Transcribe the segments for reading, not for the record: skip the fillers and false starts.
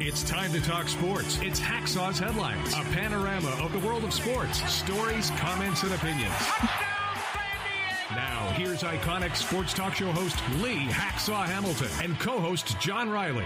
It's time to talk sports. It's Hacksaw's Headlines, a panorama of the world of sports, stories, comments, and opinions. Now, here's iconic sports talk show host Lee Hacksaw Hamilton and co-host John Riley.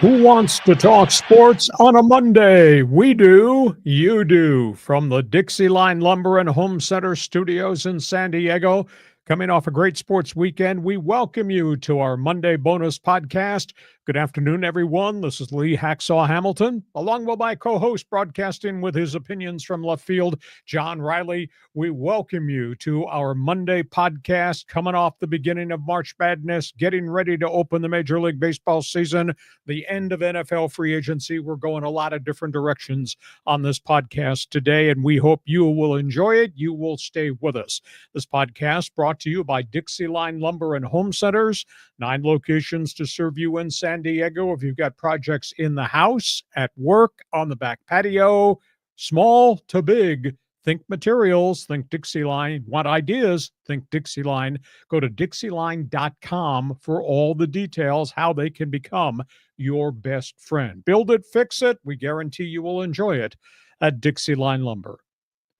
Who wants to talk sports on a Monday? We do. You do. From the Dixieline Lumber and Home Center studios in San Diego, coming off a great sports weekend, we welcome you to our Monday bonus podcast. Good afternoon, everyone. This is Lee Hacksaw Hamilton, along with my co-host broadcasting with his opinions from left field, John Riley. We welcome you to our Monday podcast, coming off the beginning of March Madness, getting ready to open the Major League Baseball season, the end of NFL free agency. We're going a lot of different directions on this podcast today, and we hope you will enjoy it. You will stay with us. This podcast brought to you by Dixieline Lumber and Home Centers, 9 locations to serve you in San Diego. If you've got projects in the house, at work, on the back patio, small to big, think materials, think Dixieline. Want ideas? Think Dixieline. Go to Dixieline.com for all the details, how they can become your best friend. Build it, fix it. We guarantee you will enjoy it at Dixieline Lumber.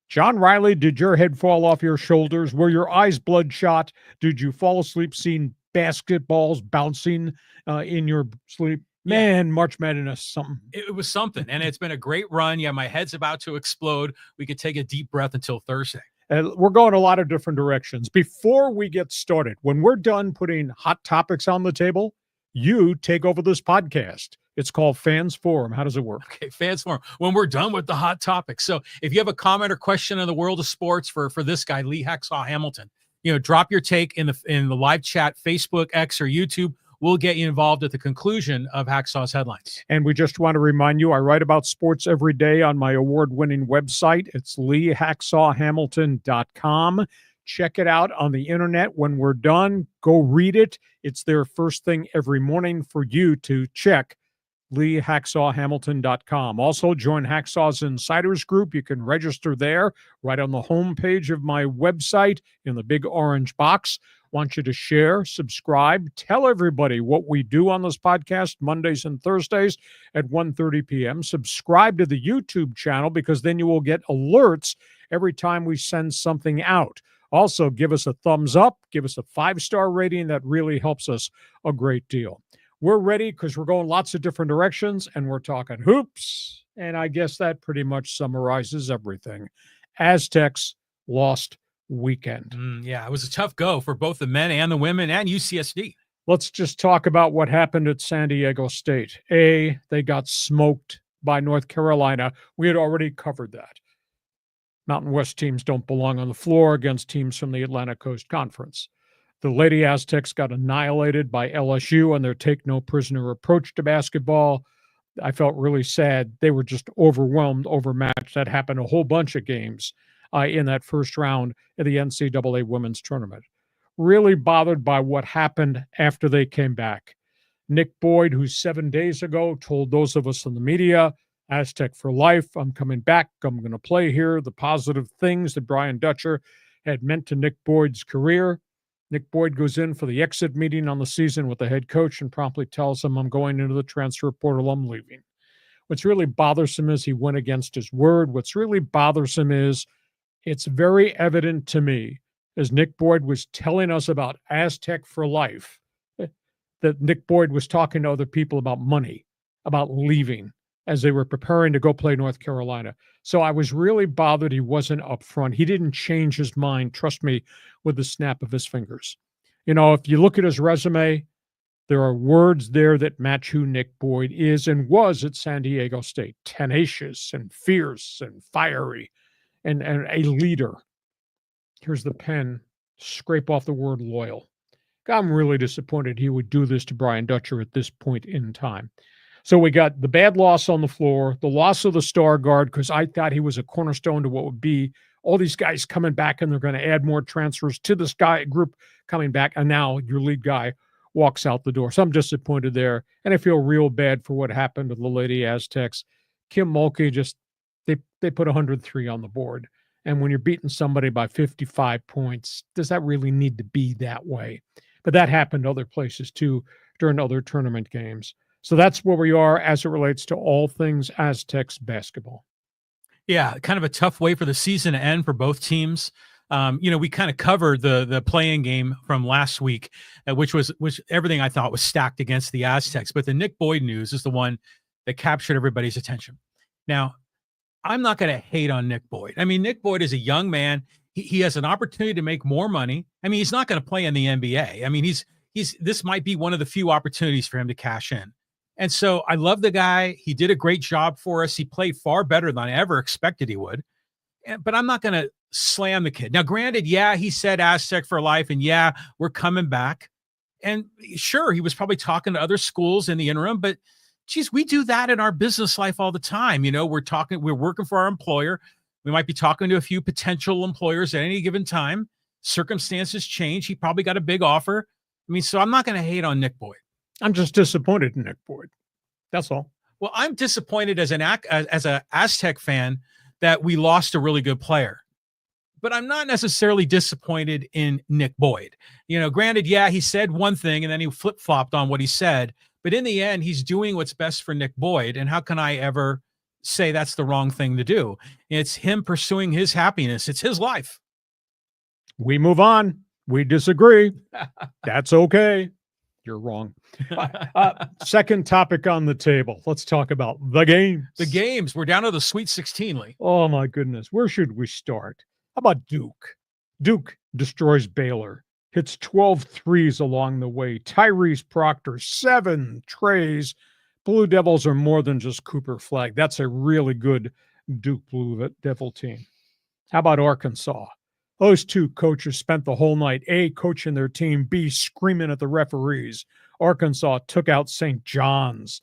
John Riley, did your head fall off your shoulders? Were your eyes bloodshot? Did you fall asleep seeing basketballs bouncing in your sleep? Man, March Madness, something. It was something, and it's been a great run. Yeah, my head's about to explode. We could take a deep breath until Thursday. We're going a lot of different directions. Before we get started, when we're done putting hot topics on the table, you take over this podcast. It's called Fans Forum. How does it work? Okay, Fans Forum. When we're done with the hot topics. So if you have a comment or question in the world of sports for this guy, Lee Hacksaw Hamilton, drop your take in the live chat, Facebook, X, or YouTube. We'll get you involved at the conclusion of Hacksaw's Headlines. And we just want to remind you, I write about sports every day on my award-winning website. It's leehacksawhamilton.com. Check it out on the internet. When we're done, go read it. It's there first thing every morning for you to check. leehacksawhamilton.com. Also, join Hacksaw's Insiders Group. You can register there right on the home page of my website in the big orange box. Want you to share, subscribe, tell everybody what we do on this podcast Mondays and Thursdays at 1:30 p.m. Subscribe to the YouTube channel because then you will get alerts every time we send something out. Also, give us a thumbs up, give us a 5-star rating. That really helps us a great deal. We're ready because we're going lots of different directions, and we're talking hoops. And I guess that pretty much summarizes everything. Aztecs lost weekend. Yeah, it was a tough go for both the men and the women and UCSD. Let's just talk about what happened at San Diego State. They got smoked by North Carolina. We had already covered that. Mountain West teams don't belong on the floor against teams from the Atlantic Coast Conference. The Lady Aztecs got annihilated by LSU and their take-no-prisoner approach to basketball. I felt really sad. They were just overwhelmed, overmatched. That happened a whole bunch of games in that first round of the NCAA women's tournament. Really bothered by what happened after they came back. Nick Boyd, who 7 days ago told those of us in the media, Aztec for life, I'm coming back, I'm going to play here, the positive things that Brian Dutcher had meant to Nick Boyd's career. Nick Boyd goes in for the exit meeting on the season with the head coach and promptly tells him, I'm going into the transfer portal, I'm leaving. What's really bothersome is he went against his word. What's really bothersome is it's very evident to me, as Nick Boyd was telling us about Aztec for life, that Nick Boyd was talking to other people about money, about leaving, as they were preparing to go play North Carolina. So I was really bothered he wasn't up front. He didn't change his mind, trust me, with the snap of his fingers. If you look at his resume, there are words there that match who Nick Boyd is and was at San Diego State. Tenacious and fierce and fiery and a leader. Here's the pen. Scrape off the word loyal. I'm really disappointed he would do this to Brian Dutcher at this point in time. So we got the bad loss on the floor, the loss of the star guard, because I thought he was a cornerstone to what would be all these guys coming back, and they're going to add more transfers to this guy group coming back. And now your lead guy walks out the door. So I'm disappointed there. And I feel real bad for what happened to the Lady Aztecs. Kim Mulkey just, they put 103 on the board. And when you're beating somebody by 55 points, does that really need to be that way? But that happened other places too during other tournament games. So that's where we are as it relates to all things Aztecs basketball. Yeah, kind of a tough way for the season to end for both teams. We kind of covered the playing game from last week, which everything I thought was stacked against the Aztecs. But the Nick Boyd news is the one that captured everybody's attention. Now, I'm not going to hate on Nick Boyd. I mean, Nick Boyd is a young man. He has an opportunity to make more money. I mean, he's not going to play in the NBA. I mean, this might be one of the few opportunities for him to cash in. And so I love the guy. He did a great job for us. He played far better than I ever expected he would. But I'm not going to slam the kid. Now, granted, yeah, he said Aztec for life, and yeah, we're coming back. And sure, he was probably talking to other schools in the interim, but geez, we do that in our business life all the time. We're working for our employer. We might be talking to a few potential employers at any given time. Circumstances change. He probably got a big offer. I mean, so I'm not going to hate on Nick Boyd. I'm just disappointed in Nick Boyd. That's all. Well, I'm disappointed as a Aztec fan that we lost a really good player. But I'm not necessarily disappointed in Nick Boyd. Granted, yeah, he said one thing and then he flip-flopped on what he said. But in the end, he's doing what's best for Nick Boyd. And how can I ever say that's the wrong thing to do? It's him pursuing his happiness. It's his life. We move on. We disagree. That's okay. You're wrong. Second topic on the table. Let's talk about the games. The games. We're down to the Sweet 16, Lee. Oh, my goodness. Where should we start? How about Duke? Duke destroys Baylor. Hits 12 threes along the way. Tyrese Proctor, 7 trays. Blue Devils are more than just Cooper Flagg. That's a really good Duke Blue Devil team. How about Arkansas? Those two coaches spent the whole night, A, coaching their team, B, screaming at the referees. Arkansas took out St. John's.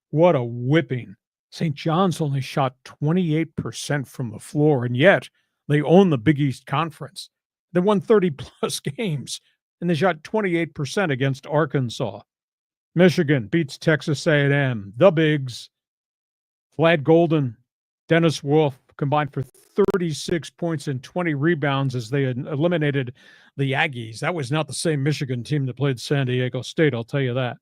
What a whipping. St. John's only shot 28% from the floor, and yet they own the Big East Conference. They won 30-plus games, and they shot 28% against Arkansas. Michigan beats Texas A&M. The Bigs, Vlad Golden, Dennis Wolf combined for 36 points and 20 rebounds as they eliminated the Aggies. That was not the same Michigan team that played San Diego State, I'll tell you that.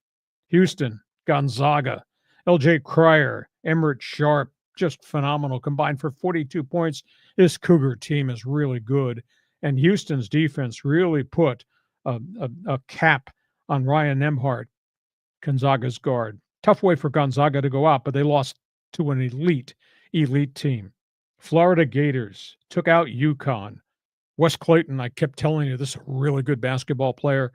Houston, Gonzaga, L.J. Cryer, Emmerich Sharp, just phenomenal, combined for 42 points. This Cougar team is really good. And Houston's defense really put a cap on Ryan Nembhard, Gonzaga's guard. Tough way for Gonzaga to go out, but they lost to an elite team. Florida Gators took out UConn. Wes Clayton, I kept telling you, this is a really good basketball player.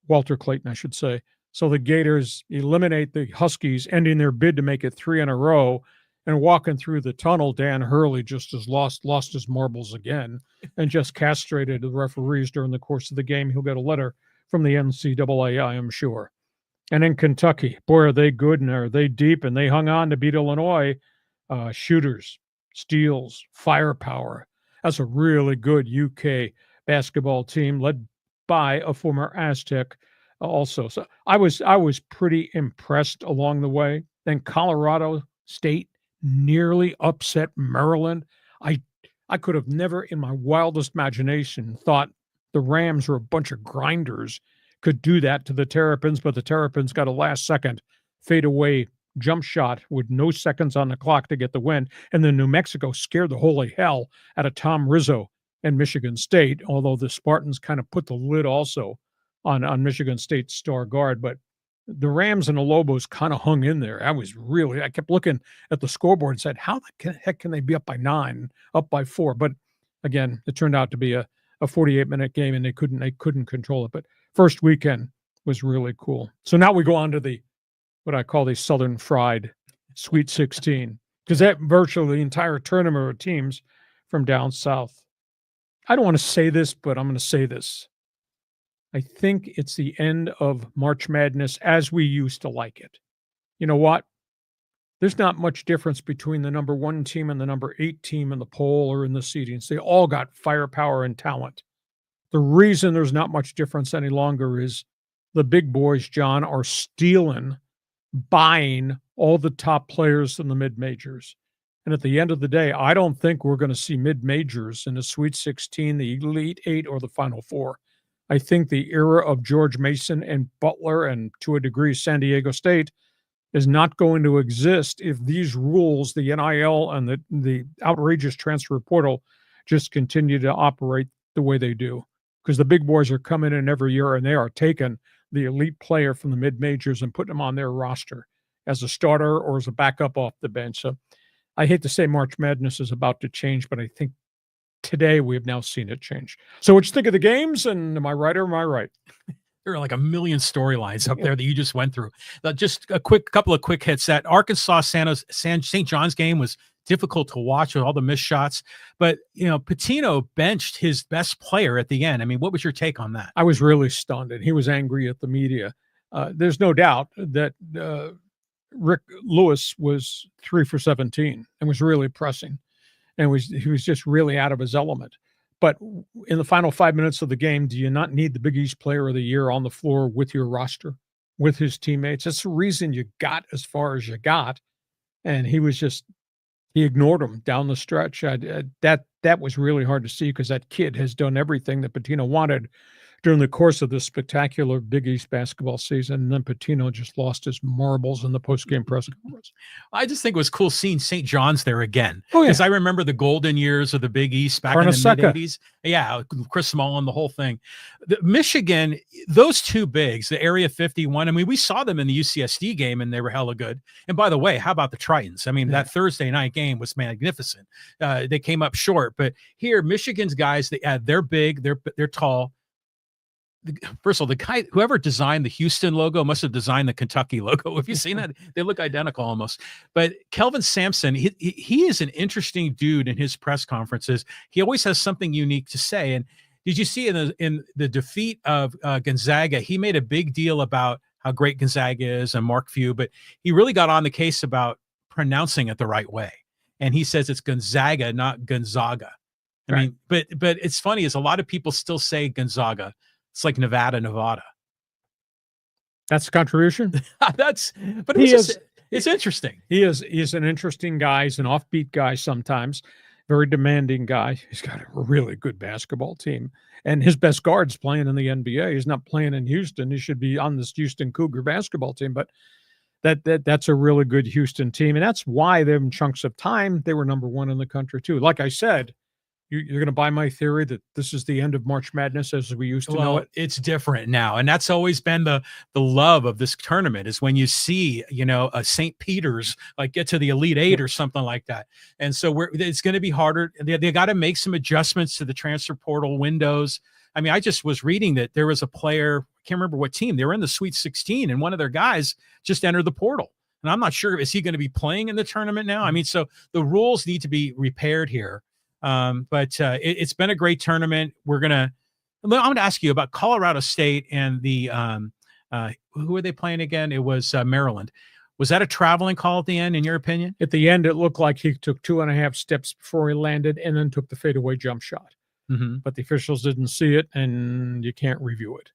Walter Clayton, I should say. So the Gators eliminate the Huskies, ending their bid to make it 3 in a row. And walking through the tunnel, Dan Hurley just has lost his marbles again and just castrated the referees during the course of the game. He'll get a letter from the NCAA, I am sure. And in Kentucky, boy, are they good and are they deep, and they hung on to beat Illinois. Shooters, steals, firepower. That's a really good UK basketball team led by a former Aztec also. So I was pretty impressed along the way. Then Colorado State nearly upset Maryland. I could have never in my wildest imagination thought the Rams were a bunch of grinders could do that to the Terrapins, but the Terrapins got a last-second fadeaway jump shot with no seconds on the clock to get the win. And then New Mexico scared the holy hell out of Tom Rizzo and Michigan State, although the Spartans kind of put the lid also on Michigan State's star guard. But the Rams and the Lobos kind of hung in there. I kept looking at the scoreboard and said, how the heck can they be up by 9, up by 4? But again, it turned out to be a 48-minute game, and they couldn't control it. But first weekend was really cool. So now we go on to what I call the Southern Fried Sweet 16, because that virtually the entire tournament of teams from down south. I don't want to say this, but I'm going to say this. I think it's the end of March Madness as we used to like it. You know what? There's not much difference between the number 1 team and the number 8 team in the poll or in the seedings. They all got firepower and talent. The reason there's not much difference any longer is the big boys, John, are buying all the top players in the mid-majors. And at the end of the day, I don't think we're going to see mid-majors in the Sweet 16, the Elite 8, or the Final 4. I think the era of George Mason and Butler, and to a degree San Diego State, is not going to exist if these rules, the NIL and the outrageous transfer portal, just continue to operate the way they do. Because the big boys are coming in every year and they are taking the elite player from the mid-majors and putting them on their roster as a starter or as a backup off the bench. So I hate to say March Madness is about to change, but I think today we have now seen it change. So what you think of the games, and am I right or am I right? There are like a million storylines up there that you just went through. Just a couple of quick hits. That Arkansas St. John's game was difficult to watch with all the missed shots, but Pitino benched his best player at the end. I mean, what was your take on that? I was really stunned, and he was angry at the media. There's no doubt that Rick Lewis was 3 for 17 and was really pressing, and he was just really out of his element. But in the final 5 minutes of the game, do you not need the Big East Player of the Year on the floor with your roster, with his teammates? That's the reason you got as far as you got. And he ignored him down the stretch. That was really hard to see because that kid has done everything that Pitino wanted during the course of this spectacular Big East basketball season. And then Pitino just lost his marbles in the postgame press conference. I just think it was cool seeing St. John's there again. Oh, yeah. Because I remember the golden years of the Big East back in the mid-'80s. Yeah, Chris Smallin, the whole thing. Michigan, those two bigs, the Area 51, I mean, we saw them in the UCSD game, and they were hella good. And by the way, how about the Tritons? I mean, that Thursday night game was magnificent. They came up short. But here, Michigan's guys, they're big, they're tall. First of all, the guy, whoever designed the Houston logo must have designed the Kentucky logo. Have you seen that? They look identical almost. But Kelvin Sampson, he is an interesting dude in his press conferences. He always has something unique to say. And did you see in the defeat of Gonzaga, he made a big deal about how great Gonzaga is and Mark Few, but he really got on the case about pronouncing it the right way. And he says it's Gonzaga, not Gonzaga. I mean, but it's funny is a lot of people still say Gonzaga. It's like Nevada. That's a contribution. It's interesting. He's an interesting guy. He's an offbeat guy sometimes, very demanding guy. He's got a really good basketball team, and his best guard's playing in the NBA. He's not playing in Houston. He should be on this Houston Cougar basketball team, but that's a really good Houston team, and that's why they, in chunks of time, they were number one in the country too. Like I said, you're going to buy my theory that this is the end of March Madness as we used to know it? It's different now. And that's always been the love of this tournament is when you see, a St. Peter's like get to the Elite Eight or something like that. And so it's going to be harder. They got to make some adjustments to the transfer portal windows. I mean, I just was reading that there was a player, I can't remember what team, they were in the Sweet 16 and one of their guys just entered the portal. And I'm not sure, is he going to be playing in the tournament now? I mean, so the rules need to be repaired here. But it's been a great tournament. I'm going to ask you about Colorado State and the who are they playing again? It was Maryland. Was that a traveling call at the end, in your opinion? At the end, it looked like he took 2.5 steps before he landed and then took the fadeaway jump shot. Mm-hmm. But the officials didn't see it, and you can't review it.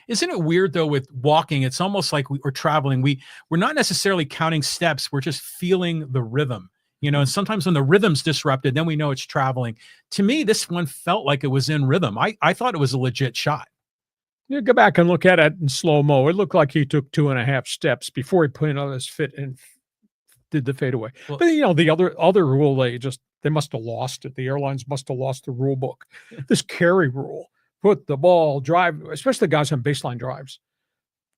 Isn't it weird, though, with walking? It's almost like we're traveling. We're not necessarily counting steps. We're just feeling the rhythm. And sometimes when the rhythm's disrupted, then we know it's traveling. To me, this one felt like it was in rhythm. I thought it was a legit shot. You go back and look at it in slow-mo. It looked like he took 2.5 steps before he put on his fit and did the fadeaway. Well, but, the other rule, they must have lost it. The airlines must have lost the rule book. This carry rule, put the ball, drive, especially the guys on baseline drives.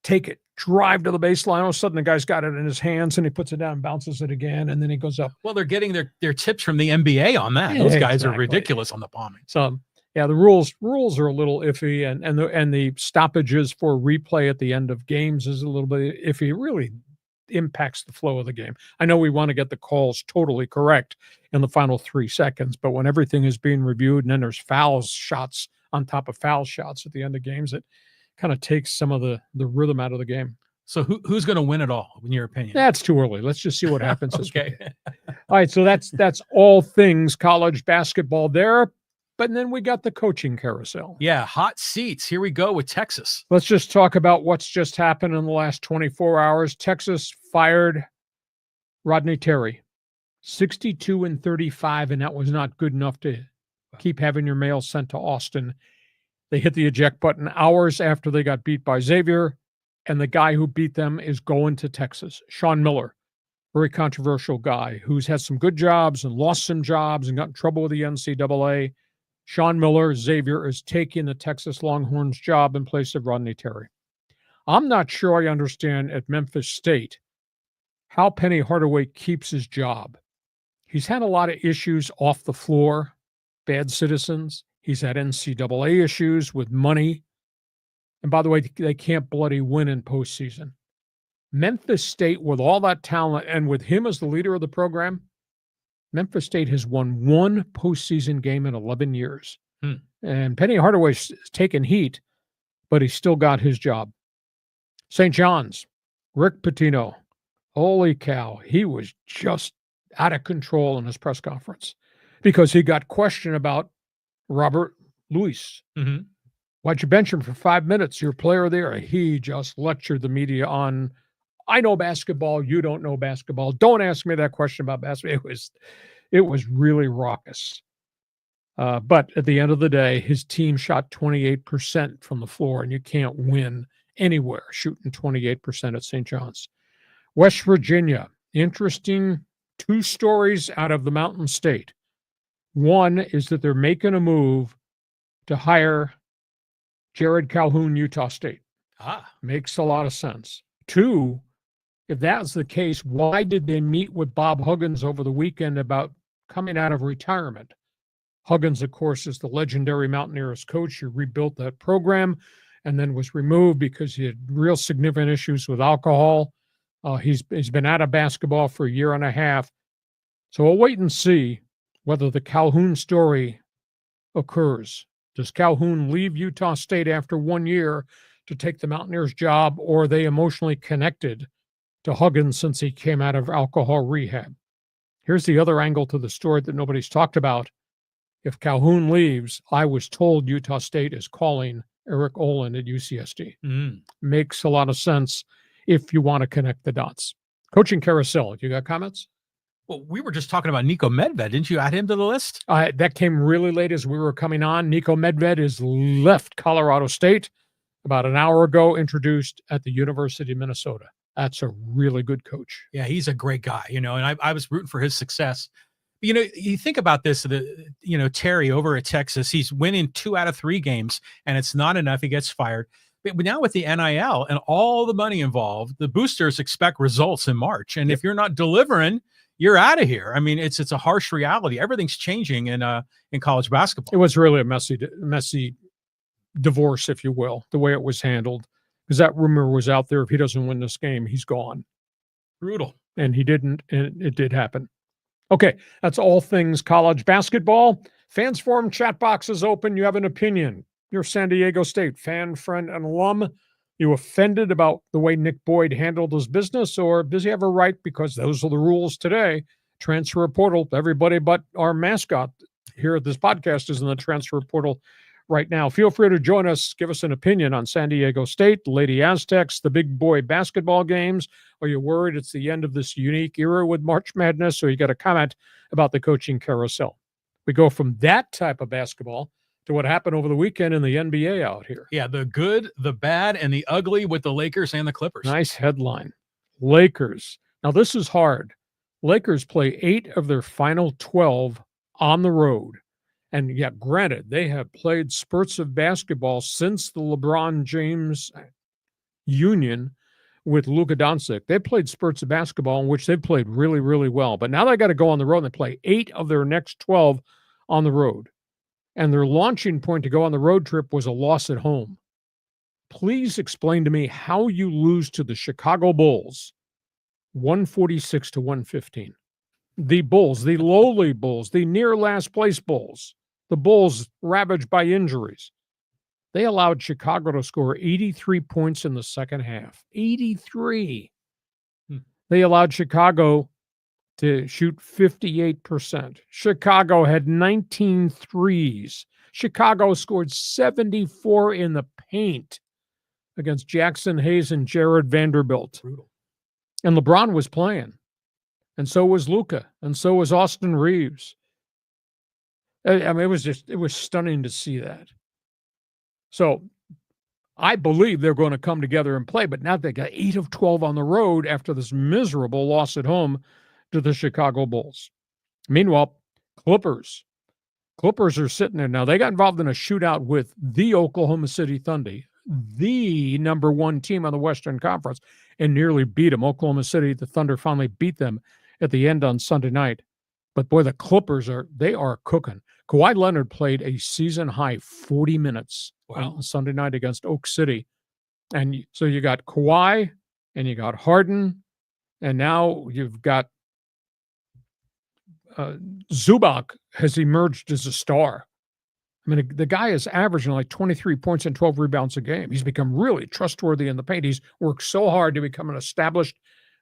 Take it, drive to the baseline. All of a sudden, the guy's got it in his hands, and he puts it down and bounces it again, and then he goes up. Well, they're getting their tips from the NBA on that. Those guys are ridiculous on the bombing. So, yeah, the rules are a little iffy, and the stoppages for replay at the end of games is a little bit iffy. It really impacts the flow of the game. I know we want to get the calls totally correct in the final 3 seconds, but when everything is being reviewed and then there's foul shots on top of foul shots at the end of games, it kind of takes some of the rhythm out of the game. So who's going to win it all, in your opinion? That's too early. Let's just see what happens. Okay. All right, so that's all things college basketball there. But then we got the coaching carousel. Yeah, hot seats. Here we go with Texas. Let's just talk about what's just happened in the last 24 hours. Texas fired Rodney Terry, 62-35, and that was not good enough to keep having your mail sent to Austin. They hit the eject button hours after they got beat by Xavier, and the guy who beat them is going to Texas. Sean Miller, very controversial guy who's had some good jobs and lost some jobs and got in trouble with the NCAA. Sean Miller, Xavier, is taking the Texas Longhorns job in place of Rodney Terry. I'm not sure I understand at Memphis State how Penny Hardaway keeps his job. He's had a lot of issues off the floor, bad citizens. He's had NCAA issues with money. And by the way, they can't bloody win in postseason. Memphis State, with all that talent and with him as the leader of the program, Memphis State has won one postseason game in 11 years. And Penny Hardaway's taken heat, but he's still got his job. St. John's, Rick Pitino. Holy cow, he was just out of control in his press conference because he got questioned about Robert Lewis. Why'd you bench him for 5 minutes? Your player there. He just lectured the media on, I know basketball, you don't know basketball. Don't ask me that question about basketball. It was really raucous. But at the end of the day, his team shot 28% from the floor, and you can't win anywhere shooting 28% at St. John's. West Virginia, interesting 2 stories out of the Mountain State. One is that they're making a move to hire Jared Calhoun, Utah State. Makes a lot of sense. 2, if that's the case, why did they meet with Bob Huggins over the weekend about coming out of retirement? Huggins, of course, is the legendary Mountaineers coach who rebuilt that program and then was removed because he had real significant issues with alcohol. He's been out of basketball for a year and a half. So we'll wait and see whether the Calhoun story occurs. Does Calhoun leave Utah State after 1 year to take the Mountaineers job, or are they emotionally connected to Huggins since he came out of alcohol rehab? Here's the other angle to the story that nobody's talked about. If Calhoun leaves, I was told Utah State is calling Eric Olin at UCSD. Makes a lot of sense if you want to connect the dots. Coaching carousel, you got comments? Well, we were just talking about Nico Medved. Didn't you add him to the list? That came really late as we were coming on. Nico Medved has left Colorado State about an hour ago, introduced at the University of Minnesota. That's a really good coach. Yeah, he's a great guy, and I was rooting for his success. You think about this, Terry over at Texas, he's winning 2 out of 3 games, and it's not enough. He gets fired. But now with the NIL and all the money involved, the boosters expect results in March. And if you're not delivering, you're out of here. I mean, it's a harsh reality. Everything's changing in college basketball. It was really a messy divorce, if you will, the way it was handled, because that rumor was out there. If he doesn't win this game, he's gone. Brutal. And he didn't, and it did happen. Okay, that's all things college basketball. Fans Forum chat box is open. You have an opinion. You're San Diego State fan, friend, and alum. You offended about the way Nick Boyd handled his business, or does he have a right, because those are the rules today, transfer portal? Everybody but our mascot here at this podcast is in the transfer portal right now. Feel free to join us. Give us an opinion on San Diego State, the Lady Aztecs, the big boy basketball games. Are you worried it's the end of this unique era with March Madness, or you got a comment about the coaching carousel? We go from that type of basketball to what happened over the weekend in the NBA out here. Yeah, the good, the bad, and the ugly with the Lakers and the Clippers. Nice headline. Lakers. Now, this is hard. Lakers play 8 of their final 12 on the road. And yet, granted, they have played spurts of basketball since the LeBron James union with Luka Doncic. They played spurts of basketball in which they played really, really well. But now they got to go on the road and they play 8 of their next 12 on the road. And their launching point to go on the road trip was a loss at home. Please explain to me how you lose to the Chicago Bulls 146-115. The Bulls, the lowly Bulls, the near last place Bulls, the Bulls ravaged by injuries. They allowed Chicago to score 83 points in the second half. 83. They allowed Chicago to shoot 58%. Chicago had 19 threes. Chicago scored 74 in the paint against Jackson Hayes and Jared Vanderbilt. Brutal. And LeBron was playing. And so was Luka. And so was Austin Reeves. I mean, it was stunning to see that. So I believe they're going to come together and play, but now they got 8 of 12 on the road after this miserable loss at home to the Chicago Bulls. Meanwhile, Clippers are sitting there now. They got involved in a shootout with the Oklahoma City Thunder, the number 1 team on the Western Conference, and nearly beat them. Oklahoma City, the Thunder finally beat them at the end on Sunday night. But boy, the Clippers are cooking. Kawhi Leonard played a season-high 40 minutes on Sunday night against Oak City. And so you got Kawhi, and you got Harden, and now you've got Zubac has emerged as a star. I mean, the guy is averaging like 23 points and 12 rebounds a game. He's become really trustworthy in the paint. He's worked so hard to become an established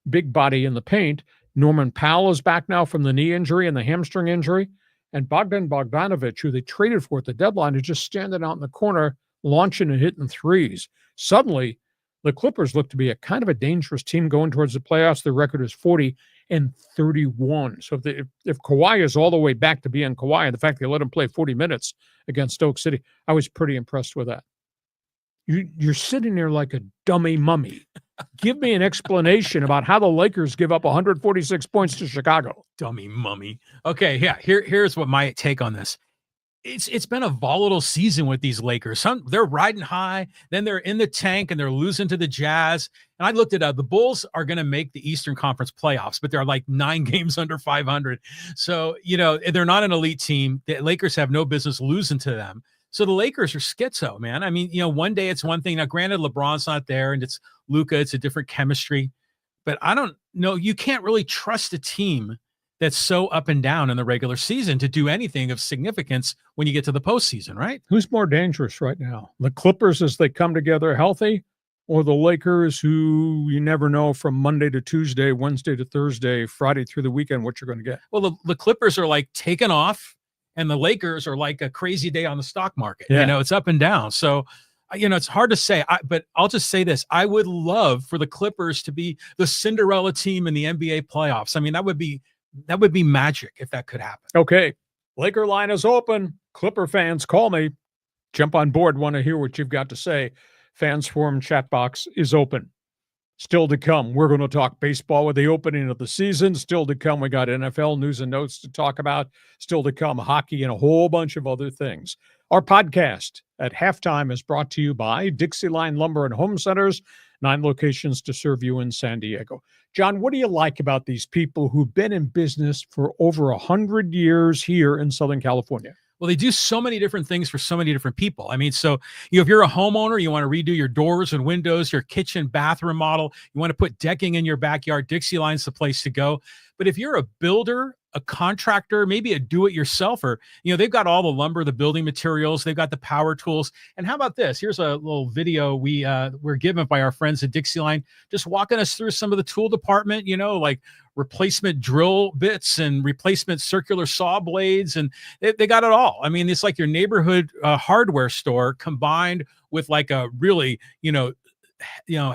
big body in the paint. Norman Powell is back now from the knee injury and the hamstring injury. And Bogdan Bogdanovic, who they traded for at the deadline, is just standing out in the corner, launching and hitting threes. Suddenly, the Clippers look to be a kind of a dangerous team going towards the playoffs. Their record is 40-31. So if Kawhi is all the way back to being Kawhi, and the fact they let him play 40 minutes against Oak City, I was pretty impressed with that. You're sitting there like a dummy mummy. Give me an explanation about how the Lakers give up 146 points to Chicago. Dummy mummy. Okay, yeah. Here's what my take on this. It's been a volatile season with these Lakers. They're riding high, then they're in the tank and they're losing to the Jazz. And I looked it up. The Bulls are going to make the Eastern Conference playoffs, but they're like 9 games under 500. So, they're not an elite team. The Lakers have no business losing to them. So the Lakers are schizo, man. I mean, one day it's one thing. Now, granted, LeBron's not there and it's Luka. It's a different chemistry. But I don't know. You can't really trust a team that's so up and down in the regular season to do anything of significance when you get to the postseason, right? Who's more dangerous right now? The Clippers as they come together healthy, or the Lakers who you never know from Monday to Tuesday, Wednesday to Thursday, Friday through the weekend what you're going to get? Well, the Clippers are like taking off, and the Lakers are like a crazy day on the stock market. Yeah. It's up and down. So, it's hard to say, but I'll just say this. I would love for the Clippers to be the Cinderella team in the NBA playoffs. I mean, that would be magic if that could happen. Okay. Laker line is open. Clipper fans, call me. Jump on board. Want to hear what you've got to say. Fans Forum chat box is open. Still to come, we're going to talk baseball with the opening of the season. Still to come, we got NFL news and notes to talk about. Still to come, hockey and a whole bunch of other things. Our podcast at halftime is brought to you by Dixieline Lumber and Home Centers, 9 locations to serve you in San Diego. John, what do you like about these people who've been in business for over 100 years here in Southern California? Well, they do so many different things for so many different people. I mean, so if you're a homeowner, you want to redo your doors and windows, your kitchen, bathroom model, you want to put decking in your backyard, Dixieline's the place to go. But if you're a builder, a contractor, maybe a do-it-yourselfer, they've got all the lumber, the building materials, they've got the power tools. And how about this? Here's a little video we're given by our friends at Dixieline, just walking us through some of the tool department, like replacement drill bits and replacement circular saw blades, and they got it all. I mean, it's like your neighborhood hardware store combined with like a really,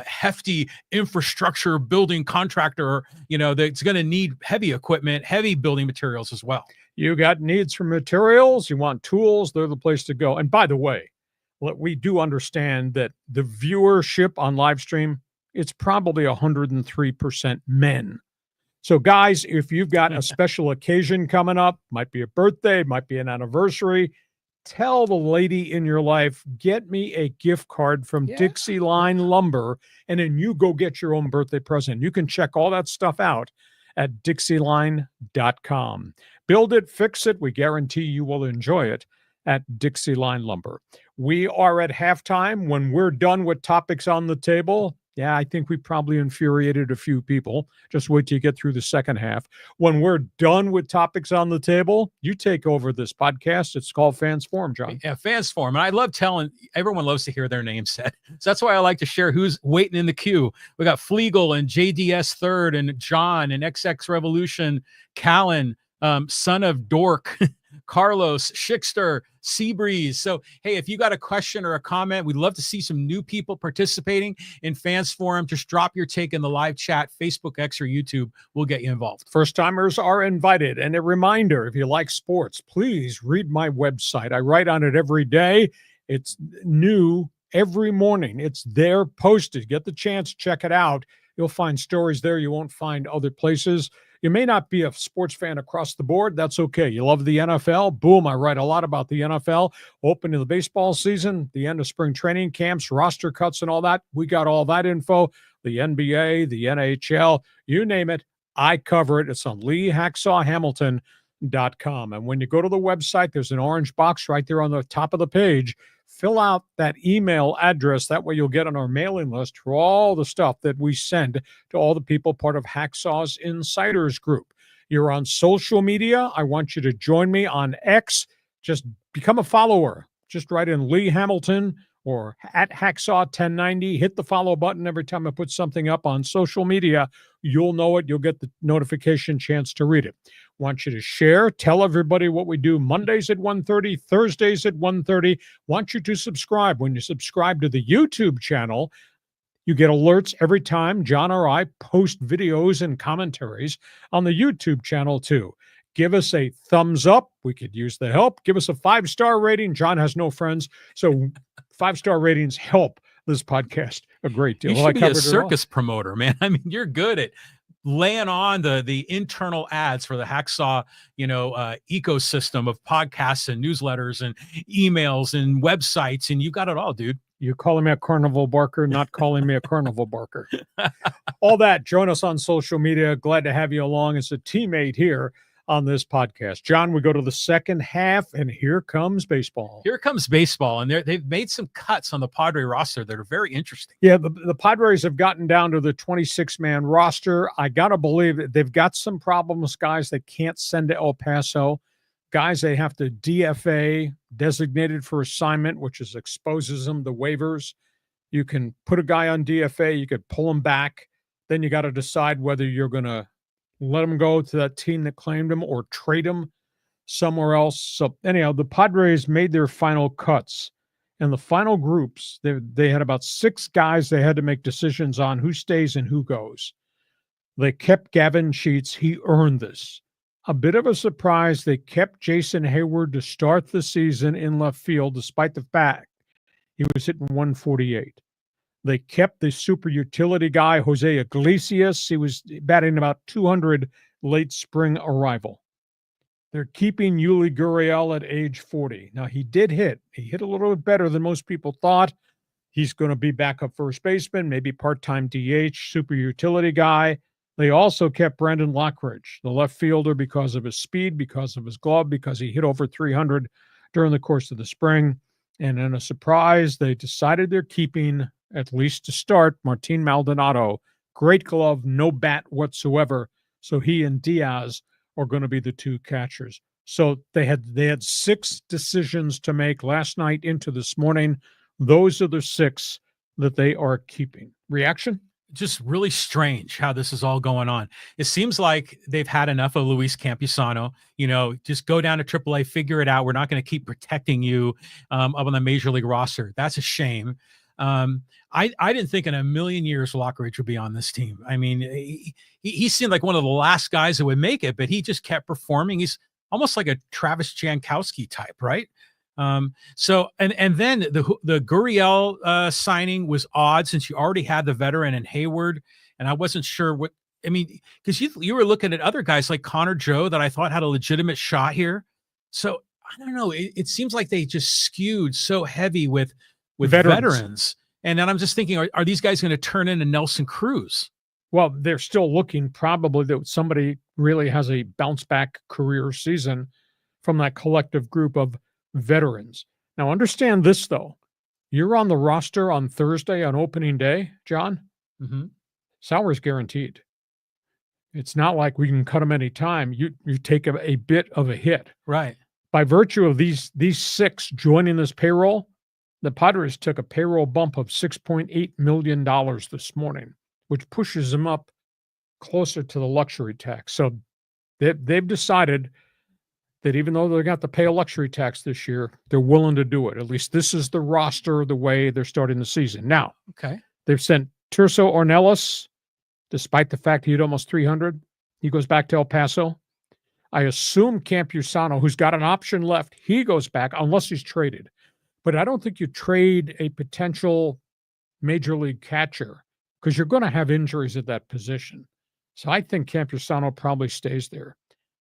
hefty infrastructure building contractor, that's going to need heavy equipment, heavy building materials as well. You got needs for materials, you want tools, they're the place to go. And by the way, we do understand that the viewership on live stream, it's probably 103% men. So guys, if you've got a special occasion coming up, might be a birthday, might be an anniversary, tell the lady in your life, get me a gift card from Dixieline Lumber, and then you go get your own birthday present. You can check all that stuff out at Dixieline.com. Build it, fix it. We guarantee you will enjoy it at Dixieline Lumber. We are at halftime. When we're done with topics on the table, I think we probably infuriated a few people. Just wait till you get through the second half. When we're done with topics on the table, you take over this podcast. It's called Fans Forum, John. Yeah, Fans Forum. And I love everyone loves to hear their name said. So that's why I like to share who's waiting in the queue. We got Flegel and JDS Third and John and XX Revolution, Callan, Son of Dork, Carlos, Schickster, Seabreeze. So, hey, if you got a question or a comment, we'd love to see some new people participating in Fans Forum. Just drop your take in the live chat, Facebook, X, or YouTube. We'll get you involved. First-timers are invited. And a reminder, if you like sports, please read my website. I write on it every day. It's new every morning. It's there posted. Get the chance, check it out. You'll find stories there you won't find other places. You may not be a sports fan across the board. That's okay. You love the NFL? Boom, I write a lot about the NFL. Open to the baseball season, the end of spring training camps, roster cuts and all that. We got all that info. The NBA, the NHL, you name it, I cover it. It's on LeeHacksawHamilton.com. And when you go to the website, there's an orange box right there on the top of the page. Fill out that email address. That way you'll get on our mailing list for all the stuff that we send to all the people part of Hacksaw's Insiders Group. You're on social media. I want you to join me on X. Just become a follower. Just write in Lee Hamilton or at Hacksaw 1090. Hit the follow button every time I put something up on social media. You'll know it. You'll get the notification chance to read it. Want you to share. Tell everybody what we do Mondays at 1:30, Thursdays at 1:30. Want you to subscribe. When you subscribe to the YouTube channel, you get alerts every time John or I post videos and commentaries on the YouTube channel too. Give us a thumbs up. We could use the help. Give us a 5-star rating. John has no friends, so 5-star ratings help this podcast a great deal. You should be a circus promoter, man. I mean, you're good at laying on the internal ads for the Hacksaw, ecosystem of podcasts and newsletters and emails and websites, and you got it all, dude. You're calling me a carnival barker, not calling me a carnival barker. All that. Join us on social media. Glad to have you along as a teammate here on this podcast. John, we go to the second half, and here comes baseball. Here comes baseball, and they've made some cuts on the Padre roster that are very interesting. Yeah, the Padres have gotten down to the 26-man roster. I got to believe that they've got some problems, guys they can't send to El Paso, guys they have to DFA, designated for assignment, which exposes them to waivers. You can put a guy on DFA, you could pull him back, then you got to decide whether you're going to let him go to that team that claimed him or trade him somewhere else. So anyhow, the Padres made their final cuts. And the final groups, they had about 6 guys they had to make decisions on who stays and who goes. They kept Gavin Sheets. He earned this. A bit of a surprise, they kept Jason Hayward to start the season in left field, despite the fact he was hitting 148. They kept the super utility guy, Jose Iglesias. He was batting about 200 late spring arrival. They're keeping Yuli Gurriel at age 40. Now, he did hit. He hit a little bit better than most people thought. He's going to be backup first baseman, maybe part-time DH, super utility guy. They also kept Brandon Lockridge, the left fielder, because of his speed, because of his glove, because he hit over 300 during the course of the spring. And in a surprise, they decided they're keeping, at least to start, Martin Maldonado. Great glove, no bat whatsoever. So he and Diaz are going to be the 2 catchers. So they had 6 decisions to make last night into this morning. Those are the 6 that they are keeping. Reaction? Just really strange how this is all going on. It seems like they've had enough of Luis Campusano. Just go down to AAA, figure it out. We're not going to keep protecting you up on the major league roster. That's a shame. I didn't think in a million years Lockridge would be on this team. I mean, he seemed like one of the last guys that would make it, but he just kept performing. He's almost like a Travis Jankowski type, right? So then the Gurriel signing was odd, since you already had the veteran in Hayward, and I wasn't sure because you were looking at other guys like Connor Joe that I thought had a legitimate shot here. So I don't know. It seems like they just skewed so heavy with veterans. And then I'm just thinking, are these guys going to turn into Nelson Cruz? Well, they're still looking probably that somebody really has a bounce back career season from that collective group of veterans. Now, understand this, though. You're on the roster on Thursday on opening day, John. Mm-hmm. Salary's guaranteed. It's not like we can cut them any time. You take a bit of a hit. Right. By virtue of these 6 joining this payroll, the Padres took a payroll bump of $6.8 million this morning, which pushes them up closer to the luxury tax. So they've decided that even though they got to pay a luxury tax this year, they're willing to do it. At least this is the roster, the way they're starting the season. Now, okay, they've sent Tirso Ornelas, despite the fact he hit almost 300. He goes back to El Paso. I assume Campusano, who's got an option left, he goes back unless he's traded. But I don't think you trade a potential major league catcher because you're going to have injuries at that position. So I think Campusano probably stays there.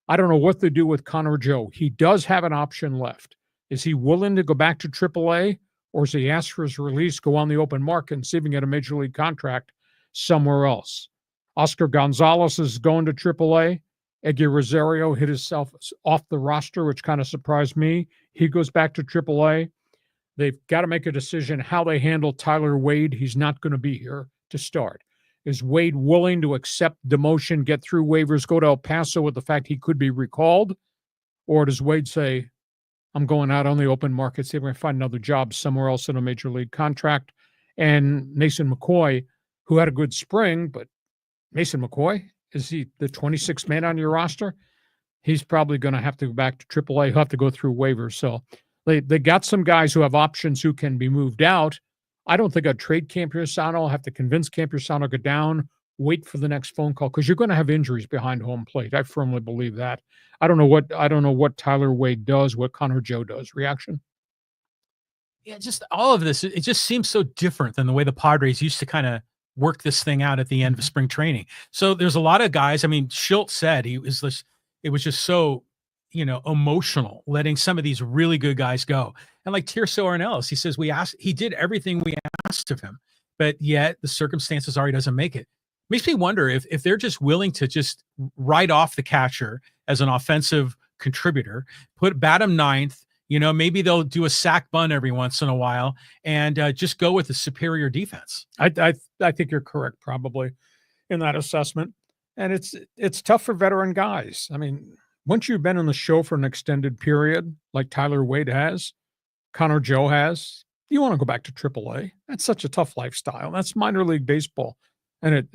I don't know what they do with Connor Joe. He does have an option left. Is he willing to go back to AAA, or is he asked for his release, go on the open market and see if he can get a major league contract somewhere else? Oscar Gonzalez is going to AAA. Eggy Rosario hit himself off the roster, which kind of surprised me. He goes back to AAA. They've got to make a decision how they handle Tyler Wade. He's not going to be here to start. Is Wade willing to accept demotion, get through waivers, go to El Paso with the fact he could be recalled? Or does Wade say, I'm going out on the open market, see if I can find another job somewhere else in a major league contract? And Mason McCoy, who had a good spring, but Mason McCoy, is he the 26th man on your roster? He's probably going to have to go back to AAA. He'll have to go through waivers. So they got some guys who have options who can be moved out. I don't think I'd trade Campusano. I'll have to convince Campusano to go down, wait for the next phone call, because you're going to have injuries behind home plate. I firmly believe that. I don't know what Tyler Wade does, what Connor Joe does. Reaction? Yeah, just all of this, it just seems so different than the way the Padres used to kind of work this thing out at the end of spring training. So there's a lot of guys. I mean, Schultz said it was just so, emotional letting some of these really good guys go. And like Tirso Ornelas, he says he did everything we asked of him, but yet the circumstances are he doesn't make it. Makes me wonder if they're just willing to just write off the catcher as an offensive contributor, bat him ninth. Maybe they'll do a sack bunt every once in a while and just go with the superior defense. I think you're correct, probably, in that assessment. And it's tough for veteran guys. I mean, once you've been in the show for an extended period, like Tyler Wade has, Connor Joe has, you want to go back to AAA. That's such a tough lifestyle. That's minor league baseball. And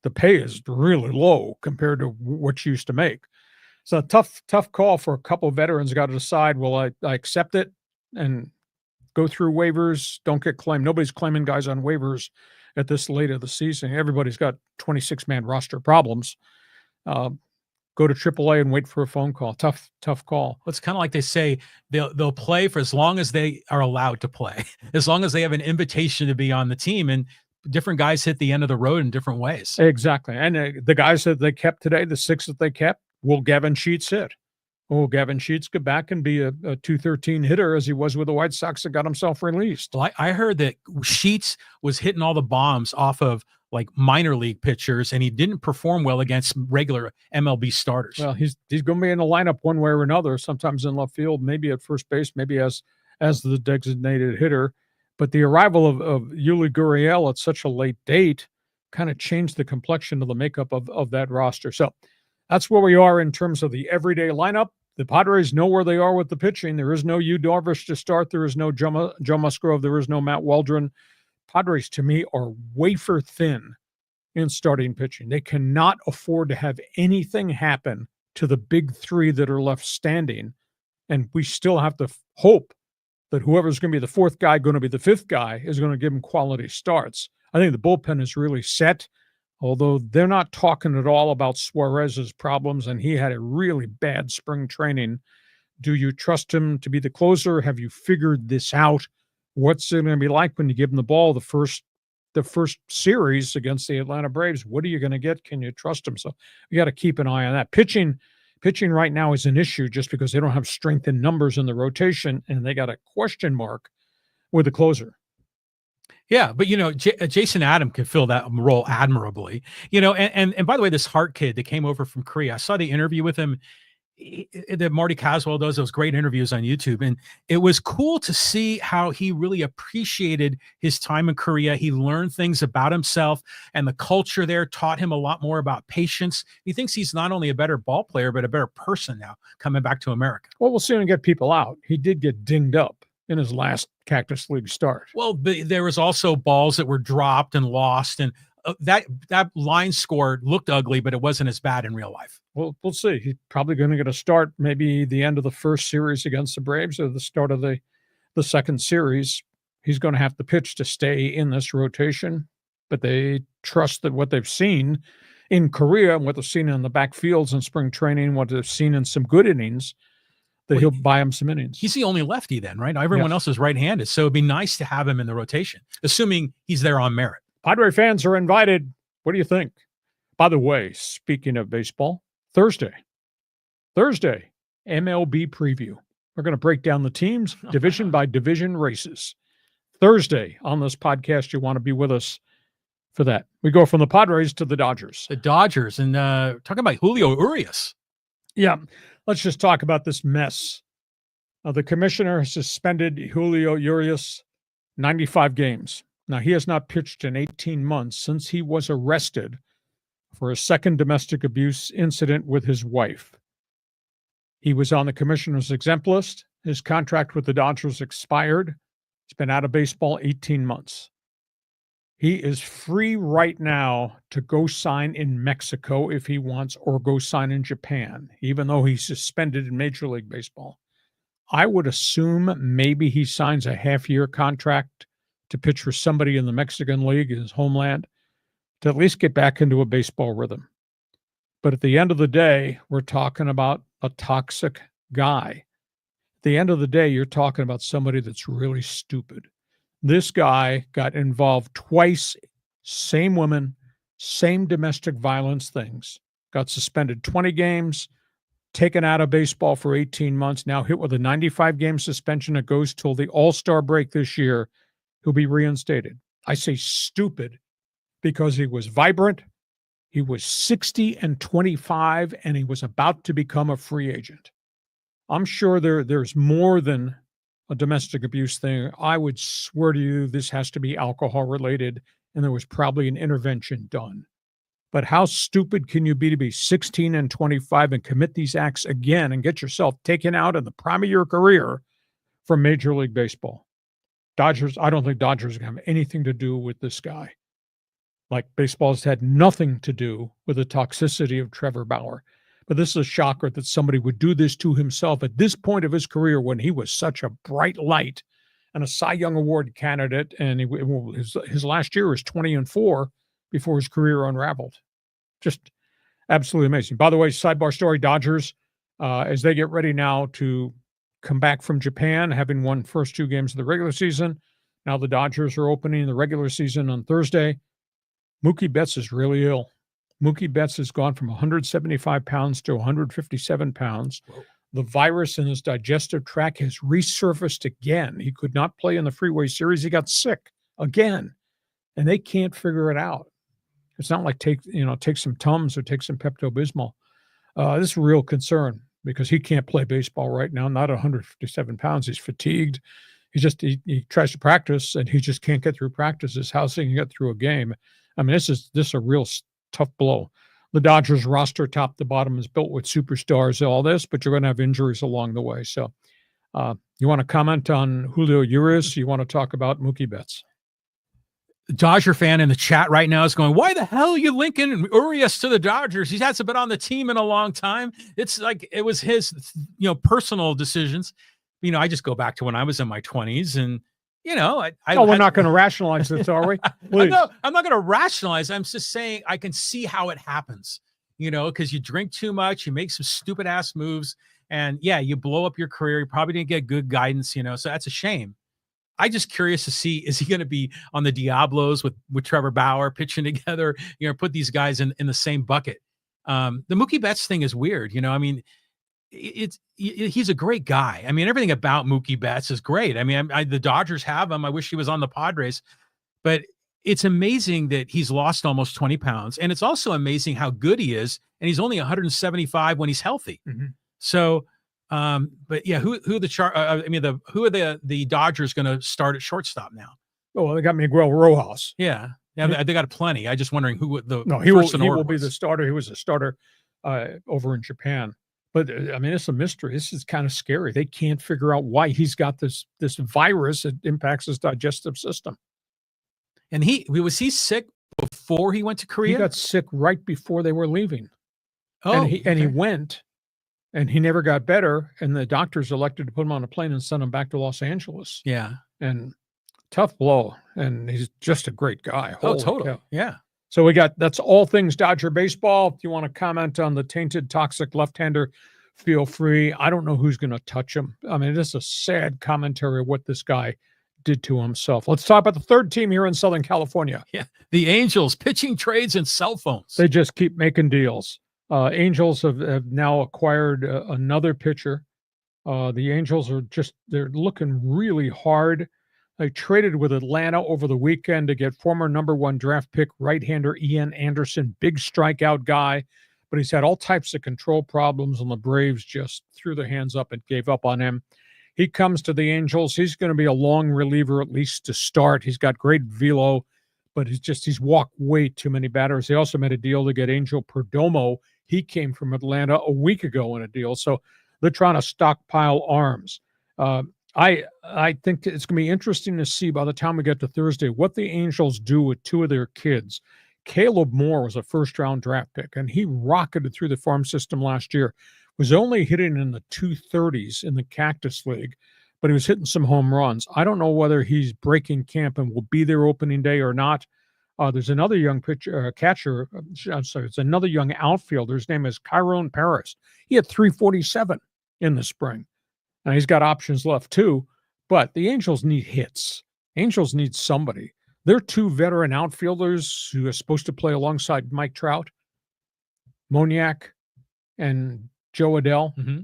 the pay is really low compared to what you used to make. So tough call for a couple of veterans. Got to decide, will I accept it and go through waivers? Don't get claimed. Nobody's claiming guys on waivers at this late of the season. Everybody's got 26-man roster problems. Go to AAA and wait for a phone call. Tough call. It's kind of like they say they'll play for as long as they are allowed to play, as long as they have an invitation to be on the team. And different guys hit the end of the road in different ways. Exactly. And the guys that they kept today, the 6 that they kept, will Gavin Sheets hit? Will Gavin Sheets go back and be a 213 hitter as he was with the White Sox that got himself released? Well, I heard that Sheets was hitting all the bombs off of like minor league pitchers, and he didn't perform well against regular MLB starters. Well, he's going to be in the lineup one way or another, sometimes in left field, maybe at first base, maybe as the designated hitter. But the arrival of Yuli Gurriel at such a late date kind of changed the complexion of the makeup of that roster. So that's where we are in terms of the everyday lineup. The Padres know where they are with the pitching. There is no Yu Darvish to start. There is no Joe Musgrove. There is no Matt Waldron. Padres, to me, are wafer thin in starting pitching. They cannot afford to have anything happen to the big 3 that are left standing. And we still have to hope that whoever's going to be the 4th guy, going to be the 5th guy, is going to give them quality starts. I think the bullpen is really set, although they're not talking at all about Suarez's problems, and he had a really bad spring training. Do you trust him to be the closer? Have you figured this out? What's it going to be like when you give him the ball the first series against the Atlanta Braves? What are you going to get? Can you trust him? So we got to keep an eye on that. Pitching right now is an issue just because they don't have strength in numbers in the rotation, and they got a question mark with the closer. Yeah, but Jason Adam can fill that role admirably. And by the way, this Hart kid that came over from Korea, I saw the interview with him that Marty Caswell does, those great interviews on YouTube, and it was cool to see how he really appreciated his time in Korea. He learned things about himself, and the culture there taught him a lot more about patience. He thinks he's not only a better ball player, but a better person now coming back to America. Well, we'll soon get people out. He did get dinged up in his last Cactus League start. Well, there was also balls that were dropped and lost, and that line score looked ugly, but it wasn't as bad in real life. Well, we'll see. He's probably going to get a start, maybe the end of the first series against the Braves or the start of the second series. He's going to have to pitch to stay in this rotation, but they trust that what they've seen in Korea and what they've seen in the backfields in spring training, what they've seen in some good innings, that he'll buy him some innings. He's the only lefty then, right? Everyone else is right-handed. So it'd be nice to have him in the rotation, assuming he's there on merit. Padre fans are invited. What do you think? By the way, speaking of baseball, Thursday, MLB preview. We're going to break down the teams division by division races. Thursday on this podcast, you want to be with us for that. We go from the Padres to the Dodgers. The Dodgers, and talking about Julio Urias. Yeah, let's just talk about this mess. The commissioner has suspended Julio Urias 95 games. Now, he has not pitched in 18 months since he was arrested for a second domestic abuse incident with his wife. He was on the commissioner's exempt list. His contract with the Dodgers expired. He's been out of baseball 18 months. He is free right now to go sign in Mexico if he wants, or go sign in Japan, even though he's suspended in Major League Baseball. I would assume maybe he signs a half-year contract to pitch for somebody in the Mexican League, in his homeland, to at least get back into a baseball rhythm. But at the end of the day, we're talking about a toxic guy. At the end of the day, you're talking about somebody that's really stupid. This guy got involved twice, same women, same domestic violence things, got suspended 20 games, taken out of baseball for 18 months, now hit with a 95-game suspension that goes till the All-Star break this year. He'll be reinstated. I say stupid because he was vibrant, he was 60 and 25, and he was about to become a free agent. I'm sure there's more than a domestic abuse thing. I would swear to you this has to be alcohol related, and there was probably an intervention done. But how stupid can you be to be 16 and 25 and commit these acts again and get yourself taken out in the prime of your career from Major League Baseball? Dodgers, I don't think Dodgers have anything to do with this guy. Like, baseball's had nothing to do with the toxicity of Trevor Bauer. But this is a shocker that somebody would do this to himself at this point of his career when he was such a bright light and a Cy Young Award candidate. And his last year was 20-4 before his career unraveled. Just absolutely amazing. By the way, sidebar story, Dodgers, as they get ready now to come back from Japan, having won first 2 games of the regular season. Now the Dodgers are opening the regular season on Thursday. Mookie Betts is really ill. Mookie Betts has gone from 175 pounds to 157 pounds. Whoa. The virus in his digestive tract has resurfaced again. He could not play in the Freeway Series. He got sick again, and they can't figure it out. It's not like take some Tums or take some Pepto-Bismol. This is a real concern because he can't play baseball right now, not 157 pounds. He's fatigued. He tries to practice, and he just can't get through practices. How's he can get through a game? I mean, this is a real tough blow. The Dodgers roster top to bottom is built with superstars, all this, but you're going to have injuries along the way. So you want to comment on Julio Urias? You want to talk about Mookie Betts? Dodger fan in the chat right now is going, why the hell are you linking Urias to the Dodgers? He hasn't been on the team in a long time. It's like it was his, personal decisions. I just go back to when I was in my 20s and, we're not going to rationalize this, are we? I'm not going to rationalize. I'm just saying I can see how it happens, because you drink too much, you make some stupid ass moves, and you blow up your career. You probably didn't get good guidance, so that's a shame. I just curious to see, is he going to be on the Diablos with Trevor Bauer pitching together, put these guys in the same bucket. The Mookie Betts thing is weird. He's a great guy. I mean, everything about Mookie Betts is great. I mean, the Dodgers have him. I wish he was on the Padres, but it's amazing that he's lost almost 20 pounds. And it's also amazing how good he is. And he's only 175 when he's healthy. Mm-hmm. So, but yeah, who are the Dodgers going to start at shortstop now? Oh, well, they got Miguel Rojas. Yeah, they got plenty. I just wondering who he will be the starter. He was a starter over in Japan. But I mean, it's a mystery. This is kind of scary. They can't figure out why he's got this virus that impacts his digestive system. And was he sick before he went to Korea? He got sick right before they were leaving. Oh, and he went, and he never got better. And the doctors elected to put him on a plane and send him back to Los Angeles. Yeah, and tough blow. And he's just a great guy. Holy totally. Cow. Yeah. So that's all things Dodger baseball. If you want to comment on the tainted, toxic left-hander feel free. I don't know who's going to touch him. I mean, this is a sad commentary of what this guy did to himself. Let's talk about the third team here in Southern California. Yeah, the Angels, pitching trades and cell phones. They just keep making deals. Angels have now acquired another pitcher. The Angels they're looking really hard. They traded with Atlanta over the weekend to get former #1 draft pick right-hander Ian Anderson, big strikeout guy, but he's had all types of control problems, and the Braves just threw their hands up and gave up on him. He comes to the Angels. He's going to be a long reliever, at least to start. He's got great velo, but he's walked way too many batters. They also made a deal to get Angel Perdomo. He came from Atlanta a week ago in a deal. So they're trying to stockpile arms. I think it's going to be interesting to see by the time we get to Thursday what the Angels do with two of their kids. Caleb Moore was a first-round draft pick, and he rocketed through the farm system last year. Was only hitting in the 230s in the Cactus League, but he was hitting some home runs. I don't know whether he's breaking camp and will be there opening day or not. There's another young catcher. I'm sorry, it's another young outfielder. His name is Kyron Paris. He had 347 in the spring. Now, he's got options left too, but the Angels need hits. Angels need somebody. They're two veteran outfielders who are supposed to play alongside Mike Trout, Moniak, and Joe Adell. Mm-hmm.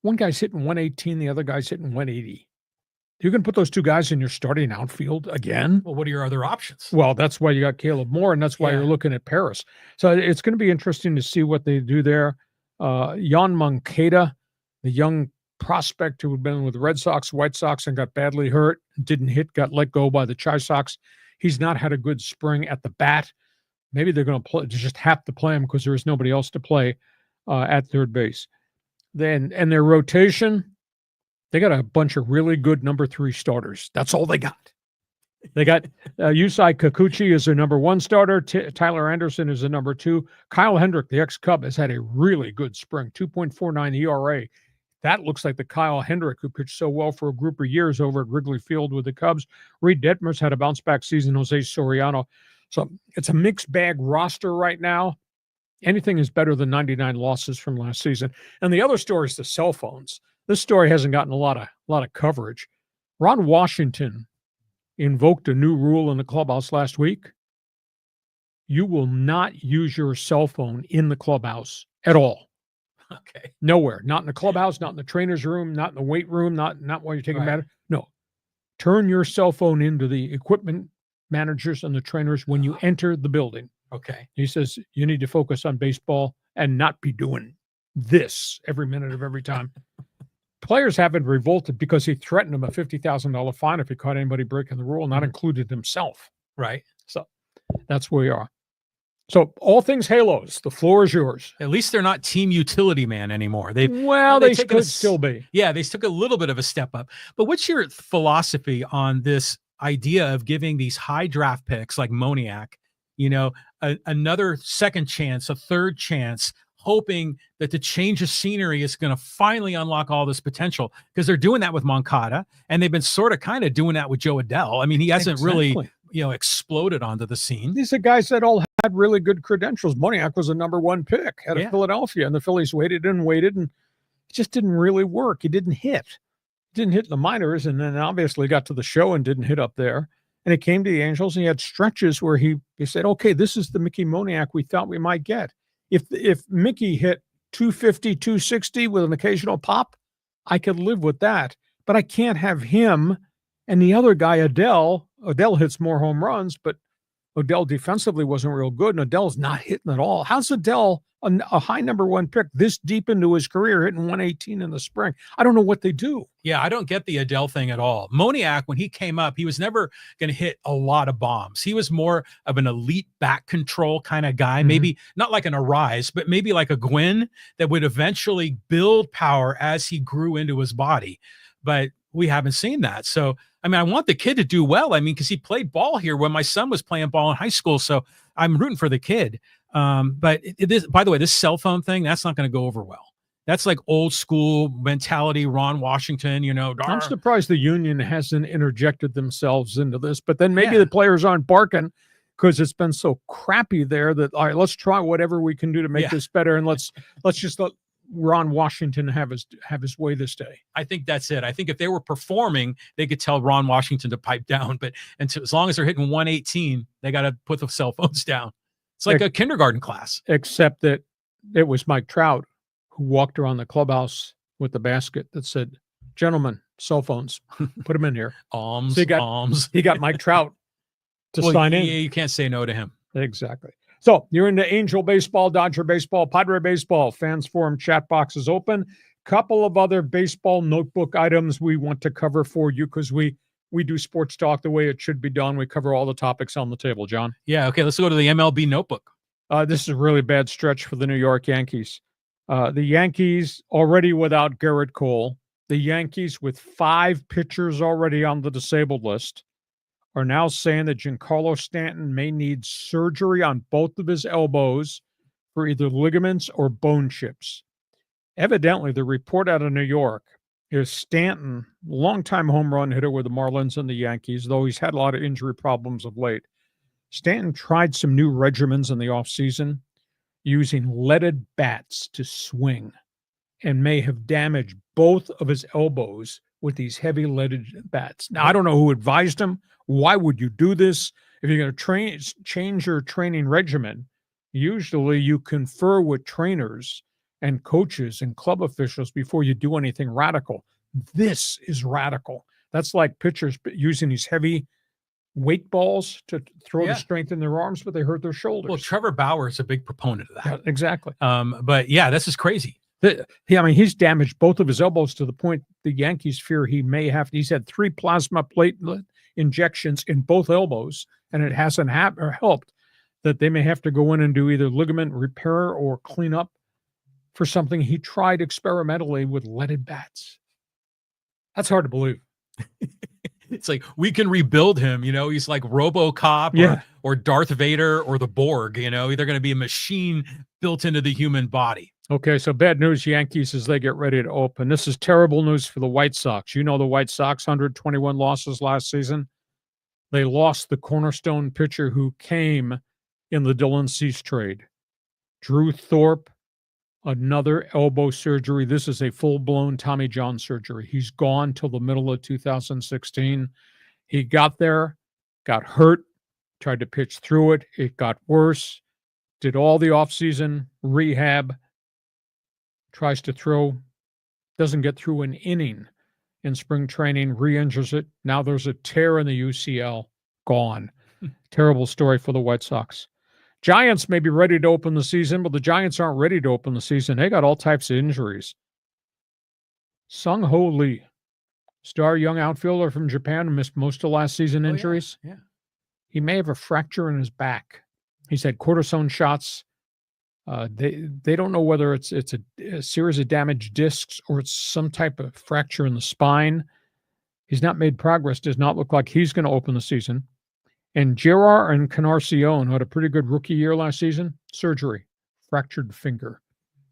One guy's hitting 118, the other guy's hitting 180. You're going to put those two guys in your starting outfield again? Well, what are your other options? Well, that's why you got Caleb Moore, and that's why you're looking at Paris. So it's going to be interesting to see what they do there. Jan Moncada, the young prospect who had been with the Red Sox, White Sox, and got badly hurt, didn't hit, got let go by the Chi Sox. He's not had a good spring at the bat. Maybe they're going to just have to play him because there is nobody else to play at third base. Then, and their rotation, they got a bunch of really good #3 starters. That's all they got. They got Yusei Kikuchi as their #1 starter. Tyler Anderson is the #2. Kyle Hendrick, the ex-Cub, has had a really good spring, 2.49 ERA. That looks like the Kyle Hendrick who pitched so well for a group of years over at Wrigley Field with the Cubs. Reed Detmers had a bounce-back season, Jose Soriano. So it's a mixed bag roster right now. Anything is better than 99 losses from last season. And the other story is the cell phones. This story hasn't gotten a lot of coverage. Ron Washington invoked a new rule in the clubhouse last week. You will not use your cell phone in the clubhouse at all. Okay. Nowhere. Not in the clubhouse, not in the trainer's room, not in the weight room, not while you're taking a batter. No. Turn your cell phone into the equipment managers and the trainers when you enter the building. Okay. He says you need to focus on baseball and not be doing this every minute of every time. Players haven't revolted because he threatened them a $50,000 fine if he caught anybody breaking the rule, not included himself. Right. So that's where we are. So all things Halos, the floor is yours. At least they're not team utility man anymore. They could still be. Yeah, they took a little bit of a step up. But what's your philosophy on this idea of giving these high draft picks like Moniak, another second chance, a third chance, hoping that the change of scenery is going to finally unlock all this potential? Because they're doing that with Moncada, and they've been kind of doing that with Joe Adell. I mean, he hasn't really, exploded onto the scene. These are guys that all had really good credentials. Moniak was a #1 pick out of Philadelphia, and the Phillies waited, and it just didn't really work. He didn't hit. Didn't hit in the minors, and then obviously got to the show and didn't hit up there. And it came to the Angels, and he had stretches where he said, okay, this is the Mickey Moniak we thought we might get. If Mickey hit 250, 260 with an occasional pop, I could live with that. But I can't have him and the other guy, Adell. Adell hits more home runs, but Adell defensively wasn't real good, and Adell's not hitting at all. How's Adell, a high #1 pick, this deep into his career, hitting 118 in the spring? I don't know what they do. Yeah, I don't get the Adell thing at all. Moniak, when he came up, he was never going to hit a lot of bombs. He was more of an elite back control kind of guy, maybe not like an Arise, but maybe like a Gwynn that would eventually build power as he grew into his body. But we haven't seen that. So, I mean, I want the kid to do well. I mean, because he played ball here when my son was playing ball in high school. So I'm rooting for the kid. But it is, by the way, this cell phone thing, that's not going to go over well. That's like old school mentality, Ron Washington, I'm surprised the union hasn't interjected themselves into this, but then maybe the players aren't barking because it's been so crappy there that, all right, let's try whatever we can do to make this better. And let's just Ron Washington have his way this day. I think that's it. I think if they were performing, they could tell Ron Washington to pipe down. But as long as they're hitting 118, they got to put the cell phones down. It's like a kindergarten class. Except that it was Mike Trout who walked around the clubhouse with the basket that said, "Gentlemen, cell phones, put them in here." Alms, So alms. He got Mike Trout to sign in. You can't say no to him. Exactly. So you're into Angel baseball, Dodger baseball, Padre baseball. Fans Forum chat box is open. Couple of other baseball notebook items we want to cover for you because we do sports talk the way it should be done. We cover all the topics on the table, John. Yeah, okay, let's go to the MLB notebook. This is a really bad stretch for the New York Yankees. The Yankees already without Garrett Cole. The Yankees with 5 pitchers already on the disabled list are now saying that Giancarlo Stanton may need surgery on both of his elbows for either ligaments or bone chips. Evidently, the report out of New York is Stanton, longtime home run hitter with the Marlins and the Yankees, though he's had a lot of injury problems of late. Stanton tried some new regimens in the offseason using leaded bats to swing and may have damaged both of his elbows with these heavy leaded bats. Now, I don't know who advised him. Why would you do this? If you're going to change your training regimen, usually you confer with trainers and coaches and club officials before you do anything radical. This is radical. That's like pitchers using these heavy weight balls to throw to strengthen their arms, but they hurt their shoulders. Well, Trevor Bauer is a big proponent of that. Yeah, exactly. But yeah, this is crazy. He's damaged both of his elbows to the point the Yankees fear he may have. He's had 3 plasma platelet injections in both elbows, and it hasn't helped, that they may have to go in and do either ligament repair or clean up for something he tried experimentally with leaded bats. That's hard to believe. It's like, we can rebuild him. He's like RoboCop or Darth Vader or the Borg. They're going to be a machine built into the human body. Okay, so bad news, Yankees, as they get ready to open. This is terrible news for the White Sox. The White Sox, 121 losses last season. They lost the cornerstone pitcher who came in the Dylan Cease trade. Drew Thorpe, another elbow surgery. This is a full-blown Tommy John surgery. He's gone till the middle of 2016. He got there, got hurt, tried to pitch through it. It got worse. Did all the offseason rehab. Tries to throw, doesn't get through an inning in spring training, re-injures it. Now there's a tear in the UCL. Gone. Terrible story for the White Sox. Giants may be ready to open the season, but the Giants aren't ready to open the season. They got all types of injuries. Sung-Ho Lee, star young outfielder from Japan, missed most of last season injuries. Yeah. He may have a fracture in his back. He's had cortisone shots. They don't know whether it's a series of damaged discs or it's some type of fracture in the spine. He's not made progress. Does not look like he's going to open the season. And Gerard and Encarnacion had a pretty good rookie year last season. Surgery, fractured finger.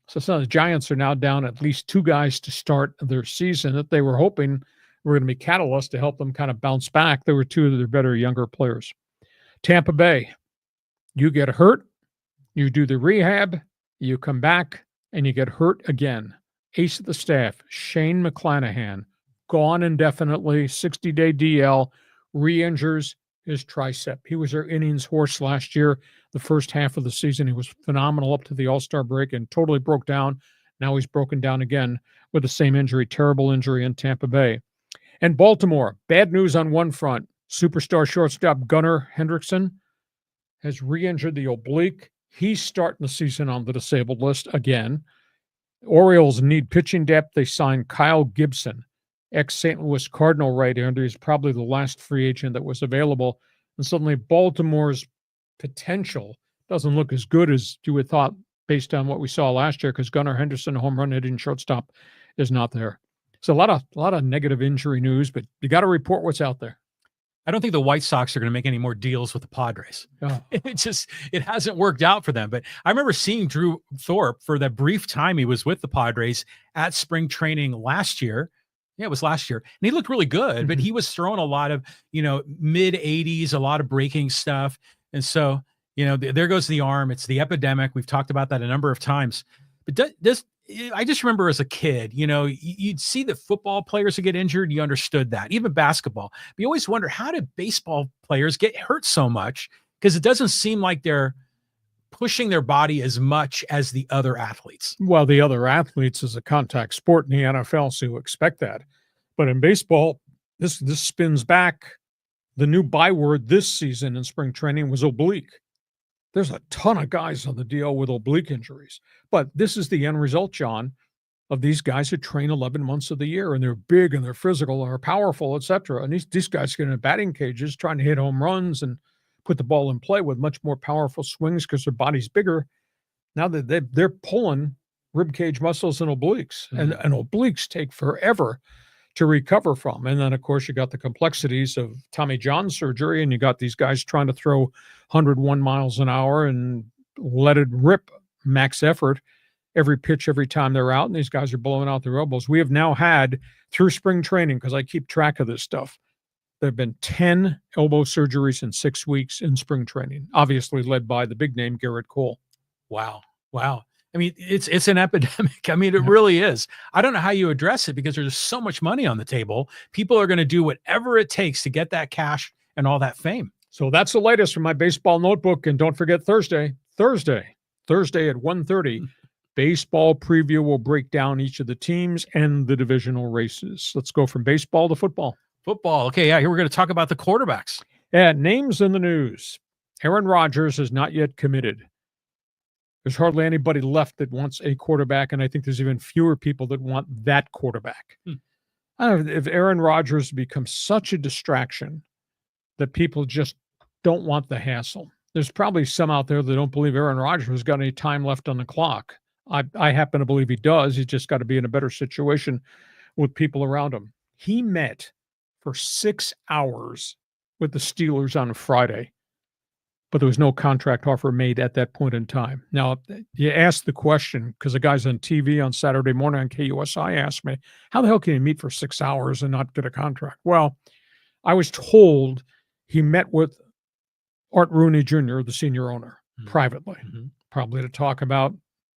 So some of the Giants are now down at least 2 guys to start their season that they were hoping were going to be catalysts to help them kind of bounce back. They were 2 of their better younger players. Tampa Bay, you get hurt, you do the rehab, you come back, and you get hurt again. Ace of the staff, Shane McClanahan, gone indefinitely, 60-day DL, re-injures his tricep. He was their innings horse last year. The first half of the season, he was phenomenal up to the All-Star break and totally broke down. Now he's broken down again with the same injury, terrible injury in Tampa Bay. And Baltimore, bad news on one front. Superstar shortstop Gunnar Hendrickson has re-injured the oblique. He's starting the season on the disabled list again. Orioles need pitching depth. They signed Kyle Gibson, ex-St. Louis Cardinal right-hander. He's probably the last free agent that was available. And suddenly Baltimore's potential doesn't look as good as you would thought based on what we saw last year, because Gunnar Henderson, home run hitting shortstop, is not there. So a lot of negative injury news, but you got to report what's out there. I don't think the White Sox are going to make any more deals with the Padres. Oh. It hasn't worked out for them. But I remember seeing Drew Thorpe for that brief time he was with the Padres at spring training last year. Yeah, it was last year. And he looked really good, but he was throwing a lot of, mid 80s, a lot of breaking stuff. And so, there goes the arm. It's the epidemic. We've talked about that a number of times. But I just remember as a kid, you'd see that football players would get injured. You understood that, even basketball. But you always wonder, how did baseball players get hurt so much? Because it doesn't seem like they're pushing their body as much as the other athletes. Well, the other athletes is a contact sport in the NFL, so you expect that. But in baseball, this spins back. The new byword this season in spring training was oblique. There's a ton of guys on the DL with oblique injuries. But this is the end result, John, of these guys who train 11 months of the year, and they're big and they're physical and they're powerful, etc. And these guys get in batting cages trying to hit home runs and put the ball in play with much more powerful swings because their body's bigger. Now that they're pulling rib cage muscles and obliques, and obliques take forever to recover from. And then, of course, you got the complexities of Tommy John surgery, and you got these guys trying to throw 101 miles an hour and let it rip max effort every pitch, every time they're out, and these guys are blowing out their elbows. We have now had, through spring training, because I keep track of this stuff, there have been 10 elbow surgeries in 6 weeks in spring training, obviously led by the big name Garrett Cole. Wow. I mean, it's an epidemic. I mean, it really is. I don't know how you address it because there's so much money on the table. People are going to do whatever it takes to get that cash and all that fame. So that's the latest from my baseball notebook. And don't forget Thursday at 1:30, baseball preview will break down each of the teams and the divisional races. Let's go from baseball to football. Football. Okay, yeah, here we're going to talk about the quarterbacks. Yeah, names in the news. Aaron Rodgers is not yet committed. There's hardly anybody left that wants a quarterback, and I think there's even fewer people that want that quarterback. I don't know if Aaron Rodgers becomes such a distraction that people just don't want the hassle. There's probably some out there that don't believe Aaron Rodgers has got any time left on the clock. I happen to believe he does. He's just got to be in a better situation with people around him. He met for 6 hours with the Steelers on Friday, but there was no contract offer made at that point in time. Now, you ask the question, because the guys on TV on Saturday morning on KUSI asked me, how the hell can you meet for 6 hours and not get a contract? Well, I was told he met with Art Rooney Jr., the senior owner, privately, probably to talk about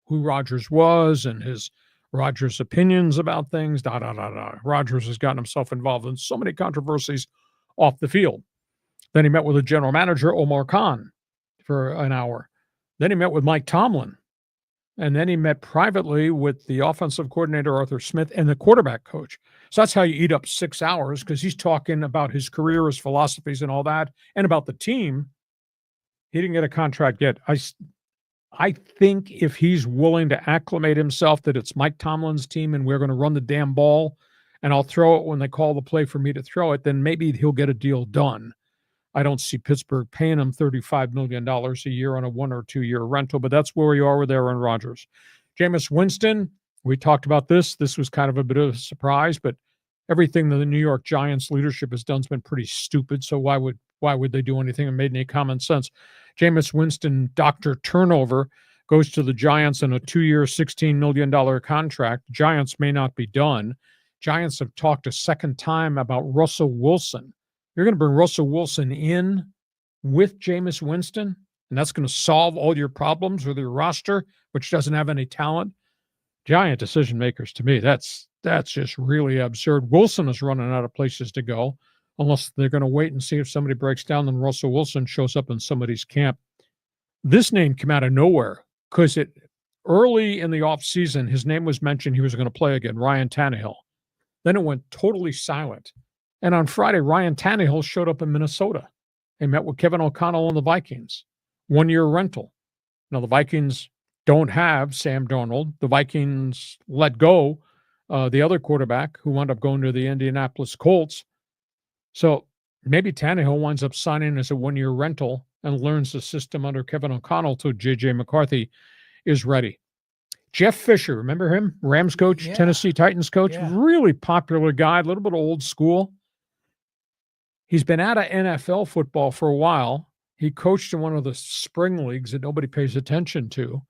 who Rodgers was and his Rodgers' opinions about things, Rodgers has gotten himself involved in so many controversies off the field. Then he met with the general manager, Omar Khan, for an hour. Then he met with Mike Tomlin. And then he met privately with the offensive coordinator, Arthur Smith, and the quarterback coach. So that's how you eat up 6 hours, because he's talking about his career, his philosophies and all that, and about the team. He didn't get a contract yet. I think if he's willing to acclimate himself that it's Mike Tomlin's team and we're going to run the damn ball and I'll throw it when they call the play for me to throw it, then maybe he'll get a deal done. I don't see Pittsburgh paying him $35 million a year on a 1 or 2 year rental, but that's where you are with Aaron Rodgers. Jameis Winston, we talked about this. This was kind of a bit of a surprise, but everything that the New York Giants leadership has done has been pretty stupid. So why would they do anything that made any common sense? Jameis Winston, Dr. Turnover, goes to the Giants in a 2-year, $16 million contract. Giants may not be done. Giants have talked a second time about Russell Wilson. You're going to bring Russell Wilson in with Jameis Winston, and that's going to solve all your problems with your roster, which doesn't have any talent. Giant decision makers, to me, that's just really absurd. Wilson is running out of places to go, unless they're going to wait and see if somebody breaks down, then Russell Wilson shows up in somebody's camp. This name came out of nowhere because early in the offseason, his name was mentioned he was going to play again, Ryan Tannehill. Then it went totally silent. And on Friday, Ryan Tannehill showed up in Minnesota. He met with Kevin O'Connell and the Vikings. 1-year rental. Now, the Vikings don't have Sam Darnold. The Vikings let go the other quarterback who wound up going to the Indianapolis Colts. So maybe Tannehill winds up signing as a 1-year rental and learns the system under Kevin O'Connell till J.J. McCarthy is ready. Jeff Fisher, remember him? Rams coach, Tennessee Titans coach, really popular guy, a little bit old school. He's been out of NFL football for a while. He coached in one of the spring leagues that nobody pays attention to.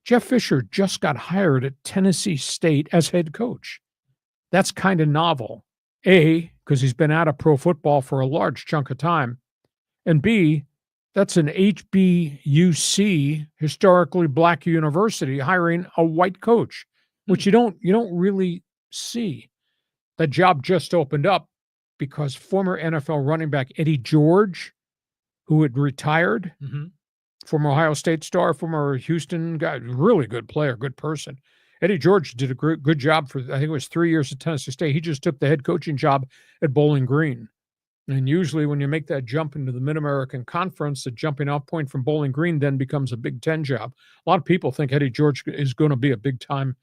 Jeff Fisher just got hired at Tennessee State as head coach. That's kind of novel. A, because he's been out of pro football for a large chunk of time. And B, that's an HBUC, historically black university, hiring a white coach. which you don't really see. That job just opened up because former NFL running back Eddie George, who had retired, former Ohio State star, former Houston guy, really good player, good person. Eddie George did a good job for, I think it was 3 years at Tennessee State. He just took the head coaching job at Bowling Green. And usually when you make that jump into the Mid-American Conference, the jumping off point from Bowling Green then becomes a Big Ten job. A lot of people think Eddie George is going to be a big-time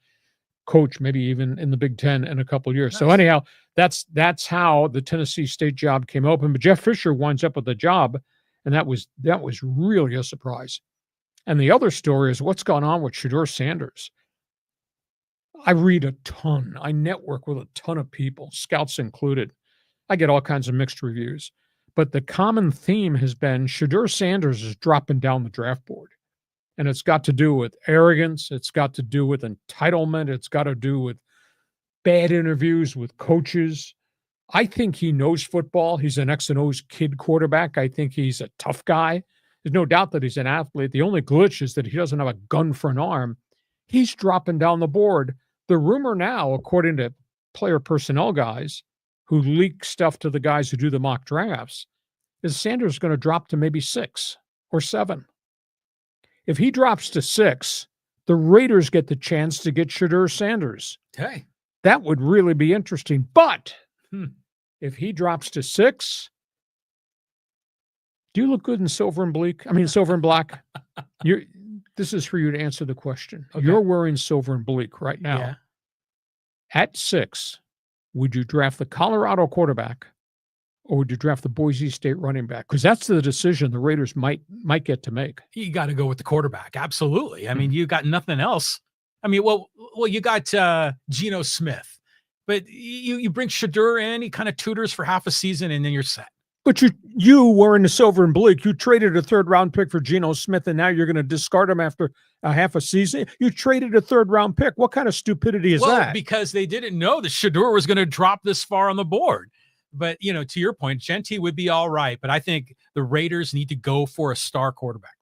coach, maybe even in the Big Ten in a couple of years. Nice. So anyhow, that's how the Tennessee State job came open. But Jeff Fisher winds up with the job, and that was really a surprise. And the other story is what's gone on with Shedeur Sanders. I read a ton. I network with a ton of people, scouts included. I get all kinds of mixed reviews. But the common theme has been Shedeur Sanders is dropping down the draft board. And it's got to do with arrogance. It's got to do with entitlement. It's got to do with bad interviews with coaches. I think he knows football. He's an X and O's kid quarterback. I think he's a tough guy. There's no doubt that he's an athlete. The only glitch is that he doesn't have a gun for an arm. He's dropping down the board. The rumor now, according to player personnel guys who leak stuff to the guys who do the mock drafts, is Sanders going to drop to maybe 6 or 7. If he drops to 6, the Raiders get the chance to get Shedeur Sanders. Okay. That would really be interesting. But if he drops to 6, do you look good in silver and black? This is for you to answer the question. Okay. You're wearing silver and bleak right now. Yeah. At 6, would you draft the Colorado quarterback or would you draft the Boise State running back? Because that's the decision the Raiders might get to make. You got to go with the quarterback. Absolutely. I mean, you got nothing else. I mean, well, you got Geno Smith, but you bring Shedeur in, he kind of tutors for half a season, and then you're set. But you were in the silver and bleak. You traded a 3rd-round pick for Geno Smith, and now you're going to discard him after a half a season. You traded a 3rd-round pick. What kind of stupidity is that? Because they didn't know that Shedeur was going to drop this far on the board. But, to your point, Genty would be all right. But I think the Raiders need to go for a star quarterback.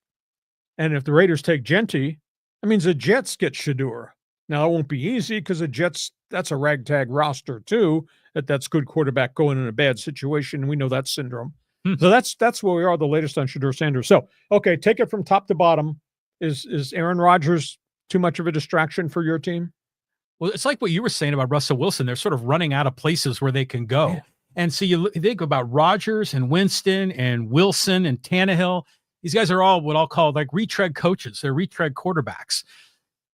And if the Raiders take Genty, that means the Jets get Shedeur. Now, it won't be easy because the Jets, that's a ragtag roster too. That's good quarterback going in a bad situation. We know that syndrome. So that's where we are, the latest on Shedeur Sanders. So, okay, take it from top to bottom. Is Aaron Rodgers too much of a distraction for your team? Well, it's like what you were saying about Russell Wilson. They're sort of running out of places where they can go. Yeah. And so you think about Rodgers and Winston and Wilson and Tannehill. These guys are all what I'll call like retread coaches. They're retread quarterbacks.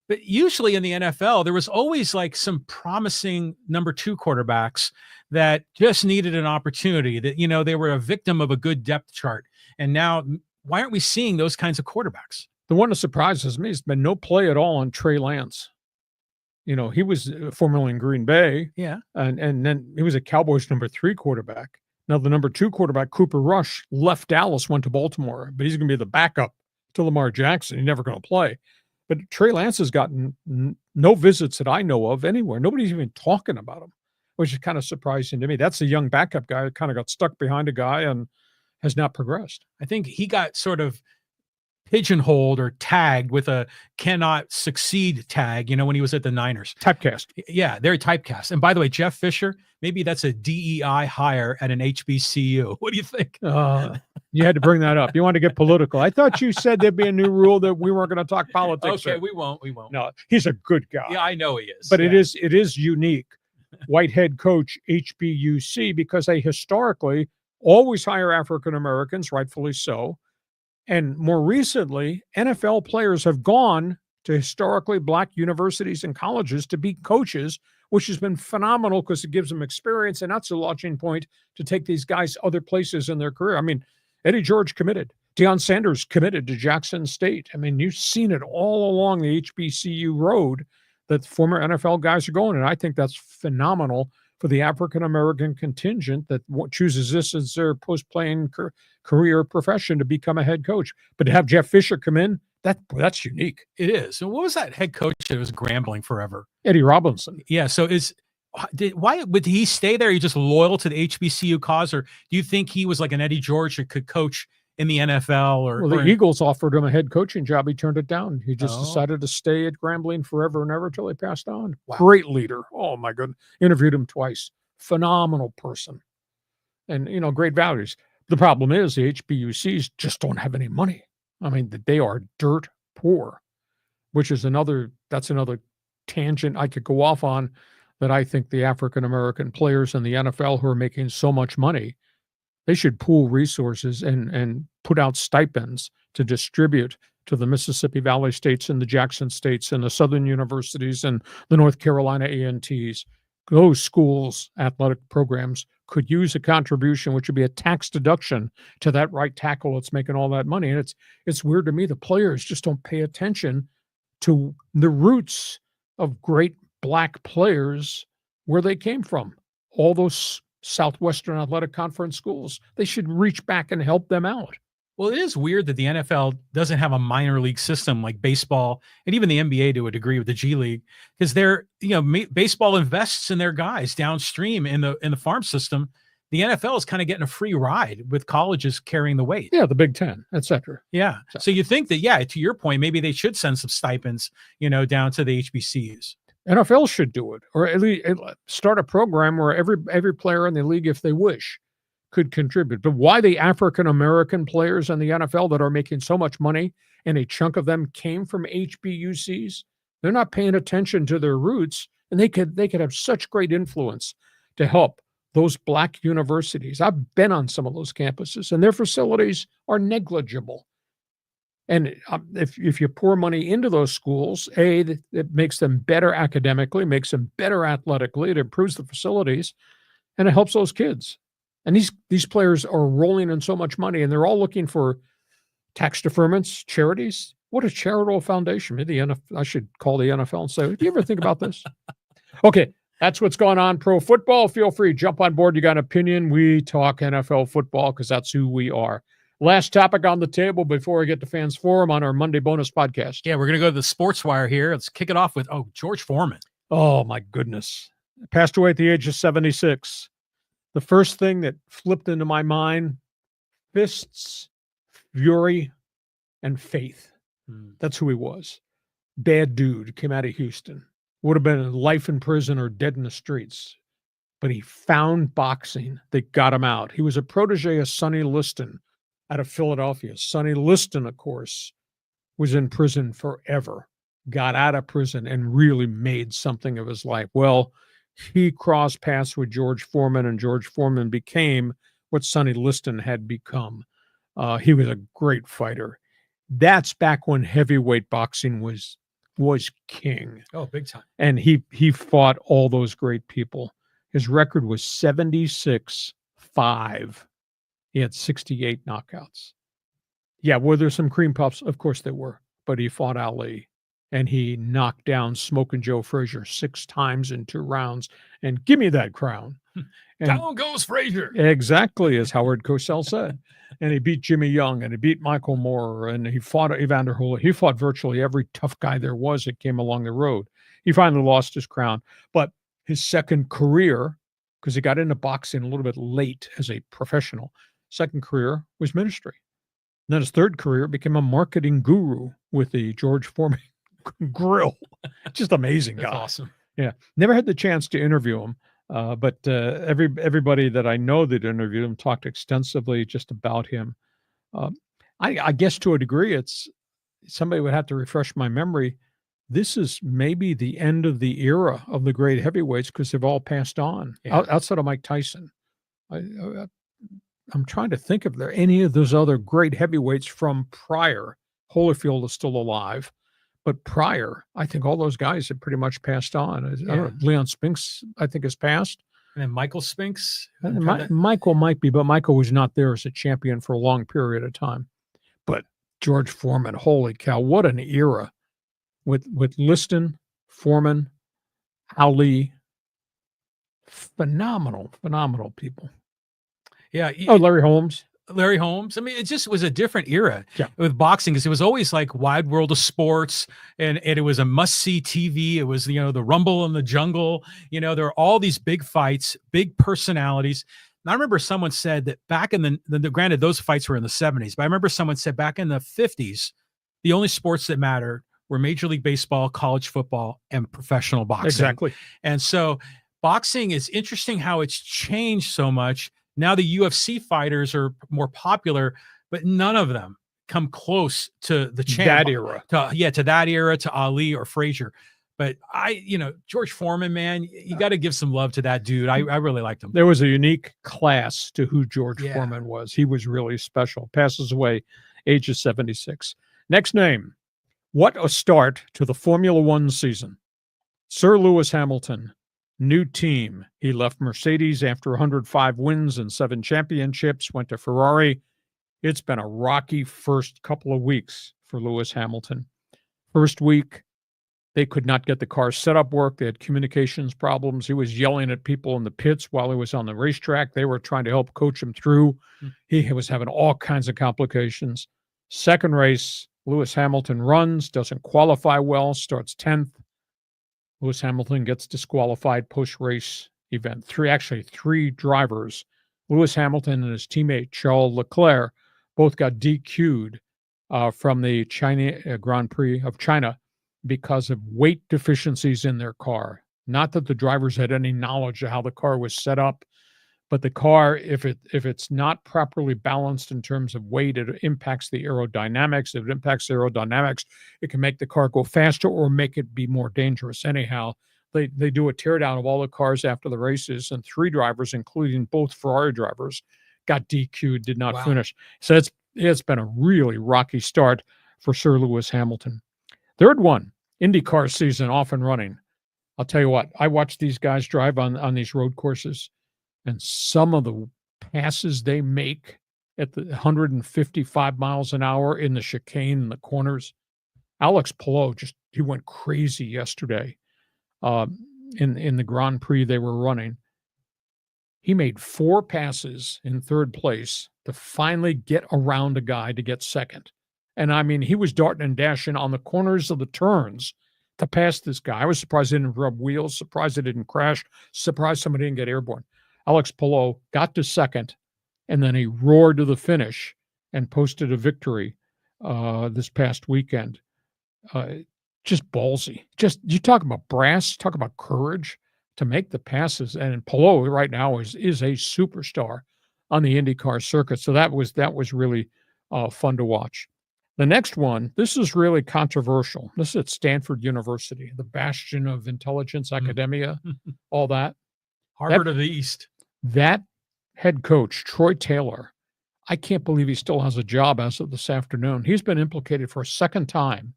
But usually in the NFL, there was always like some promising number 2 quarterbacks that just needed an opportunity, that, they were a victim of a good depth chart. And now, why aren't we seeing those kinds of quarterbacks? The one that surprises me has been no play at all on Trey Lance. He was formerly in Green Bay. Yeah. And then he was a Cowboys number 3 quarterback. Now the number 2 quarterback, Cooper Rush, left Dallas, went to Baltimore, but he's going to be the backup to Lamar Jackson. He's never going to play. But Trey Lance has gotten no visits that I know of anywhere. Nobody's even talking about him, which is kind of surprising to me. That's a young backup guy that kind of got stuck behind a guy and has not progressed. I think he got sort of pigeonholed or tagged with a cannot succeed tag, when he was at the Niners. Typecast. Yeah, they're typecast. And by the way, Jeff Fisher, maybe that's a DEI hire at an HBCU. What do you think? You had to bring that up. You wanted to get political. I thought you said there'd be a new rule that we weren't going to talk politics. Okay, we won't. No, he's a good guy. Yeah, I know he is. But it is unique. White head coach, HBUC, because they historically always hire African Americans, rightfully so. And more recently, NFL players have gone to historically black universities and colleges to be coaches, which has been phenomenal because it gives them experience. And that's a launching point to take these guys other places in their career. I mean, Eddie George committed. Deion Sanders committed to Jackson State. I mean, you've seen it all along the HBCU road that former NFL guys are going. And I think that's phenomenal for the African-American contingent that chooses this as their post-playing career profession to become a head coach. But to have Jeff Fisher come in, that's unique. It is. And what was that head coach that was Grambling forever? Eddie Robinson. Yeah. So why would he stay there? Are you just loyal to the HBCU cause, or do you think he was like an Eddie George that could coach in the NFL Well, the Eagles offered him a head coaching job. He turned it down. He just Oh. decided to stay at Grambling forever and ever till he passed on. Wow. Great leader. Oh, my goodness. Interviewed him twice. Phenomenal person. And, great values. The problem is the HBUCs just don't have any money. I mean, they are dirt poor, which is that's another tangent I could go off on, that I think the African-American players in the NFL who are making so much money, they should pool resources and put out stipends to distribute to the Mississippi Valley states and the Jackson states and the Southern universities and the North Carolina A&Ts. Those schools' athletic programs could use a contribution, which would be a tax deduction to that right tackle that's making all that money. And it's weird to me. The players just don't pay attention to the roots of great Black players, where they came from. All those Southwestern Athletic Conference schools, they should reach back and help them out. Well, it is weird that the NFL doesn't have a minor league system like baseball and even the NBA to a degree with the G League, because baseball invests in their guys downstream in the farm system. The NFL is kind of getting a free ride with colleges carrying the weight. Yeah, the Big Ten, et cetera. Yeah. So you think that, to your point, maybe they should send some stipends, down to the HBCUs. NFL should do it, or at least start a program where every player in the league, if they wish, could contribute. But why the African-American players in the NFL that are making so much money, and a chunk of them came from HBUCs, they're not paying attention to their roots, and they could have such great influence to help those Black universities. I've been on some of those campuses, and their facilities are negligible. And if you pour money into those schools, it makes them better academically, makes them better athletically, it improves the facilities, and it helps those kids. And these players are rolling in so much money, and they're all looking for tax deferments, charities. What a charitable foundation. Maybe I should call the NFL and say, do you ever think about this? Okay, that's what's going on. Pro football, feel free, jump on board. You got an opinion, we talk NFL football because that's who we are. Last topic on the table before we get to Fans Forum on our Monday bonus podcast. Yeah, we're going to go to the Sports Wire here. Let's kick it off with, George Foreman. Oh, my goodness. Passed away at the age of 76. The first thing that flipped into my mind, fists, fury, and faith. That's who he was. Bad dude, came out of Houston. Would have been life in prison or dead in the streets. But he found boxing that got him out. He was a protege of Sonny Liston out of Philadelphia. Sonny Liston, of course, was in prison forever, got out of prison and really made something of his life. Well, he crossed paths with George Foreman, and George Foreman became what Sonny Liston had become. He was a great fighter. That's back when heavyweight boxing was king. Oh, big time. And he fought all those great people. His record was 76-5. He had 68 knockouts. Yeah, were there some cream puffs? Of course there were. But he fought Ali, and he knocked down Smokin' Joe Frazier 6 times in 2 rounds. And give me that crown. And down goes Frazier. Exactly, as Howard Cosell said. And he beat Jimmy Young, and he beat Michael Moore, and he fought Evander Holyfield. He fought virtually every tough guy there was that came along the road. He finally lost his crown. But his second career, because he got into boxing a little bit late as a professional, second career was ministry. And then his third career became a marketing guru with the George Foreman grill. Just amazing guy. That's awesome. Yeah. Never had the chance to interview him. But everybody that I know that interviewed him talked extensively just about him. I guess to a degree, somebody would have to refresh my memory. This is maybe the end of the era of the great heavyweights because they've all passed on outside of Mike Tyson. I'm trying to think if there are any of those other great heavyweights from prior. Holyfield is still alive. But prior, I think all those guys have pretty much passed on. I don't know, Leon Spinks, I think, has passed. And then Michael Spinks. Michael might be, but Michael was not there as a champion for a long period of time. But George Foreman, holy cow, what an era. With Liston, Foreman, Ali, phenomenal people. Yeah. Larry Holmes. I mean, it just was a different era with boxing because it was always like Wide World of Sports, and it was a must-see TV. It was, the Rumble in the Jungle. There were all these big fights, big personalities. I remember someone said that back in the granted, those fights were in the 70s, but I remember someone said back in the 50s, the only sports that mattered were Major League Baseball, college football, and professional boxing. Exactly. And so boxing is interesting how it's changed so much. Now the UFC fighters are more popular, but none of them come close to the champ. That era. To that era, to Ali or Frazier. But George Foreman, man, you got to give some love to that dude. I really liked him. There was a unique class to who George Foreman was. He was really special. Passes away, age of 76. Next name. What a start to the Formula One season. Sir Lewis Hamilton, new team. He left Mercedes after 105 wins and 7 championships, went to Ferrari. It's been a rocky first couple of weeks for Lewis Hamilton. First week, they could not get the car set up work. They had communications problems. He was yelling at people in the pits while he was on the racetrack. They were trying to help coach him through. He was having all kinds of complications. Second race, Lewis Hamilton runs, doesn't qualify well, starts 10th. Lewis Hamilton gets disqualified post-race event. Three drivers, Lewis Hamilton and his teammate Charles Leclerc, both got DQ'd from the China Grand Prix of China because of weight deficiencies in their car. Not that the drivers had any knowledge of how the car was set up, but the car, if it's not properly balanced in terms of weight, it impacts the aerodynamics. If it impacts the aerodynamics, it can make the car go faster or make it be more dangerous. Anyhow, they do a teardown of all the cars after the races, and 3 drivers, including both Ferrari drivers, got DQ'd, did not finish. So it's been a really rocky start for Sir Lewis Hamilton. Third one, IndyCar season off and running. I'll tell you what, I watch these guys drive on these road courses, and some of the passes they make at the 155 miles an hour in the chicane and the corners. Alex Palou he went crazy yesterday in the Grand Prix they were running. He made 4 passes in third place to finally get around a guy to get second. And I mean, he was darting and dashing on the corners of the turns to pass this guy. I was surprised he didn't rub wheels, surprised he didn't crash, surprised somebody didn't get airborne. Alex Palou got to second, and then he roared to the finish and posted a victory this past weekend. Just ballsy. You talk about brass, talk about courage to make the passes. And Palou right now is a superstar on the IndyCar circuit. So that was really fun to watch. The next one, this is really controversial. This is at Stanford University, the bastion of intelligence, academia, all that. Harvard of the East. That head coach, Troy Taylor, I can't believe he still has a job as of this afternoon. He's been implicated for a second time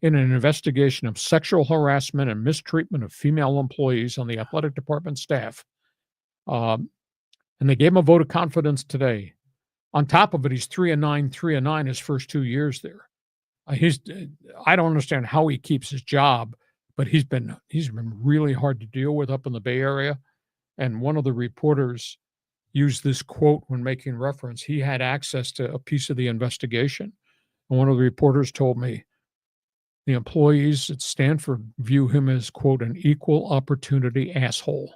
in an investigation of sexual harassment and mistreatment of female employees on the athletic department staff. And they gave him a vote of confidence today. On top of it, he's 3-9 his first 2 years there. I don't understand how he keeps his job, but he's been really hard to deal with up in the Bay Area. And one of the reporters used this quote when making reference. He had access to a piece of the investigation. And one of the reporters told me the employees at Stanford view him as, quote, an equal opportunity asshole.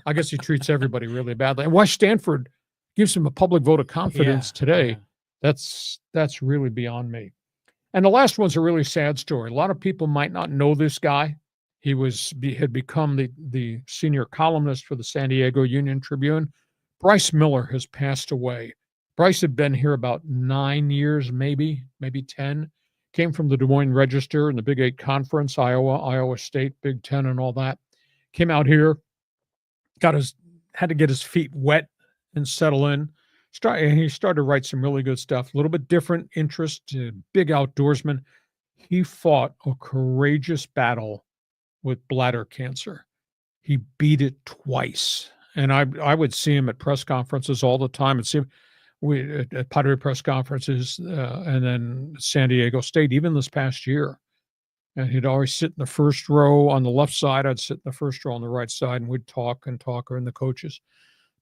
I guess he treats everybody really badly. And why Stanford gives him a public vote of confidence today, that's really beyond me. And the last one's a really sad story. A lot of people might not know this guy. He had become the senior columnist for the San Diego Union Tribune. Bryce Miller has passed away. Bryce had been here about 9 years, maybe 10. Came from the Des Moines Register and the Big 8 Conference, Iowa State, Big 10 and all that. Came out here, had to get his feet wet and settle in. He started to write some really good stuff, a little bit different interest, big outdoorsman. He fought a courageous battle with bladder cancer. He beat it twice. And I would see him at press conferences all the time and see him at Padres press conferences and then San Diego State, even this past year. And he'd always sit in the first row on the left side. I'd sit in the first row on the right side, and we'd talk, and the coaches.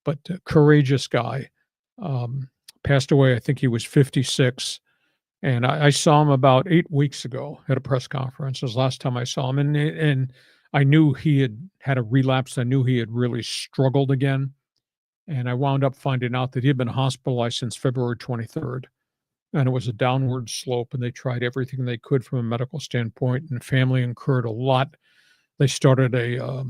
But courageous guy. Passed away, I think he was 56. And I saw him about 8 weeks ago at a press conference. It was the last time I saw him. And I knew he had a relapse. I knew he had really struggled again. And I wound up finding out that he had been hospitalized since February 23rd. And it was a downward slope, and they tried everything they could from a medical standpoint, and the family incurred a lot. They started a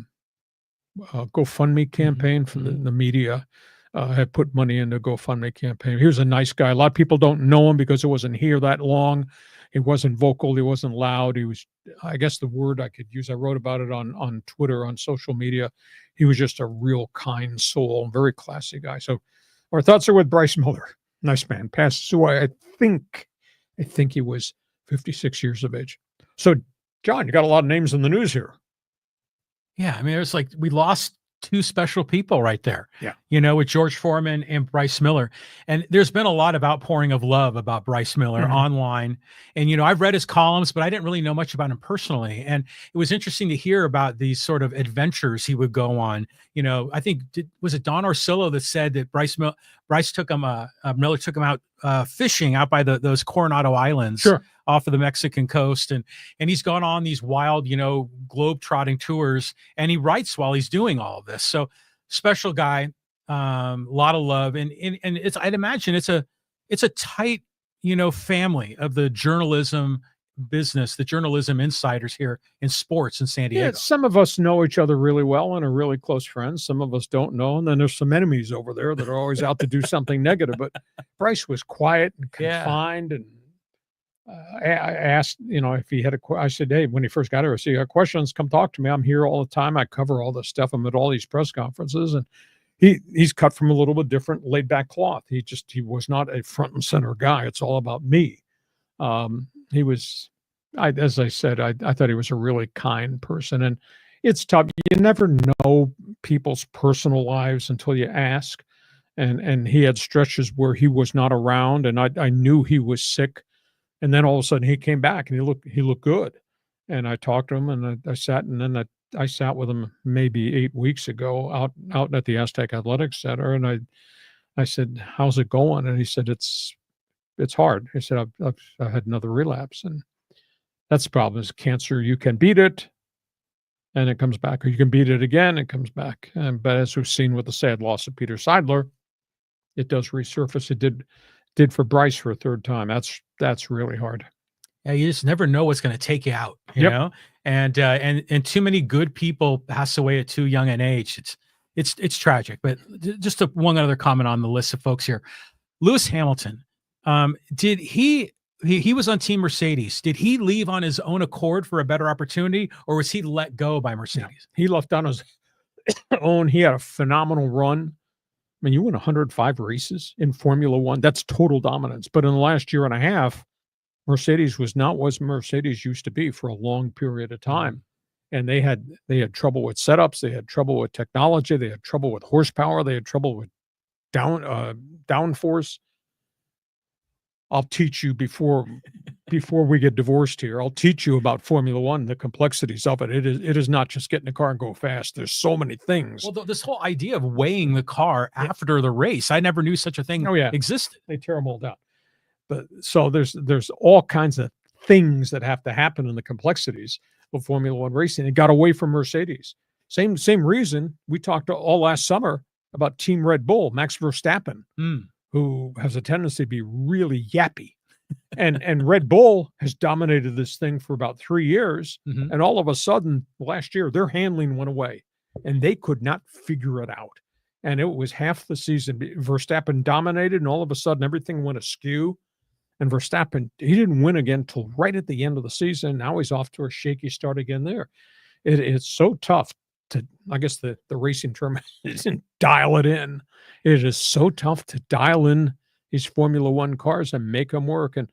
GoFundMe campaign from the media, had put money into a GoFundMe campaign. He was a nice guy. A lot of people don't know him because he wasn't here that long. He wasn't vocal. He wasn't loud. He was, I guess the word I could use, I wrote about it on Twitter, on social media. He was just a real kind soul, very classy guy. So our thoughts are with Bryce Miller. Nice man. Passes away. I think he was 56 years of age. So, John, you got a lot of names in the news here. Yeah, I mean, it's like we lost two special people right there. Yeah. With George Foreman and Bryce Miller. And there's been a lot of outpouring of love about Bryce Miller online. And, I've read his columns, but I didn't really know much about him personally. And it was interesting to hear about these sort of adventures he would go on. I think, was it Don Orsillo that said that Miller took him out fishing out by those Coronado Islands. Sure. Off of the Mexican coast. And he's gone on these wild, globe-trotting tours, and he writes while he's doing all of this. So special guy, a lot of love. And it's, I'd imagine it's a tight, family of the journalism business, the journalism insiders here in sports in San Diego. Yeah, some of us know each other really well and are really close friends. Some of us don't know. And then there's some enemies over there that are always out to do something negative. But Bryce was quiet and confined, and I asked, if he had I said, hey, when he first got here, I said, you got questions, come talk to me. I'm here all the time. I cover all this stuff. I'm at all these press conferences. And he's cut from a little bit different laid back cloth. He was not a front and center guy. It's all about me. He was, as I said, I thought he was a really kind person. And it's tough. You never know people's personal lives until you ask. And he had stretches where he was not around, and I knew he was sick. And then all of a sudden he came back and he looked good. And I talked to him, and I sat with him maybe 8 weeks ago out at the Aztec Athletics Center. And I said, how's it going? And he said, it's hard. He said, I've had another relapse. And that's the problem is cancer. You can beat it and it comes back, or you can beat it again, it comes back. But as we've seen with the sad loss of Peter Seidler, it does resurface. It did for Bryce for a third time. That's really hard. Yeah, you just never know what's going to take you out, you know? And too many good people pass away at too young an age. It's tragic. But just one other comment on the list of folks here. Lewis Hamilton, did he was on Team Mercedes. Did he leave on his own accord for a better opportunity, or was he let go by Mercedes? Yeah, he left on his own. He had a phenomenal run. I mean, you win 105 races in Formula One. That's total dominance. But in the last year and a half, Mercedes was not what Mercedes used to be for a long period of time. And they had trouble with setups. They had trouble with technology. They had trouble with horsepower. They had trouble with downforce. I'll teach you before we get divorced here. I'll teach you about Formula One, the complexities of it. It is not just get in the car and go fast. There's so many things. Well, this whole idea of weighing the car after the race, I never knew such a thing existed. They tear them all down. But so there's all kinds of things that have to happen in the complexities of Formula One racing. It got away from Mercedes. Same reason we talked all last summer about Team Red Bull, Max Verstappen. Who has a tendency to be really yappy. And Red Bull has dominated this thing for about 3 years. And all of a sudden, last year, their handling went away. And they could not figure it out. And it was half the season. Verstappen dominated, and all of a sudden, everything went askew. And Verstappen, he didn't win again until right at the end of the season. Now he's off to a shaky start again there. It's so tough to, I guess the racing term isn't dial it in. It is so tough to dial in these Formula One cars and make them work. And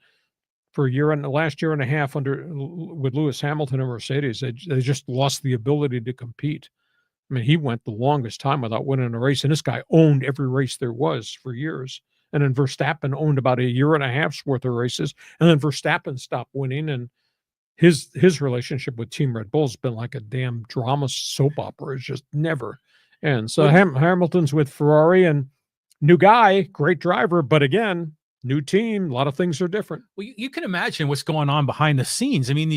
for the last year and a half with Lewis Hamilton and Mercedes, they just lost the ability to compete. I mean, he went the longest time without winning a race, and this guy owned every race there was for years. And then Verstappen owned about a year and a half's worth of races, and then Verstappen stopped winning, and his relationship with Team Red Bull has been like a damn drama soap opera. It's just never. And so Hamilton's with Ferrari, and new guy, great driver, but again, new team, a lot of things are different. Well, you can imagine what's going on behind the scenes. I mean,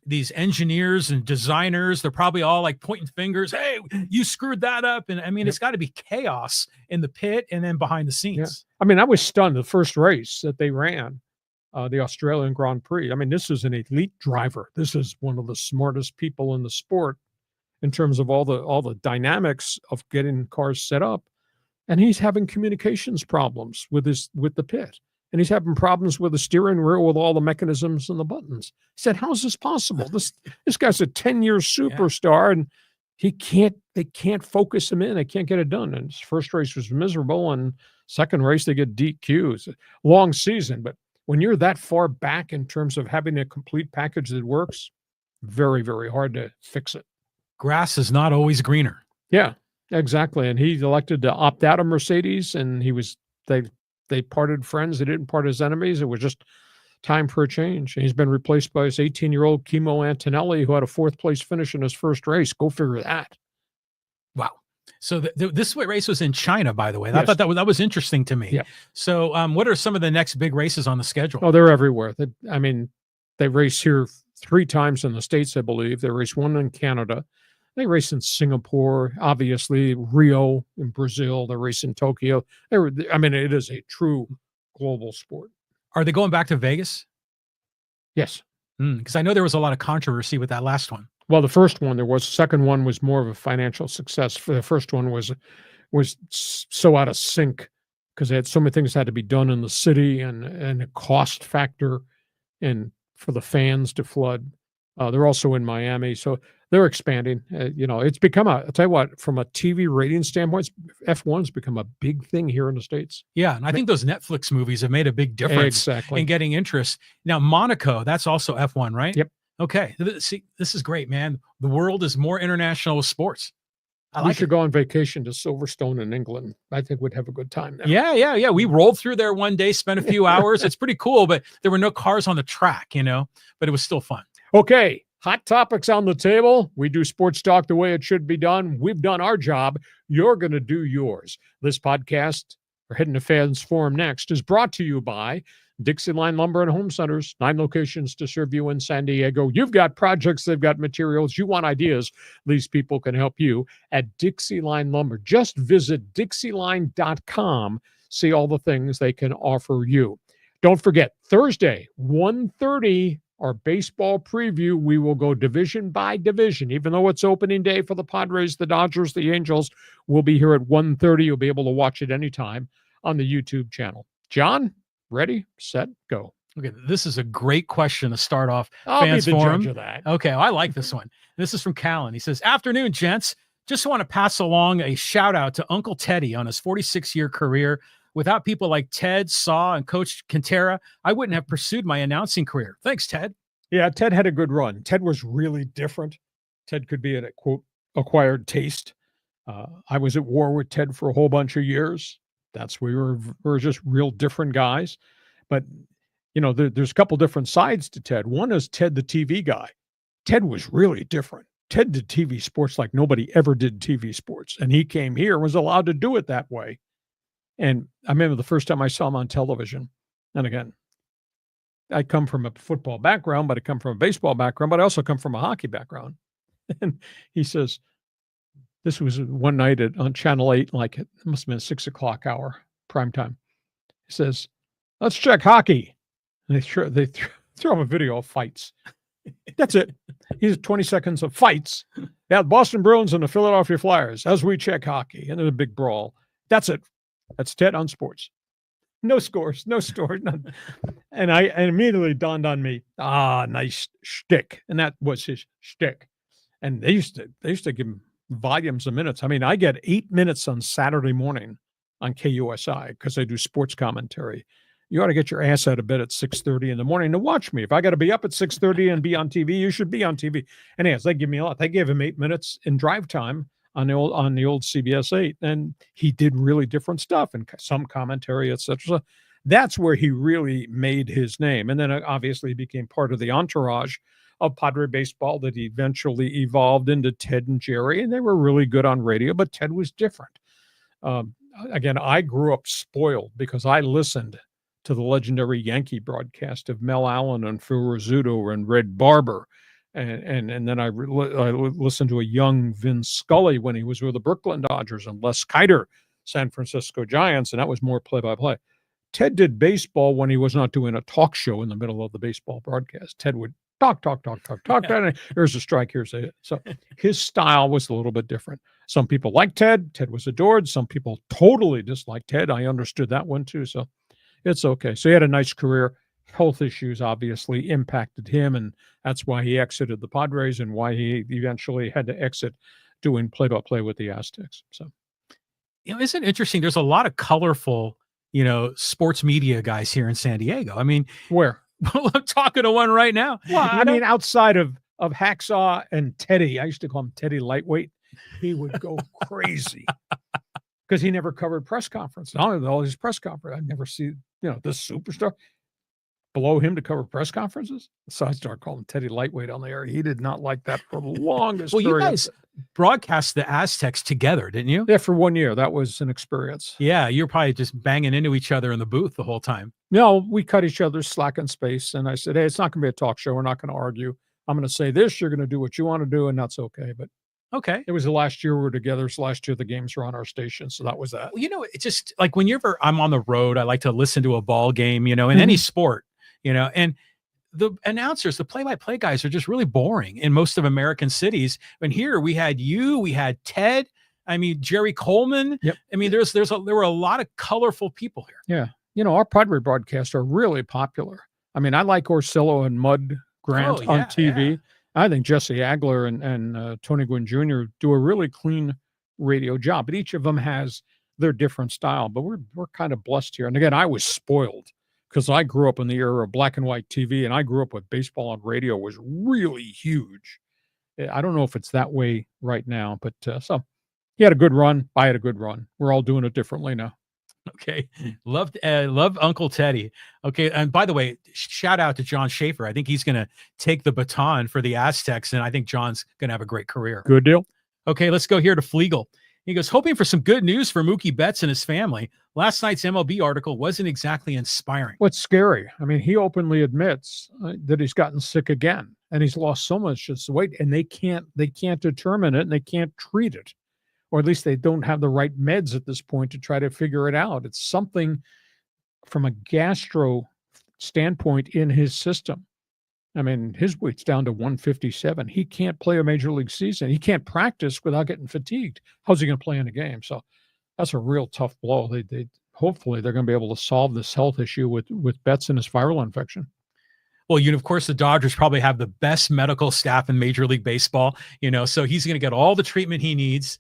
these engineers and designers, they're probably all like pointing fingers. Hey, you screwed that up. And I mean, it's got to be chaos in the pit and then behind the scenes. I mean, I was stunned the first race that they ran, the Australian Grand Prix. I mean, this is an elite driver. This is one of the smartest people in the sport in terms of all the dynamics of getting cars set up. And he's having communications problems with the pit. And he's having problems with the steering wheel with all the mechanisms and the buttons. He said, how is this possible? This guy's a 10-year superstar, and they can't focus him in. They can't get it done. And his first race was miserable, and second race they get DQs. Long season, but when you're that far back in terms of having a complete package that works, very, very hard to fix it. Grass is not always greener. Yeah, exactly. And he elected to opt out of Mercedes, and they parted friends. They didn't part as enemies. It was just time for a change. And he's been replaced by his 18-year-old Kimo Antonelli, who had a fourth-place finish in his first race. Go figure that. Wow. So this race was in China, by the way. Yes. I thought that was interesting to me. Yeah. So what are some of the next big races on the schedule? Oh, they're everywhere. They race here 3 times in the States, I believe. They race 1 in Canada. They race in Singapore, obviously, Rio in Brazil. They race in Tokyo. It is a true global sport. Are they going back to Vegas? Yes. Because I know there was a lot of controversy with that last one. Well, the first one there was. The second one was more of a financial success. The first one was so out of sync because they had so many things that had to be done in the city and a cost factor and for the fans to flood. They're also in Miami, so they're expanding. It's become I'll tell you what, from a TV rating standpoint, F1's become a big thing here in the States. Yeah, and I think those Netflix movies have made a big difference in getting interest. Now, Monaco, that's also F1, right? Yep. Okay. See, this is great, man. The world is more international with sports. We should go on vacation to Silverstone in England. I think we'd have a good time there. Yeah. We rolled through there one day, spent a few hours. It's pretty cool, but there were no cars on the track, but it was still fun. Okay. Hot topics on the table. We do sports talk the way it should be done. We've done our job. You're going to do yours. This podcast, we're heading to Fans Forum next, is brought to you by Dixieline Lumber and Home Centers, 9 locations to serve you in San Diego. You've got projects, they've got materials, you want ideas. These people can help you at Dixieline Lumber. Just visit dixieline.com, see all the things they can offer you. Don't forget, Thursday, 1:30, our baseball preview. We will go division by division. Even though it's opening day for the Padres, the Dodgers, the Angels, we'll be here at 1:30. You'll be able to watch it anytime on the YouTube channel. John? Ready, set, go. Okay, this is a great question to start off. I'll Fans be the Forum. judge of that. Okay, I like this one. This is from Callan. He says, afternoon, gents. Just want to pass along a shout out to Uncle Teddy on his 46-year career. Without people like Ted, Saw, and Coach Quintera, I wouldn't have pursued my announcing career. Thanks, Ted. Yeah, Ted had a good run. Ted was really different. Ted could be a, quote, acquired taste. I was at war with Ted for a whole bunch of years. That's we were just real different guys. But, there's a couple different sides to Ted. One is Ted, the TV guy. Ted was really different. Ted did TV sports like nobody ever did TV sports. And he came here and was allowed to do it that way. And I remember the first time I saw him on television. And again, I come from a football background, but I come from a baseball background, but I also come from a hockey background. And he says, this was one night on Channel 8, like it must have been 6 o'clock hour, prime time. He says, let's check hockey. And they throw him a video of fights. That's it. He's 20 seconds of fights. Yeah, the Boston Bruins and the Philadelphia Flyers as we check hockey. And then a big brawl. That's it. That's Ted on sports. No scores, no stories, none. And immediately dawned on me, nice shtick. And that was his shtick. And they used to give him volumes of minutes. I mean, I get 8 minutes on Saturday morning on KUSI because I do sports commentary. You ought to get your ass out of bed at 6:30 in the morning to watch me. If I got to be up at 6:30 and be on TV, you should be on TV. And yes, they give me a lot. They gave him 8 minutes in drive time on the old CBS 8, and he did really different stuff and some commentary, etc. That's where he really made his name. And then obviously he became part of the entourage of Padre baseball that eventually evolved into Ted and Jerry, and they were really good on radio, but Ted was different. Again, I grew up spoiled because I listened to the legendary Yankee broadcast of Mel Allen and Phil Rizzuto and Red Barber. And then I listened to a young Vin Scully when he was with the Brooklyn Dodgers, and Les Kiter, San Francisco Giants, and that was more play-by-play. Ted did baseball when he was not doing a talk show in the middle of the baseball broadcast. Ted would talk. Here's a strike, here's a hit. So his style was a little bit different. Some people liked Ted. Ted was adored. Some people totally disliked Ted. I understood that one too. So it's okay. So he had a nice career. Health issues obviously impacted him, and that's why he exited the Padres and why he eventually had to exit doing play-by-play with the Aztecs. So, isn't it interesting? There's a lot of colorful, sports media guys here in San Diego. I mean, where? Well, I'm talking to one right now. Well, I mean, outside of Hacksaw and Teddy, I used to call him Teddy Lightweight. He would go crazy because he never covered press conference. All his press conference, I'd never see, this superstar below him to cover press conferences. So I started calling Teddy Lightweight on the air. He did not like that for the longest period. You guys broadcast the Aztecs together, didn't you? Yeah, for 1 year. That was an experience. Yeah, you're probably just banging into each other in the booth the whole time. No, we cut each other's slack in space. And I said, hey, it's not going to be a talk show. We're not going to argue. I'm going to say this. You're going to do what you want to do, and that's okay. But okay. It was the last year we were together. So last year the games were on our station. So that was that. Well, it's just like whenever I'm on the road, I like to listen to a ball game, in any sport, and the announcers, the play-by-play guys are just really boring in most of American cities. And here we had Ted, Jerry Coleman. Yep. There were a lot of colorful people here. Yeah. Our Padre broadcasts are really popular. I like Orsillo and Mud Grant on TV. Yeah. I think Jesse Agler and Tony Gwynn Jr. do a really clean radio job, but each of them has their different style. But we're kind of blessed here. And again, I was spoiled because I grew up in the era of black and white TV, and I grew up with baseball on radio was really huge. I don't know if it's that way right now, but so he had a good run. I had a good run. We're all doing it differently now. Okay. Love Uncle Teddy. Okay. And by the way, shout out to John Schaefer. I think he's going to take the baton for the Aztecs, and I think John's going to have a great career. Good deal. Okay. Let's go here to Flegel. He goes, hoping for some good news for Mookie Betts and his family. Last night's MLB article wasn't exactly inspiring. What's scary? He openly admits that he's gotten sick again, and he's lost so much weight, and they can't determine it, and they can't treat it. Or at least they don't have the right meds at this point to try to figure it out. It's something from a gastro standpoint in his system. His weight's down to 157. He can't play a major league season. He can't practice without getting fatigued. How's he going to play in a game? So that's a real tough blow. They hopefully they're going to be able to solve this health issue with Betts and his viral infection. Well, of course, the Dodgers probably have the best medical staff in Major League Baseball, so he's going to get all the treatment he needs.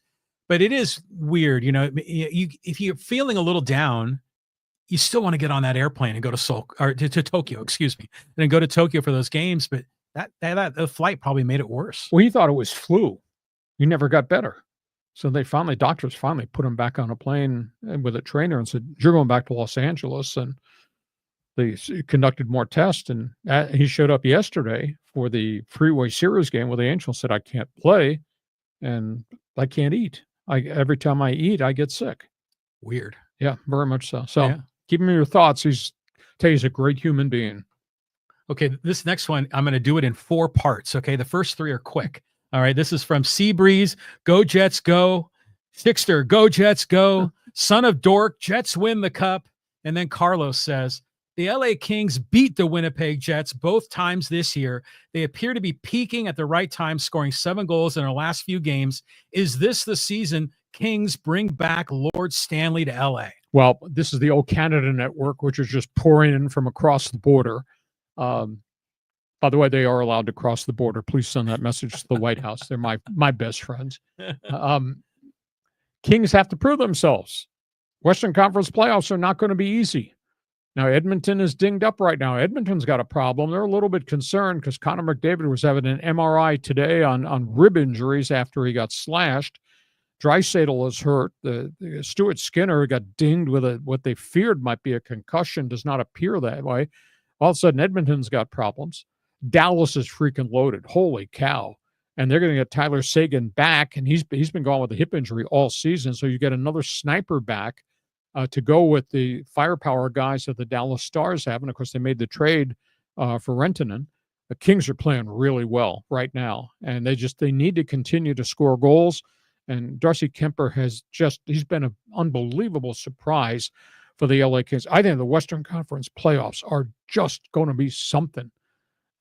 But it is weird, if you're feeling a little down, you still want to get on that airplane and go to Seoul or to Tokyo, and then go to Tokyo for those games. But that flight probably made it worse. Well, he thought it was flu. He never got better. So doctors finally put him back on a plane with a trainer and said, you're going back to Los Angeles. And they conducted more tests. And he showed up yesterday for the Freeway Series game where the Angels said, I can't play and I can't eat. Every time I eat, I get sick. Weird. Yeah, very much so. So keep him in your thoughts. He's a great human being. Okay, this next one, I'm going to do it in 4 parts. Okay, the first 3 are quick. All right, this is from Seabreeze. Go Jets, go. Sixter, go Jets, go. Son of Dork, Jets win the cup. And then Carlos says, the LA Kings beat the Winnipeg Jets both times this year. They appear to be peaking at the right time, scoring 7 goals in their last few games. Is this the season Kings bring back Lord Stanley to LA? Well, this is the old Canada Network, which is just pouring in from across the border. By the way, they are allowed to cross the border. Please send that message to the White House. They're my best friends. Kings have to prove themselves. Western Conference playoffs are not going to be easy. Now, Edmonton is dinged up right now. Edmonton's got a problem. They're a little bit concerned because Connor McDavid was having an MRI today on rib injuries after he got slashed. Draisaitl is hurt. The Stuart Skinner got dinged with what they feared might be a concussion. Does not appear that way. All of a sudden, Edmonton's got problems. Dallas is freaking loaded. Holy cow. And they're going to get Tyler Seguin back, and he's been gone with a hip injury all season. So you get another sniper back. to go with the firepower guys that the Dallas Stars have. And of course, they made the trade for Rentonen. The Kings are playing really well right now, and they need to continue to score goals. And Darcy Kemper he's been an unbelievable surprise for the LA Kings. I think the Western Conference playoffs are just going to be something.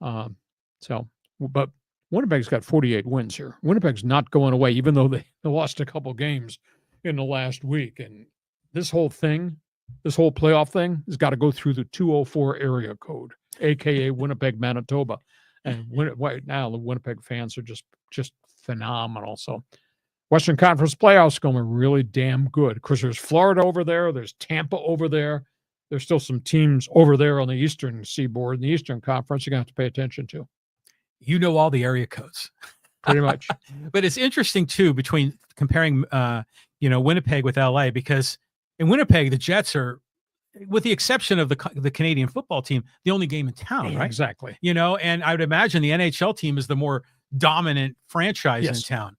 But Winnipeg's got 48 wins here. Winnipeg's not going away, even though they lost a couple games in the last week. And this whole playoff thing has got to go through the 204 area code, aka Winnipeg, Manitoba. And right now, the Winnipeg fans are just phenomenal. So Western Conference playoffs going really damn good. Of course, there's Florida over there. There's Tampa over there. There's still some teams over there on the Eastern Seaboard, in the Eastern Conference, you're going to have to pay attention to. You know all the area codes. Pretty much. But it's interesting, too, between comparing, Winnipeg with LA, because in Winnipeg, the Jets are, with the exception of the Canadian football team, the only game in town, right? Exactly. And I would imagine the NHL team is the more dominant franchise in town.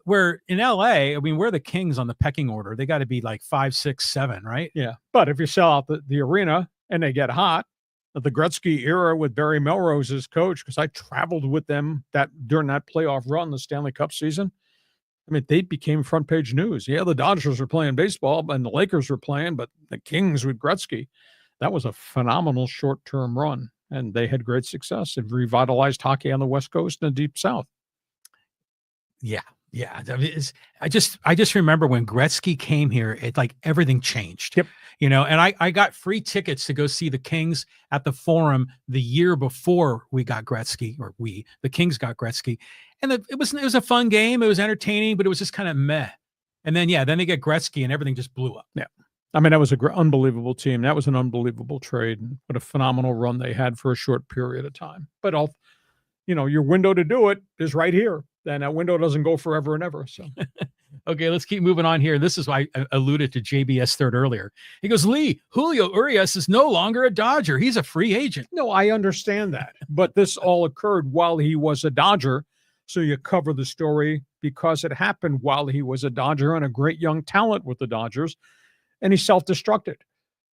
Where in LA, I mean, we're the Kings on the pecking order. They got to be like 5, 6, 7, right? Yeah. But if you sell out the arena and they get hot, the Gretzky era with Barry Melrose as coach, because I traveled with them during that playoff run, the Stanley Cup season. I mean, they became front page news. Yeah, the Dodgers were playing baseball and the Lakers were playing, but the Kings with Gretzky, that was a phenomenal short-term run. And they had great success. It revitalized hockey on the West Coast and the Deep South. Yeah. Yeah. I just remember when Gretzky came here, it like everything changed. Yep. And I got free tickets to go see the Kings at the Forum the year before we got Gretzky, or the Kings got Gretzky. And it was a fun game. It was entertaining, but it was just kind of meh. And then they get Gretzky and everything just blew up. Yeah. I mean, that was an unbelievable team. That was an unbelievable trade. What a phenomenal run they had for a short period of time. But your window to do it is right here. And that window doesn't go forever and ever. So, okay, let's keep moving on here. This is why I alluded to JBS third earlier. He goes, Lee, Julio Urias is no longer a Dodger. He's a free agent. No, I understand that. But this all occurred while he was a Dodger. So you cover the story because it happened while he was a Dodger and a great young talent with the Dodgers. And he self-destructed.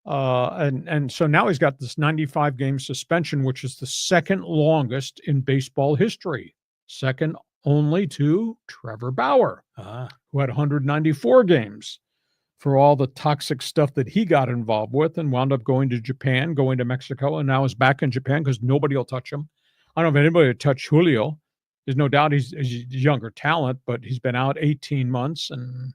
And so now he's got this 95-game suspension, which is the second longest in baseball history. Second only to Trevor Bauer, who had 194 games for all the toxic stuff that he got involved with and wound up going to Japan, going to Mexico, and now is back in Japan because nobody will touch him. I don't know if anybody would touch Julio. There's no doubt he's a younger talent, but he's been out 18 months, and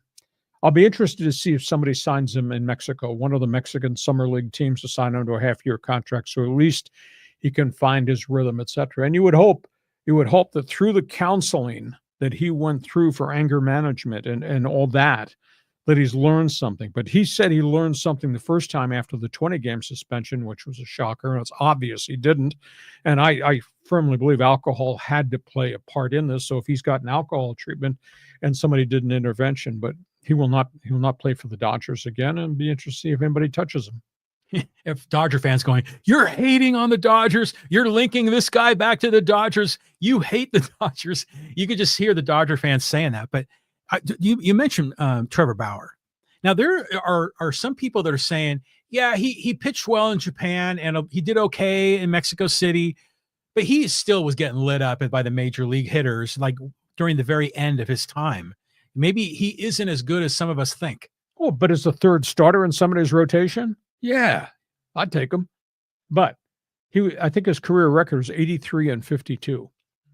I'll be interested to see if somebody signs him in Mexico. One of the Mexican Summer League teams to sign him to a half-year contract, so at least he can find his rhythm, etc. And you would hope that through the counseling that he went through for anger management and all that he's learned something. But he said he learned something the first time after the 20-game suspension, which was a shocker. And it's obvious he didn't. And I firmly believe alcohol had to play a part in this. So if he's got an alcohol treatment and somebody did an intervention, but he will not play for the Dodgers again, and be interested to see if anybody touches him. If Dodger fans going, you're hating on the Dodgers, you're linking this guy back to the Dodgers, you hate the Dodgers. You could just hear the Dodger fans saying that. But you mentioned Trevor Bauer. Now, there are some people that are saying, yeah, he pitched well in Japan and he did okay in Mexico City, but he still was getting lit up by the major league hitters, like during the very end of his time. Maybe he isn't as good as some of us think. Oh, but as a third starter in somebody's rotation? Yeah, I'd take him. But I think his career record is 83-52.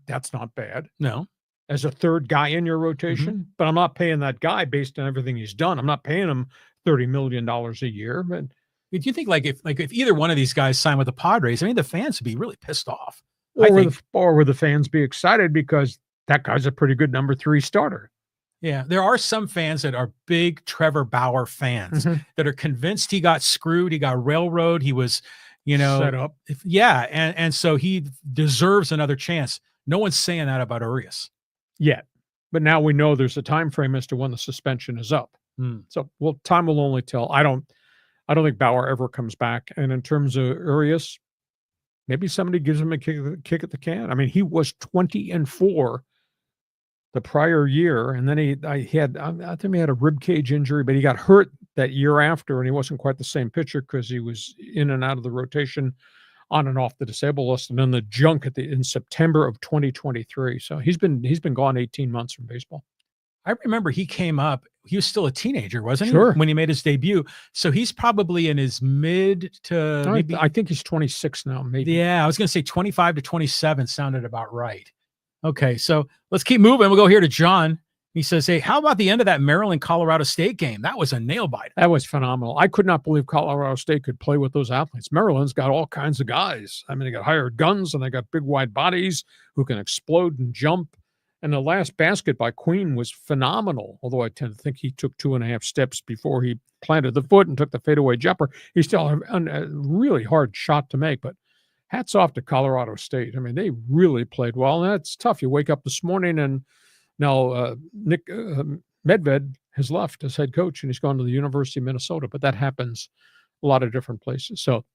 That's not bad. No. As a third guy in your rotation, but I'm not paying that guy based on everything he's done. I'm not paying him $30 million a year. But do you think if either one of these guys signed with the Padres, I mean, the fans would be really pissed off. Or would the fans be excited because that guy's a pretty good number 3 starter? Yeah, there are some fans that are big Trevor Bauer fans that are convinced he got screwed, he got railroaded, he was, set up. And so he deserves another chance. No one's saying that about Urias yet, but now we know there's a time frame as to when the suspension is up. So, time will only tell. I don't think Bauer ever comes back. And in terms of Urias, maybe somebody gives him a kick at the can. I mean, he was 20-4. The prior year, and then I think he had a rib cage injury, but he got hurt that year after, and he wasn't quite the same pitcher because he was in and out of the rotation on and off the disabled list, and then the junk in September of 2023. So he's been gone 18 months from baseball. I remember he came up. He was still a teenager, wasn't Sure. he, when he made his debut? So he's probably in his mid to maybe. I think he's 26 now, maybe. Yeah, I was going to say 25 to 27 sounded about right. Okay, so let's keep moving. We'll go here to John. He says, hey, how about the end of that Maryland-Colorado State game? That was a nail-biter. That was phenomenal. I could not believe Colorado State could play with those athletes. Maryland's got all kinds of guys. I mean, they got hired guns, and they got big, wide bodies who can explode and jump. And the last basket by Queen was phenomenal, although I tend to think he took 2.5 steps before he planted the foot and took the fadeaway jumper. He still had a really hard shot to make, but hats off to Colorado State. I mean, they really played well, and that's tough. You wake up this morning, and now Nick Medved has left as head coach, and he's gone to the University of Minnesota, but that happens a lot of different places. So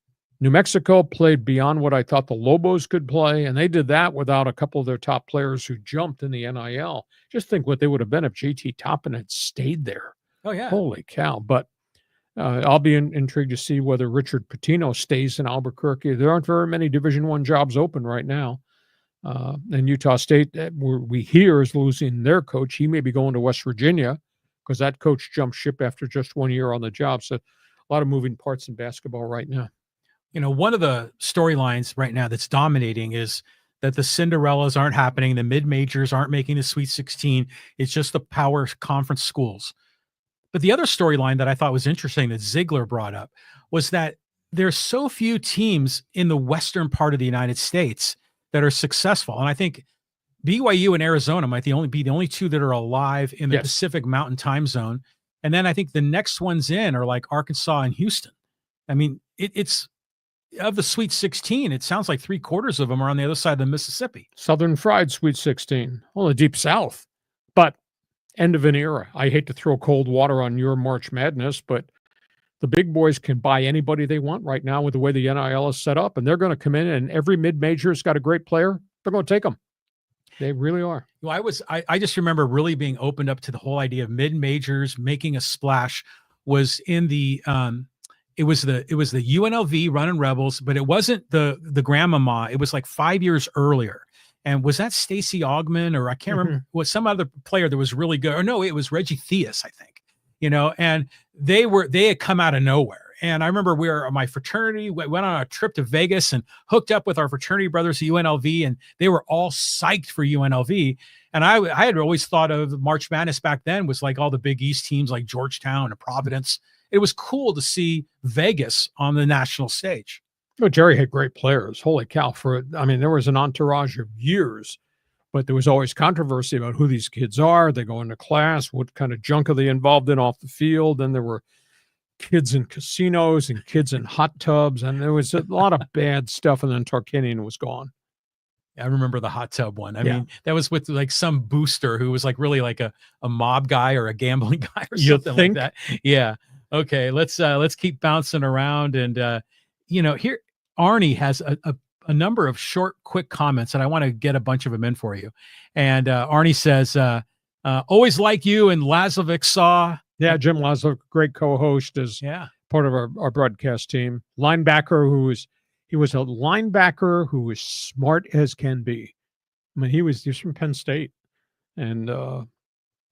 New Mexico played beyond what I thought the Lobos could play, and they did that without a couple of their top players who jumped in the NIL. Just think what they would have been if JT Toppin had stayed there. Oh, yeah. Holy cow. But I'll be intrigued to see whether Richard Pitino stays in Albuquerque. There aren't very many Division I jobs open right now. And Utah State, we hear, is losing their coach. He may be going to West Virginia because that coach jumped ship after just 1 year on the job. So a lot of moving parts in basketball right now. You know, one of the storylines right now that's dominating is that the Cinderellas aren't happening. The mid-majors aren't making the Sweet 16. It's just the power conference schools. But the other storyline that I thought was interesting that Ziegler brought up was that there's so few teams in the western part of the United States that are successful. And I think BYU and Arizona might be the only two that are alive in the Pacific Mountain time zone. And then I think the next ones in are like Arkansas and Houston. I mean, it's of the Sweet 16, it sounds like 3/4 of them are on the other side of the Mississippi. Southern Fried Sweet 16. Well, the Deep South. But end of an era. I hate to throw cold water on your March Madness, but the big boys can buy anybody they want right now with the way the NIL is set up, and they're going to come in, and every mid-major's got a great player. They're going to take them. They really are. Well, I just remember really being opened up to the whole idea of mid-majors making a splash was in the it was the UNLV Running Rebels, but it wasn't the grandmama. It was like 5 years earlier. And was that Stacey Augman, or I can't remember, was some other player that was really good? Or no, it was Reggie Theus, I think. You know, and they had come out of nowhere. And I remember my fraternity went on a trip to Vegas and hooked up with our fraternity brothers at UNLV, and they were all psyched for UNLV. And I had always thought of March Madness back then was like all the Big East teams like Georgetown and Providence. It was cool to see Vegas on the national stage. Oh, Jerry had great players. Holy cow. There was an entourage of years, but there was always controversy about who these kids are. They go into class, what kind of junk are they involved in off the field? And there were kids in casinos and kids in hot tubs, and there was a lot of bad stuff. And then Tarkanian was gone. I remember the hot tub one. I mean, that was with like some booster who was like really like a mob guy or a gambling guy or something like that. Yeah. Okay. Let's keep bouncing around. And, here Arnie has a number of short, quick comments, and I want to get a bunch of them in for you. And Arnie says, always like you and Lazovic saw. Yeah, Jim Lazovic, great co-host, is part of our broadcast team. Linebacker he was a linebacker who was smart as can be. I mean, he's from Penn State, and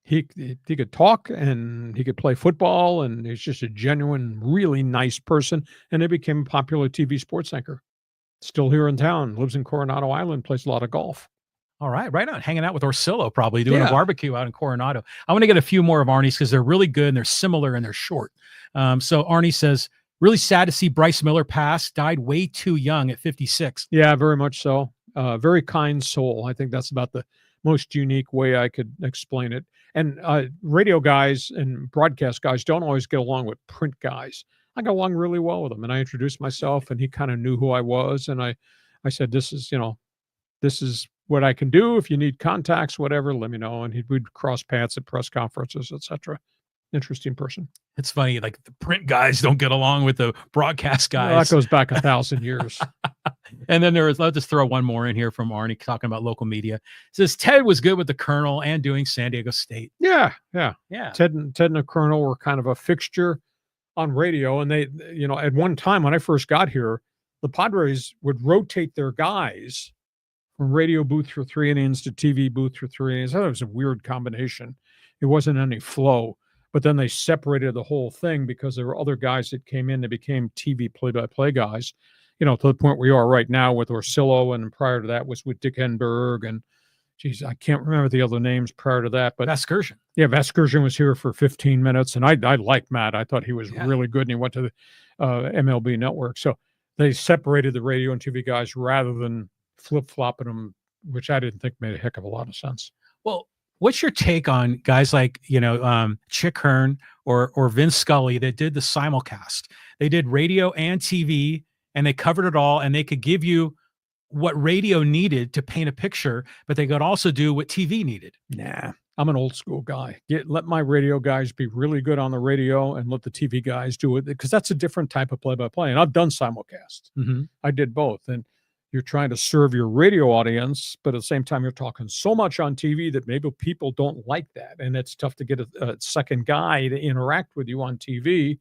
he could talk and he could play football, and he's just a genuine, really nice person. And he became a popular TV sports anchor. Still here in town, lives in Coronado Island, plays a lot of golf. All right, right on. Hanging out with Orsillo, probably doing a barbecue out in Coronado. I want to get a few more of Arnie's because they're really good and they're similar and they're short. So Arnie says, really sad to see Bryce Miller pass. Died way too young at 56. Yeah, very much so. Very kind soul. I think that's about the most unique way I could explain it. And radio guys and broadcast guys don't always get along with print guys. I got along really well with him, and I introduced myself, and he kind of knew who I was. And I said, this is what I can do. If you need contacts, whatever, let me know. And we'd cross paths at press conferences, etc. Interesting person. It's funny, like the print guys don't get along with the broadcast guys. Well, that goes back 1,000 years. And then let's just throw one more in here from Arnie talking about local media. It says Ted was good with the Colonel and doing San Diego State. Yeah. Yeah. Ted and the Colonel were kind of a fixture on radio. And they, at one time when I first got here, the Padres would rotate their guys from radio booth for 3 innings to TV booth for 3 innings. That was a weird combination. It wasn't any flow. But then they separated the whole thing because there were other guys that came in that became TV play-by-play guys, to the point where we are right now with Orsillo, and prior to that was with Dick Enberg, and geez, I can't remember the other names prior to that. But Vasgersian. Yeah, Vasgersian was here for 15 minutes, and I liked Matt. I thought he was really good, and he went to the MLB Network. So they separated the radio and TV guys rather than flip-flopping them, which I didn't think made a heck of a lot of sense. Well, what's your take on guys like, Chick Hearn or Vince Scully that did the simulcast? They did radio and TV, and they covered it all, and they could give you what radio needed to paint a picture, but they could also do what TV needed. Nah, I'm an old school guy. Let my radio guys be really good on the radio and let the TV guys do it, because that's a different type of play-by-play. And I've done simulcast. Mm-hmm. I did both. And you're trying to serve your radio audience, but at the same time, you're talking so much on TV that maybe people don't like that. And it's tough to get a second guy to interact with you on TV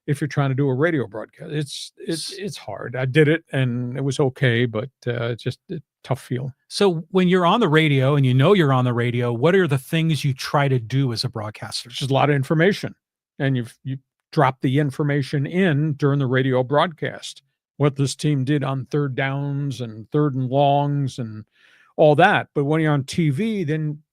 if you're trying to do a radio broadcast. It's hard. I did it, and it was okay, but just a tough feel. So when you're on the radio and you're on the radio, what are the things you try to do as a broadcaster? There's just a lot of information, and you drop the information in during the radio broadcast. What this team did on third downs and third and longs and all that. But when you're on TV, then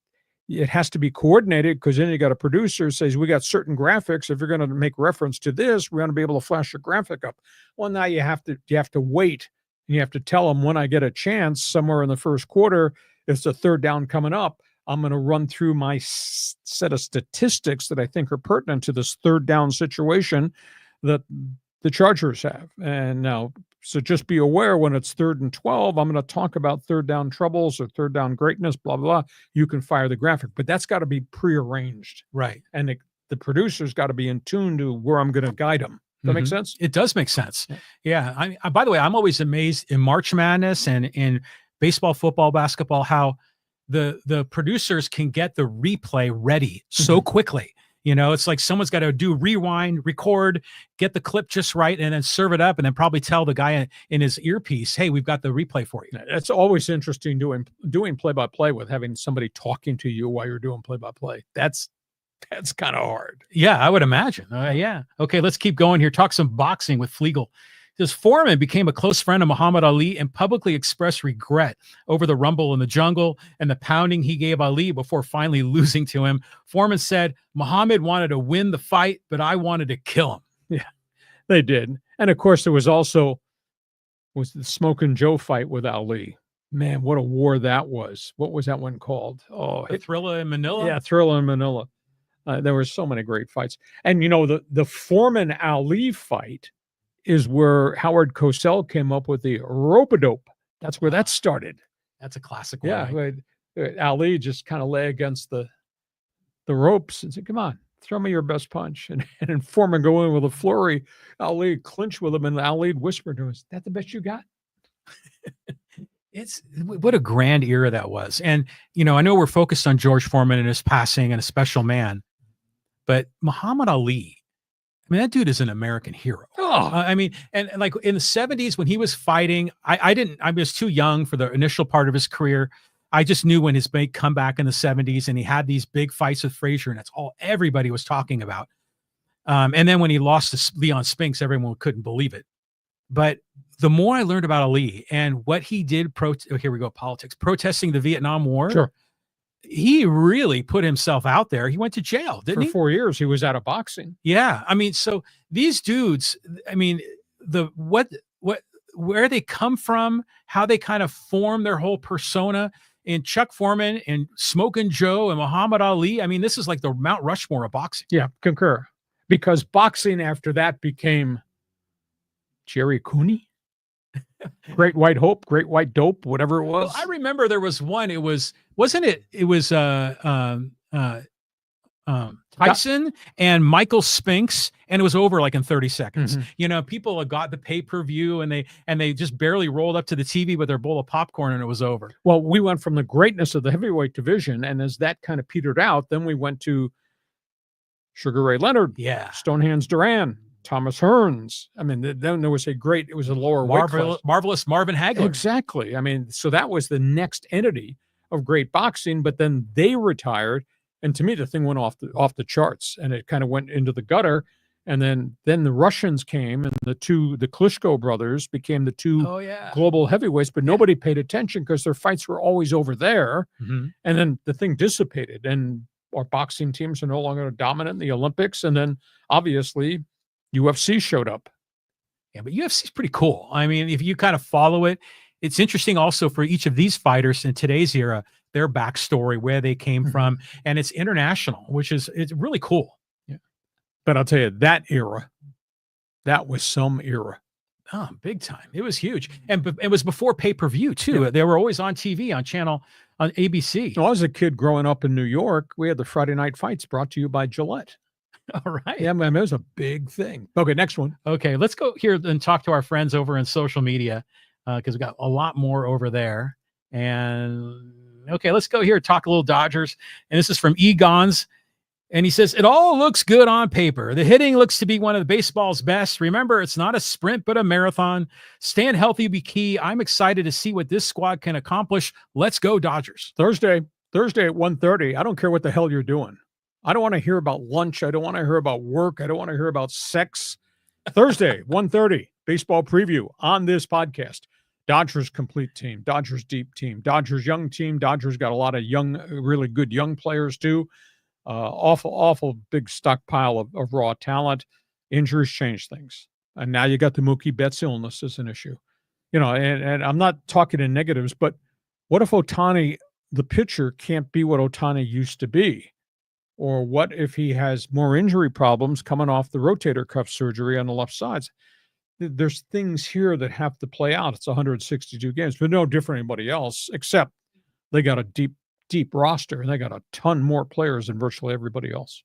it has to be coordinated, because then you got a producer who says, we got certain graphics. If you're going to make reference to this, we're going to be able to flash a graphic up. Well, now you have to wait, and you have to tell them, when I get a chance somewhere in the first quarter, it's a third down coming up, I'm going to run through my set of statistics that I think are pertinent to this third down situation that the Chargers have. And now, so just be aware, when it's 3rd and 12, I'm going to talk about third down troubles or third down greatness, blah, blah, blah. You can fire the graphic, but that's got to be prearranged. Right. And the producer's got to be in tune to where I'm going to guide them. Does that make sense? It does make sense. Yeah. By the way, I'm always amazed in March Madness and in baseball, football, basketball, how the producers can get the replay ready so quickly. It's like someone's got to do rewind, record, get the clip just right, and then serve it up, and then probably tell the guy in his earpiece, hey, we've got the replay for you. It's always interesting doing play-by-play with having somebody talking to you while you're doing play-by-play. That's kind of hard. Yeah, I would imagine. Yeah. Okay, let's keep going here. Talk some boxing with Flegel. His Foreman became a close friend of Muhammad Ali and publicly expressed regret over the rumble in the jungle and the pounding he gave Ali before finally losing to him. Foreman said, Muhammad wanted to win the fight, but I wanted to kill him. Yeah, they did. And of course, there was the Smokin' Joe fight with Ali. Man, what a war that was. What was that one called? Oh, Thrilla in Manila? Yeah, Thrilla in Manila. There were so many great fights. And, the Foreman-Ali fight is where Howard Cosell came up with the rope-a-dope. That's where that started. That's a classic one. Yeah, Right? Ali just kind of lay against the ropes and said, come on, throw me your best punch. And then Foreman go in with a flurry. Ali clinched with him, and Ali whispered to him, is that the best you got? What a grand era that was. And, I know we're focused on George Foreman and his passing and a special man, but Muhammad Ali, that dude is an American hero. And like in the 70s when he was fighting, I was too young for the initial part of his career. I just knew when his big comeback in the 70s and he had these big fights with Frazier, and that's all everybody was talking about. And then when he lost to Leon Spinks, everyone couldn't believe it. But the more I learned about Ali and what he did, here we go, politics, protesting the Vietnam War. Sure. He really put himself out there. He went to jail, didn't he? For 4 years, he was out of boxing. Yeah. So these dudes, where they come from, how they kind of form their whole persona, and Chuck Foreman and Smokin' Joe and Muhammad Ali. This is like the Mount Rushmore of boxing. Yeah, concur. Because boxing after that became Jerry Cooney. Great White Hope, Great White Dope, whatever it was. Well, I remember there was one. It was Tyson and Michael Spinks, and it was over like in 30 seconds. People got the pay-per-view, and they just barely rolled up to the TV with their bowl of popcorn, and it was over. Well, we went from the greatness of the heavyweight division, and as that kind of petered out, then we went to Sugar Ray Leonard, yeah, Stonehands Duran, Thomas Hearns. I mean, then there was it was a lower weight class. Marvelous Marvin Hagler. Exactly. I mean, so that was the next entity of great boxing, but then they retired. And to me, the thing went off the charts, and it kind of went into the gutter. And then the Russians came, and the Klitschko brothers became the two global heavyweights, but nobody paid attention because their fights were always over there. Mm-hmm. And then the thing dissipated, and our boxing teams are no longer dominant in the Olympics. And then obviously UFC showed up. Yeah, but UFC is pretty cool. I mean, if you kind of follow it, it's interesting also for each of these fighters in today's era, their backstory, where they came from, and it's international, it's really cool. Yeah. But I'll tell you, that era, that was some era. Oh, big time. It was huge. And it was before pay-per-view too. Yeah. They were always on TV on ABC. Well, as a kid growing up in New York, we had the Friday night fights brought to you by Gillette. All right. Yeah, man, it was a big thing. Okay, next one. Okay, let's go here and talk to our friends over in social media because we got a lot more over there. And okay, let's go here, talk a little Dodgers. And this is from Egon's. And he says, it all looks good on paper. The hitting looks to be one of the baseball's best. Remember, it's not a sprint, but a marathon. Staying healthy will be key. I'm excited to see what this squad can accomplish. Let's go, Dodgers. Thursday at 1:30. I don't care what the hell you're doing. I don't want to hear about lunch. I don't want to hear about work. I don't want to hear about sex. Thursday, 1:30, baseball preview on this podcast. Dodgers complete team, Dodgers deep team, Dodgers young team. Dodgers got a lot of young, really good young players too. Awful big stockpile of raw talent. Injuries change things. And now you got the Mookie Betts illness as an issue. You know, and I'm not talking in negatives, but what if Ohtani, the pitcher, can't be what Ohtani used to be? Or what if he has more injury problems coming off the rotator cuff surgery on the left sides? There's things here that have to play out. It's 162 games, but no different than anybody else, except they got a deep roster, and they got a ton more players than virtually everybody else.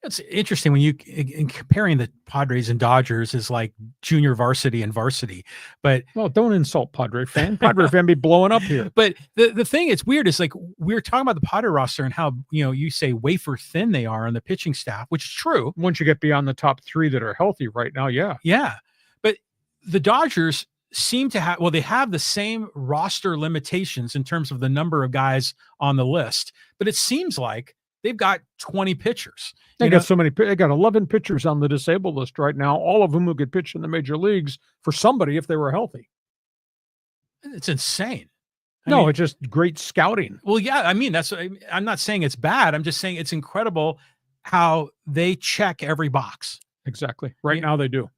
It's interesting when in comparing the Padres and Dodgers is like junior varsity and varsity, but well, don't insult Padre fan. Padre fan be blowing up here. But the thing it's weird is like we're talking about the Padre roster and how you say wafer thin they are on the pitching staff, which is true. Once you get beyond the top three that are healthy right now, yeah. But the Dodgers seem to have they have the same roster limitations in terms of the number of guys on the list, but it seems like they've got 20 pitchers. They got so many. They got 11 pitchers on the disabled list right now, all of them who could pitch in the major leagues for somebody if they were healthy. It's insane. I mean, it's just great scouting. Well, yeah, I mean, I'm not saying it's bad. I'm just saying it's incredible how they check every box. Exactly. Right now they do.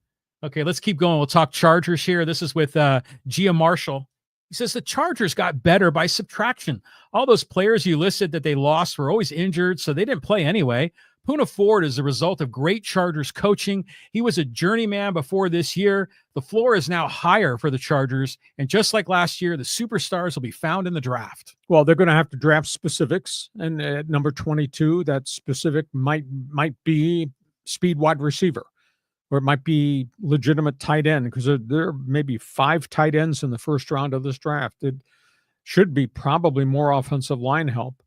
Okay, let's keep going. We'll talk Chargers here. This is with Gia Marshall. He says the Chargers got better by subtraction. All those players you listed that they lost were always injured, so they didn't play anyway. Puna Ford is the result of great Chargers coaching. He was a journeyman before this year. The floor is now higher for the Chargers, and just like last year, the superstars will be found in the draft. Well, they're going to have to draft specifics, and at number 22, that specific might be speed wide receiver, or it might be legitimate tight end, because there may be 5 tight ends in the first round of this draft. It should be probably more offensive line help.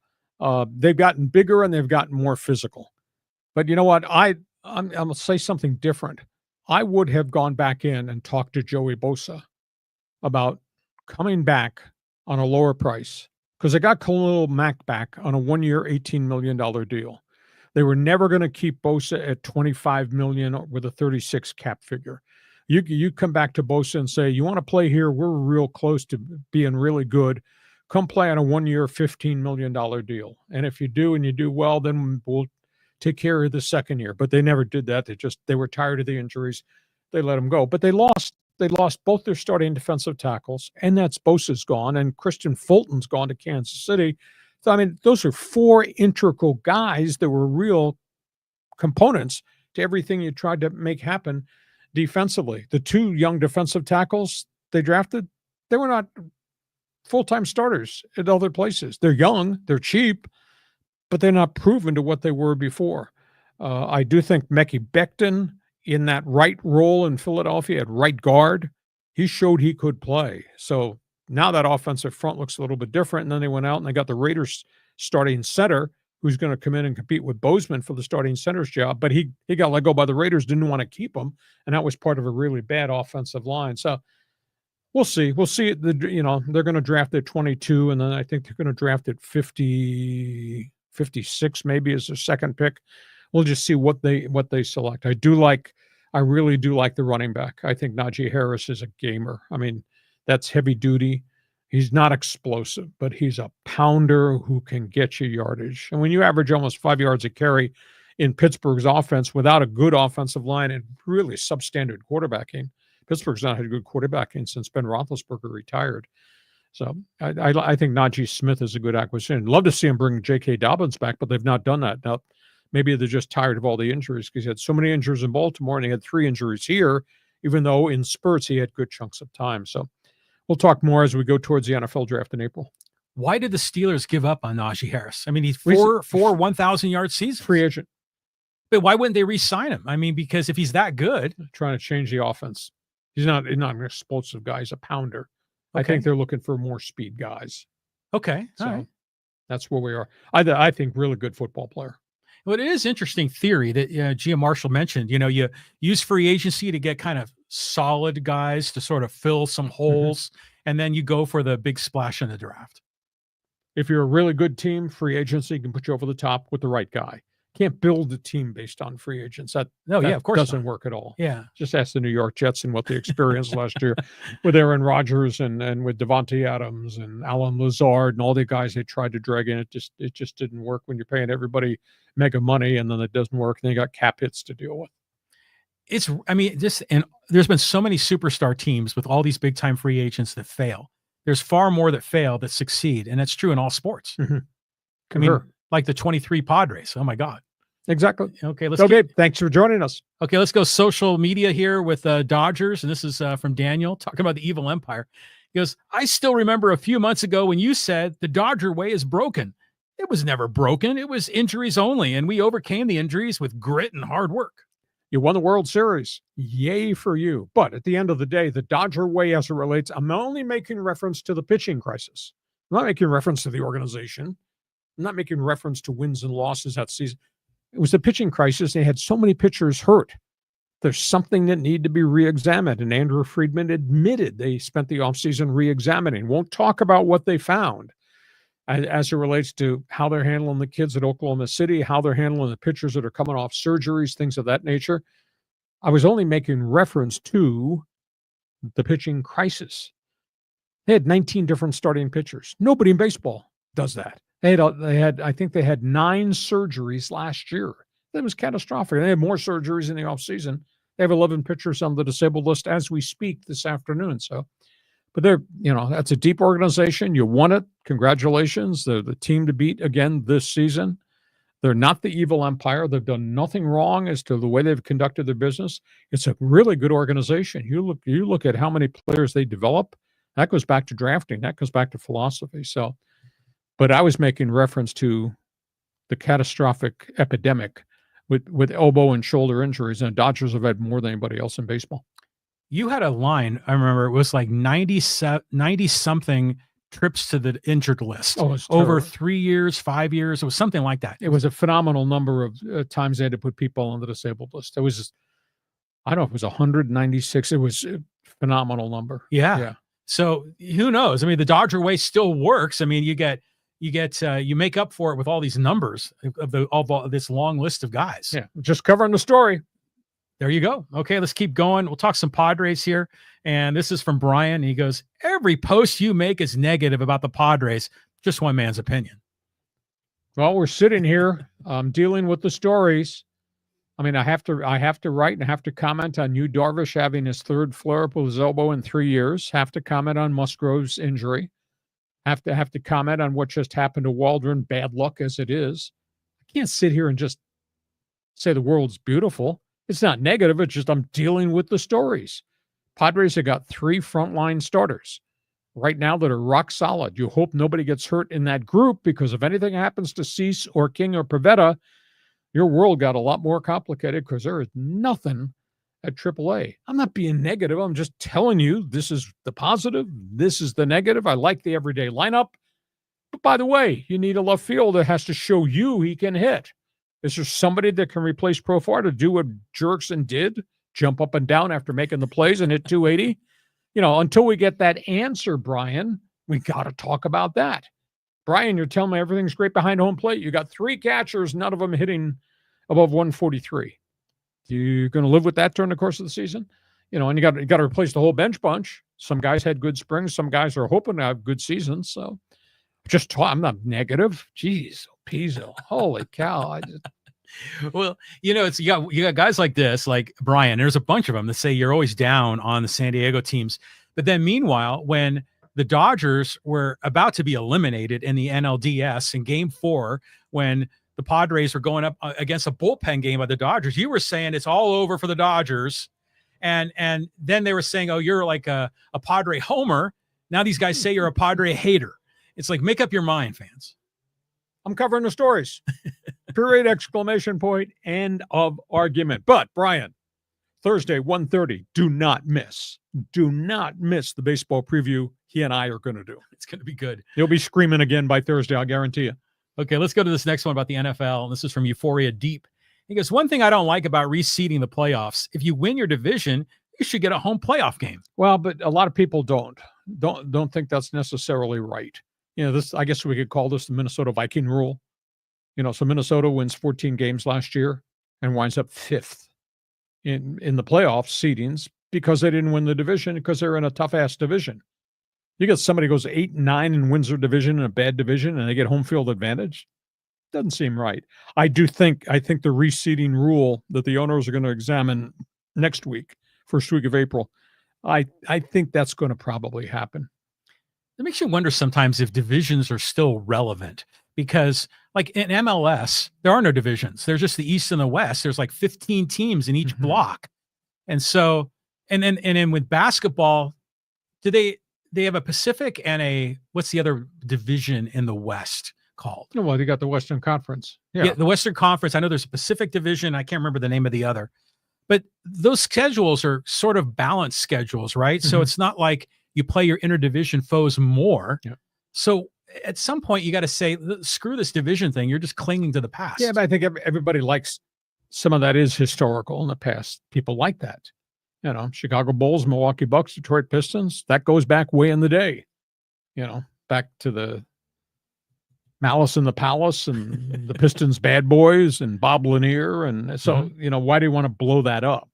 They've gotten bigger and they've gotten more physical. But you know what? I'm going to say something different. I would have gone back in and talked to Joey Bosa about coming back on a lower price, because they got Khalil Mack back on a 1-year, $18 million deal. They were never going to keep Bosa at $25 million with a 36 cap figure. You come back to Bosa and say, you want to play here? We're real close to being really good. Come play on a 1-year, $15 million deal. And if you do and you do well, then we'll take care of the second year. But they never did that. They were tired of the injuries. They let him go. But they lost both their starting defensive tackles, and that's Bosa's gone, and Christian Fulton's gone to Kansas City. So, I mean, those are 4 integral guys that were real components to everything you tried to make happen defensively. The 2 young defensive tackles they drafted, they were not full-time starters at other places. They're young, they're cheap, but they're not proven to what they were before. I do think Mekhi Becton, in that right role in Philadelphia at right guard, he showed he could play. So now that offensive front looks a little bit different. And then they went out and they got the Raiders starting center, who's going to come in and compete with Bozeman for the starting center's job, but he got let go by the Raiders, didn't want to keep him, and that was part of a really bad offensive line. So we'll see. We'll see. They're going to draft at 22, and then I think they're going to draft at 50, 56 maybe as their second pick. We'll just see what they select. I really do like the running back. I think Najee Harris is a gamer. I mean, that's heavy duty. He's not explosive, but he's a pounder who can get you yardage. And when you average almost 5 yards a carry in Pittsburgh's offense without a good offensive line and really substandard quarterbacking, Pittsburgh's not had a good quarterbacking since Ben Roethlisberger retired. So I think Najee Smith is a good acquisition. Love to see him bring J.K. Dobbins back, but they've not done that. Now, maybe they're just tired of all the injuries because he had so many injuries in Baltimore and he had 3 injuries here, even though in spurts he had good chunks of time. So we'll talk more as we go towards the NFL draft in April. Why did the Steelers give up on Najee Harris? I mean, he's four 1,000-yard seasons. Free agent. But why wouldn't they re-sign him? I mean, because if he's that good. Trying to change the offense. He's not an explosive guy. He's a pounder. Okay. I think they're looking for more speed guys. Okay. So all right. That's where we are. I think really good football player. Well, it is interesting theory that Gia Marshall mentioned. You use free agency to get kind of solid guys to sort of fill some holes, and then you go for the big splash in the draft. If you're a really good team, free agency can put you over the top with the right guy. Can't build a team based on free agents. Of course doesn't work at all. Yeah. Just ask the New York Jets and what they experienced last year with Aaron Rodgers and with Devontae Adams and Alan Lazard and all the guys they tried to drag in. It just didn't work when you're paying everybody mega money and then it doesn't work. Then you got cap hits to deal with. And there's been so many superstar teams with all these big time free agents that fail. There's far more that fail that succeed. And that's true in all sports. Mm-hmm. I mean, like the 23 Padres. Oh my God. Exactly. Okay. Thanks for joining us. Okay. Let's go social media here with Dodgers. And this is from Daniel talking about the evil empire. He goes, I still remember a few months ago when you said the Dodger way is broken. It was never broken. It was injuries only. And we overcame the injuries with grit and hard work. You won the World Series. Yay for you. But at the end of the day, the Dodger way as it relates, I'm only making reference to the pitching crisis. I'm not making reference to the organization. I'm not making reference to wins and losses that season. It was the pitching crisis. They had so many pitchers hurt. There's something that needed to be re-examined. And Andrew Friedman admitted they spent the offseason re-examining. Won't talk about what they found as it relates to how they're handling the kids at Oklahoma City, how they're handling the pitchers that are coming off surgeries, things of that nature. I was only making reference to the pitching crisis. They had 19 different starting pitchers. Nobody in baseball does that. I think they had 9 surgeries last year. That was catastrophic. They had more surgeries in the offseason. They have 11 pitchers on the disabled list as we speak this afternoon. So, but that's a deep organization. You won it. Congratulations. They're the team to beat again this season. They're not the evil empire. They've done nothing wrong as to the way they've conducted their business. It's a really good organization. You look at how many players they develop. That goes back to drafting. That goes back to philosophy. So, but I was making reference to the catastrophic epidemic with elbow and shoulder injuries, and the Dodgers have had more than anybody else in baseball. You had a line, I remember, it was like 90-something trips to the injured list. Over 3 years, 5 years. It was something like that. It was a phenomenal number of times they had to put people on the disabled list. It was, I don't know if it was 196. It was a phenomenal number. Yeah. So who knows? I mean, the Dodger way still works. I mean, you make up for it with all these numbers of this long list of guys. Yeah, just covering the story. There you go. Okay, let's keep going. We'll talk some Padres here. And this is from Brian. He goes, every post you make is negative about the Padres. Just one man's opinion. Well, we're sitting here dealing with the stories. I mean, I have to write and I have to comment on Yu Darvish having his third flare-up with his elbow in 3 years. Have to comment on Musgrove's injury. Have to comment on what just happened to Waldron. Bad luck as it is. I can't sit here and just say the world's beautiful. It's not negative. It's just I'm dealing with the stories. Padres have got 3 frontline starters right now that are rock solid. You hope nobody gets hurt in that group because if anything happens to Cease or King or Pivetta, your world got a lot more complicated because there is nothing at AAA. I'm not being negative. I'm just telling you this is the positive. This is the negative. I like the everyday lineup, But by the way, you need a left fielder that has to show you he can hit. Is there somebody that can replace Profar to do what Jerkson did? Jump up and down after making the plays and hit 280? Until we get that answer, Brian, we got to talk about that. Brian, you're telling me everything's great behind home plate. You got 3 catchers, none of them hitting above 143. You're going to live with that during the course of the season? And you got to replace the whole bench bunch. Some guys had good springs. Some guys are hoping to have good seasons. So I'm not negative. Jeez, Pizzo. Holy cow. Well, it's you got guys like this, like Brian. There's a bunch of them that say you're always down on the San Diego teams. But then meanwhile, when the Dodgers were about to be eliminated in the NLDS in Game 4, when the Padres were going up against a bullpen game by the Dodgers, you were saying it's all over for the Dodgers. And then they were saying, oh, you're like a Padre homer. Now these guys say you're a Padre hater. It's like, make up your mind, fans. I'm covering the stories. Period, exclamation point, end of argument. But, Brian, Thursday, 1:30, do not miss. Do not miss the baseball preview he and I are going to do. It's going to be good. You'll be screaming again by Thursday, I'll guarantee you. Okay, let's go to this next one about the NFL. And this is from Euphoria Deep. He goes, one thing I don't like about reseeding the playoffs, if you win your division, you should get a home playoff game. Well, but a lot of people don't think that's necessarily right. I guess we could call this the Minnesota Viking rule. So Minnesota wins 14 games last year and winds up 5th in the playoff seedings because they didn't win the division because they're in a tough-ass division. You get somebody goes 8-9 and wins their division in a bad division and they get home field advantage. Doesn't seem right. I think the reseeding rule that the owners are going to examine next week, first week of April, I think that's going to probably happen. It makes you wonder sometimes if divisions are still relevant because, like in MLS, there are no divisions. There's just the East and the West. There's like 15 teams in each block, and so and then with basketball, do they have a Pacific and what's the other division in the West called? Well, you got the Western Conference. Yeah, the Western Conference. I know there's a Pacific division. I can't remember the name of the other, but those schedules are sort of balanced schedules, right? So it's not like you play your interdivision foes more. Yeah. So at some point you got to say, screw this division thing. You're just clinging to the past. Yeah, but I think everybody likes some of that is historical in the past. People like that. Chicago Bulls, Milwaukee Bucks, Detroit Pistons, that goes back way in the day. Back to the Malice in the Palace and the Pistons bad boys and Bob Lanier. And so, why do you want to blow that up?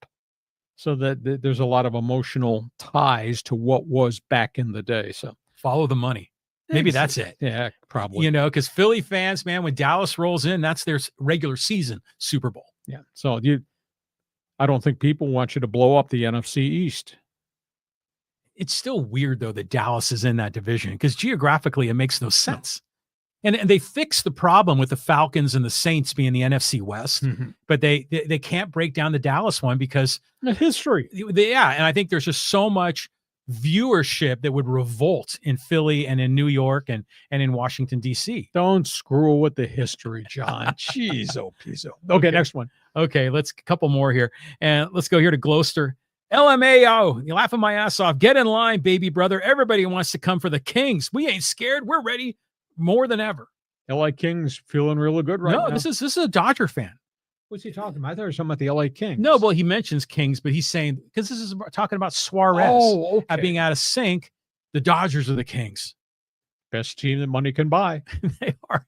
So that there's a lot of emotional ties to what was back in the day. So follow the money. Maybe that's it. Yeah, probably. Because Philly fans, man, when Dallas rolls in, that's their regular season Super Bowl. Yeah. So I don't think people want you to blow up the NFC East. It's still weird, though, that Dallas is in that division because geographically it makes no sense. And they fixed the problem with the Falcons and the Saints being the NFC West, but they can't break down the Dallas one because the history. And I think there's just so much viewership that would revolt in Philly and in New York and in Washington, D.C. Don't screw with the history, John. Jeez, oh, Pizzo. Okay, next one. Okay, let's a couple more here. And let's go here to Gloucester. LMAO, you're laughing my ass off. Get in line, baby brother. Everybody wants to come for the Kings. We ain't scared. We're ready. More than ever. LA Kings feeling really good right now. No, this is a Dodger fan. What's he talking about? I thought he was talking about the LA Kings. No, well, he mentions Kings, but he's saying, because this is talking about Suarez being out of sync, the Dodgers are the Kings. Best team that money can buy. They are.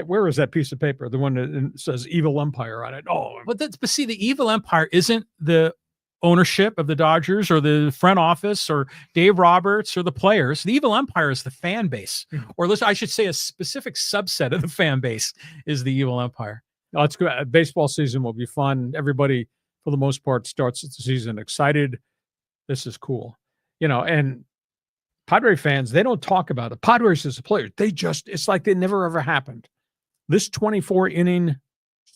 Where is that piece of paper? The one that says Evil Empire on it. Oh, but see, the Evil Empire isn't the ownership of the Dodgers or the front office or Dave Roberts or the players. The Evil Empire is the fan base, or I should say a specific subset of the fan base is the Evil Empire. Oh, it's good. Baseball season will be fun. Everybody, for the most part, starts the season excited. This is cool. And Padre fans, they don't talk about it. Padres as a player, it's like they never ever happened. This 24-inning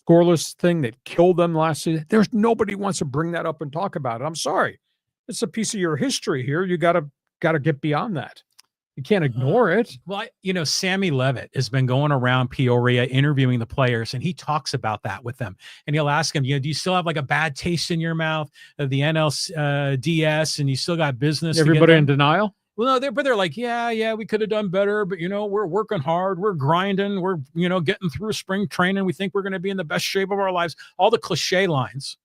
scoreless thing that killed them last season, there's nobody wants to bring that up and talk about it. I'm sorry. It's a piece of your history here. You got to get beyond that. You can't ignore it. Well, Sammy Levitt has been going around Peoria interviewing the players, and he talks about that with them. And he'll ask them, do you still have like a bad taste in your mouth of the NLDS and you still got business? Everybody in denial? Well, no, they're like, yeah, we could have done better, but we're working hard, we're grinding, we're getting through spring training. We think we're going to be in the best shape of our lives. All the cliche lines.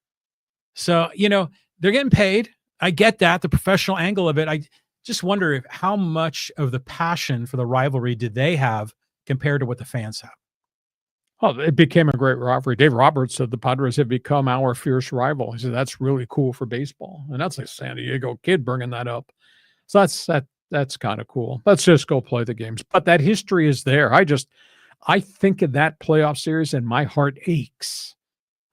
So they're getting paid. I get that, the professional angle of it. I just wonder how much of the passion for the rivalry did they have compared to what the fans have. Oh, it became a great rivalry. Dave Roberts said the Padres have become our fierce rival. He said that's really cool for baseball, and that's a San Diego kid bringing that up. So that's kind of cool. Let's just go play the games. But that history is there. I think of that playoff series and my heart aches.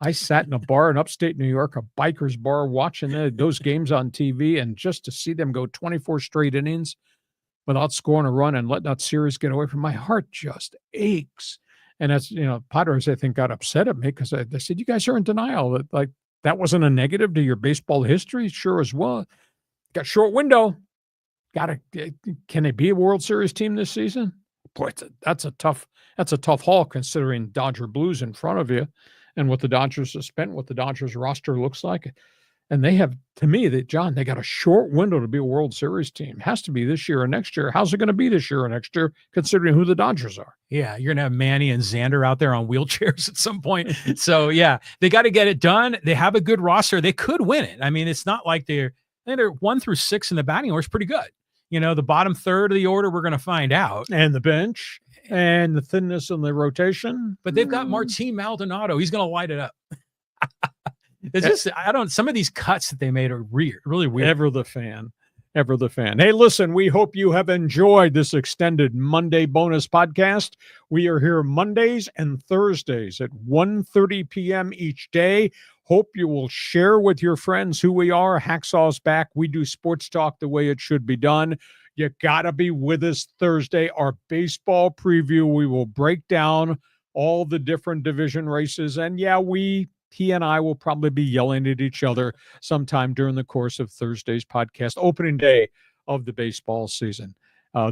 I sat in a bar in upstate New York, a biker's bar, watching those games on TV, and just to see them go 24 straight innings without scoring a run and letting that series get away from my heart just aches. And that's, Padres, I think, got upset at me because they said, you guys are in denial. That wasn't a negative to your baseball history. Sure as well. Got short window. Can they be a World Series team this season? Boy, that's a tough haul considering Dodger Blues in front of you and what the Dodgers have spent, what the Dodgers roster looks like. And they have, to me, they got a short window to be a World Series team. It has to be this year or next year. How's it going to be this year or next year, considering who the Dodgers are? Yeah, you're going to have Manny and Xander out there on wheelchairs at some point. So, yeah, they got to get it done. They have a good roster. They could win it. I mean, it's not like they're 1 through 6 in the batting order is pretty good. The bottom third of the order, we're going to find out. And the bench and the thinness in the rotation. But they've got Martin Maldonado. He's going to light it up. It's just, some of these cuts that they made are really weird. Ever the fan. Hey, listen, we hope you have enjoyed this extended Monday bonus podcast. We are here Mondays and Thursdays at 1:30 p.m. each day. Hope you will share with your friends who we are. Hacksaw's back. We do sports talk the way it should be done. You got to be with us Thursday. Our baseball preview, we will break down all the different division races. And yeah, he and I will probably be yelling at each other sometime during the course of Thursday's podcast, opening day of the baseball season.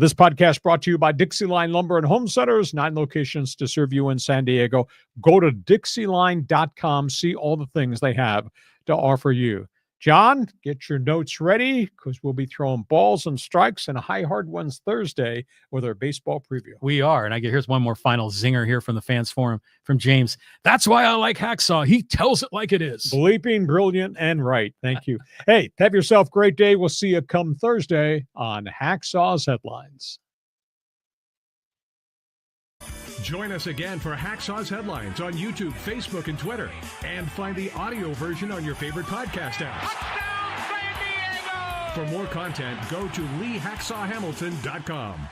This podcast brought to you by Dixieline Lumber and Home Centers, 9 locations to serve you in San Diego. Go to Dixieline.com, see all the things they have to offer you. John, get your notes ready because we'll be throwing balls and strikes and high hard ones Thursday with our baseball preview. We are. And here's one more final zinger here from the fans forum from James. That's why I like Hacksaw. He tells it like it is. Bleeping brilliant and right. Thank you. Hey, have yourself a great day. We'll see you come Thursday on Hacksaw's Headlines. Join us again for Hacksaw's Headlines on YouTube, Facebook, and Twitter. And find the audio version on your favorite podcast apps. Touchdown, San Diego! For more content, go to LeeHacksawHamilton.com.